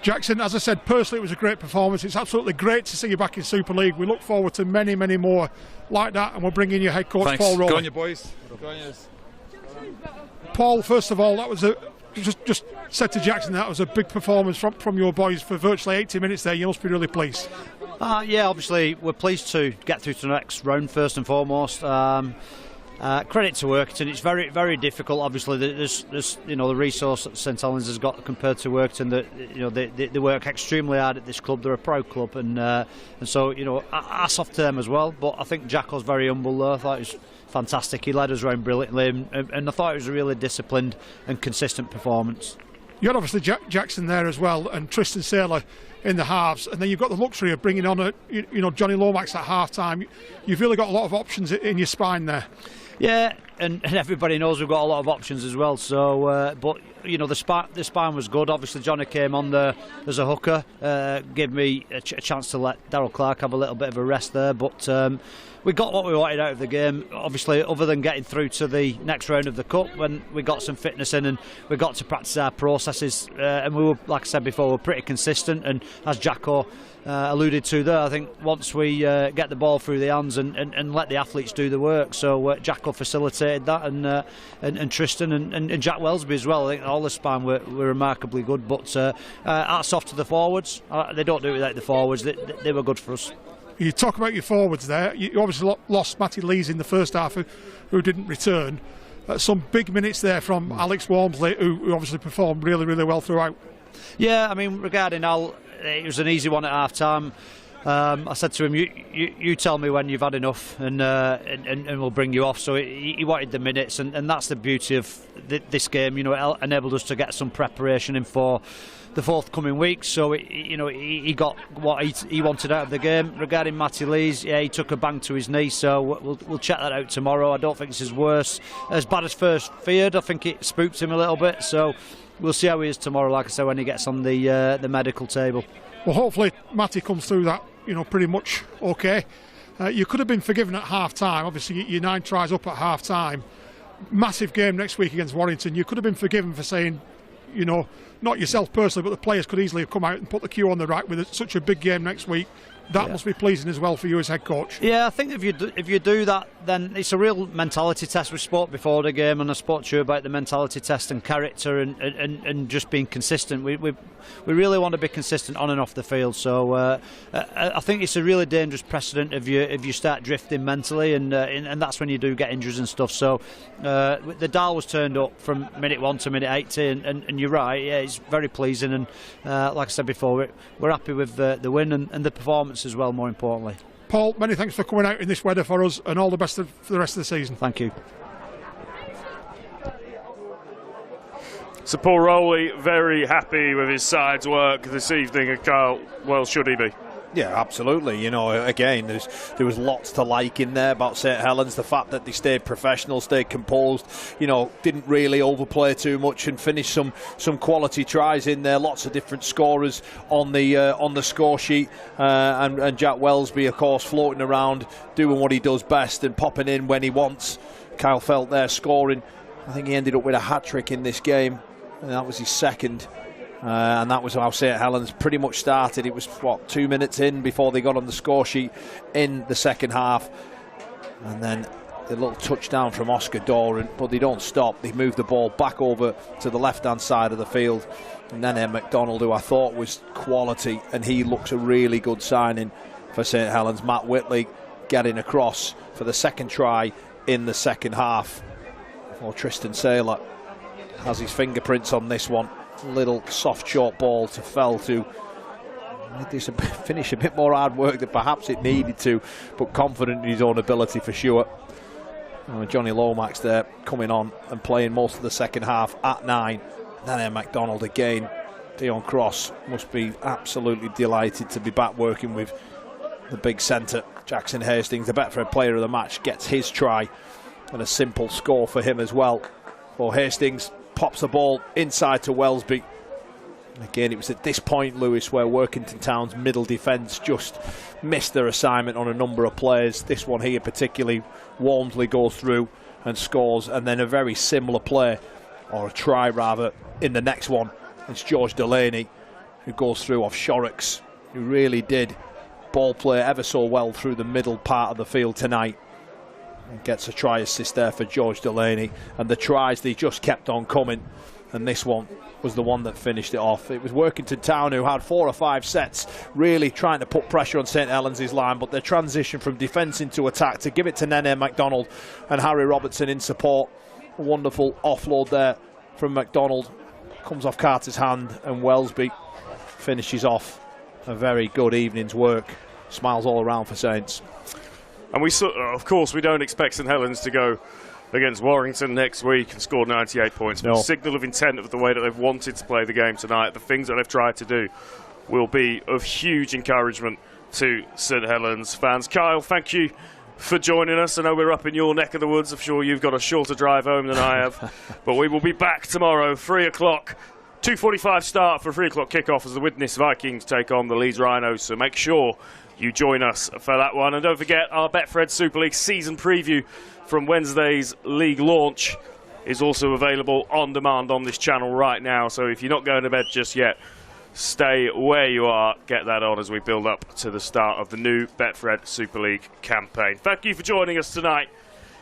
Jackson, as I said, personally it was a great performance. It's absolutely great to see you back in Super League. We look forward to many, many more like that, and we'll bring in your head coach,
Thanks.
Paul Rowley.
Good on you, boys. Good on you.
Paul, first of all, that was just said to Jackson that was a big performance from your boys for virtually 80 minutes there. You must be really pleased.
Yeah, obviously we're pleased to get through to the next round first and foremost. Credit to Workington. It's very, very difficult. Obviously, there's the resource that St Helens has got compared to Workington. They work extremely hard at this club. They're a proud club, and so hats off to them as well. But I think Jacko's very humble there. I thought it was fantastic. He led us around brilliantly, and I thought it was a really disciplined and consistent performance.
You had obviously Jackson there as well, and Tristan Saylor in the halves, and then you've got the luxury of bringing on Johnny Lomax at half time. You've really got a lot of options in your spine there.
Yeah, and everybody knows we've got a lot of options as well. So, but the spine was good. Obviously, Johnny came on there as a hooker, gave me a chance to let Darryl Clark have a little bit of a rest there. But we got what we wanted out of the game. Obviously, other than getting through to the next round of the cup, when we got some fitness in and we got to practice our processes, and we were, like I said before, we're pretty consistent. And as Jacko alluded to there, I think once we get the ball through the hands and let the athletes do the work. So Jacko Michael facilitated that, and Tristan and Jack Welsby as well. I think all the span were remarkably good. But hats off to the forwards. They don't do it without the forwards. They were good for us.
You talk about your forwards there. You obviously lost Matty Lees in the first half, who didn't return. Some big minutes there from Alex Walmsley, who obviously performed really, really well throughout.
Yeah, I mean, regarding Al, it was an easy one at half time. I said to him, you tell me when you've had enough, and we'll bring you off. So he wanted the minutes, and that's the beauty of this game. You know, it enabled us to get some preparation in for the forthcoming weeks. So he got what he wanted out of the game. Regarding Matty Lees, yeah, he took a bang to his knee, so we'll check that out tomorrow. I don't think this is as bad as first feared. I think it spooked him a little bit, so we'll see how he is tomorrow, like I say, when he gets on the medical table.
Well, hopefully Matty comes through that, pretty much okay. You could have been forgiven at half time. Obviously, your 9 tries up at half time. Massive game next week against Warrington. You could have been forgiven for saying, not yourself personally, but the players could easily have come out and put the cue on the rack with such a big game next week. That must be pleasing as well for you as head coach.
Yeah, I think if you do that, then it's a real mentality test. We spoke before the game, and I spoke to you about the mentality test and character and just being consistent. We really want to be consistent on and off the field. So I think it's a really dangerous precedent if you start drifting mentally, and that's when you do get injuries and stuff. So the dial was turned up from minute 1 to minute 80, and you're right. Yeah, it's very pleasing, and like I said before, we're happy with the win and the performance as well, more importantly.
Paul, many thanks for coming out in this weather for us, and all the best for the rest of the season.
Thank you.
So Paul Rowley very happy with his side's work this evening, and Kyle, well, should he be?
Yeah, absolutely. Again, there was lots to like in there about St Helens. The fact that they stayed professional, stayed composed, didn't really overplay too much, and finished some quality tries in there. Lots of different scorers on the score sheet, and Jack Welsby, of course, floating around, doing what he does best and popping in when he wants. Kyle Felt there scoring. I think he ended up with a hat-trick in this game, and that was his second. And that was how St Helens pretty much started. It was 2 minutes in before they got on the score sheet in the second half, and then the little touchdown from Oscar Doran, but they don't stop. They move the ball back over to the left hand side of the field, and then McDonald, who I thought was quality, and he looks a really good signing for St Helens. Matt Whitley getting across for the second try in the second half. Or Tristan Saylor has his fingerprints on this one. Little soft short ball to Fell to finish a bit more hard work than perhaps it needed to, but confident in his own ability for sure. Johnny Lomax there coming on and playing most of the second half at 9. Then McDonald again. Dion Cross must be absolutely delighted to be back working with the big centre. Jackson Hastings, the Betfred player of the match, gets his try, and a simple score for him as well. For Hastings, pops the ball inside to Welsby. Again, it was at this point, Lewis, where Workington Town's middle defence just missed their assignment on a number of players. This one here particularly, Walmsley goes through and scores, and then a very similar play, or a try rather, in the next one. It's George Delaney who goes through off Shorrocks, who really did ball play ever so well through the middle part of the field tonight. And gets a try assist there for George Delaney, and the tries, they just kept on coming, and this one was the one that finished it off. It was Workington Town who had 4 or 5 sets really trying to put pressure on St Helens' line, but their transition from defence into attack to give it to Nene MacDonald and Harry Robertson in support. A wonderful offload there from MacDonald, comes off Carter's hand, and Welsby finishes off a very good evening's work. Smiles all around for Saints.
And of course, we don't expect St Helens to go against Warrington next week and score 98 points. No. The signal of intent of the way that they've wanted to play the game tonight, the things that they've tried to do, will be of huge encouragement to St Helens fans. Kyle, thank you for joining us. I know we're up in your neck of the woods. I'm sure you've got a shorter drive home than I have. But we will be back tomorrow, 3 o'clock. 2:45 start for a 3 o'clock kickoff as the Widnes Vikings take on the Leeds Rhinos. So make sure you join us for that one. And don't forget, our Betfred Super League season preview from Wednesday's league launch is also available on demand on this channel right now. So if you're not going to bed just yet, stay where you are. Get that on as we build up to the start of the new Betfred Super League campaign. Thank you for joining us tonight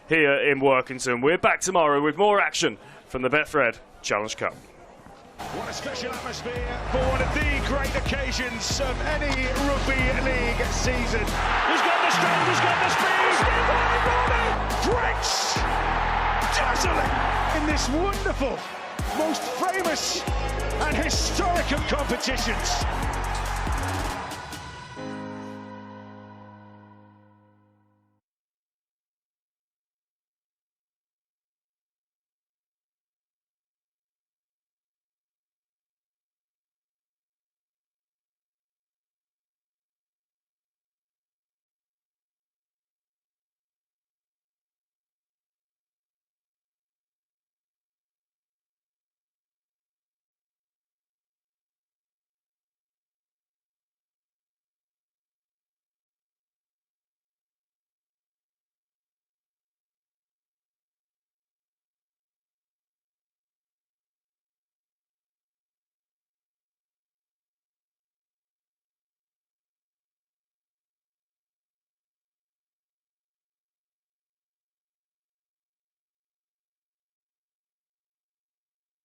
here in Workington. We're back tomorrow with more action from the Betfred Challenge Cup.
What a special atmosphere for one of the great occasions of any rugby league season. He's got the strength, he's got the speed. French, dazzling in this wonderful, most famous and historic of competitions.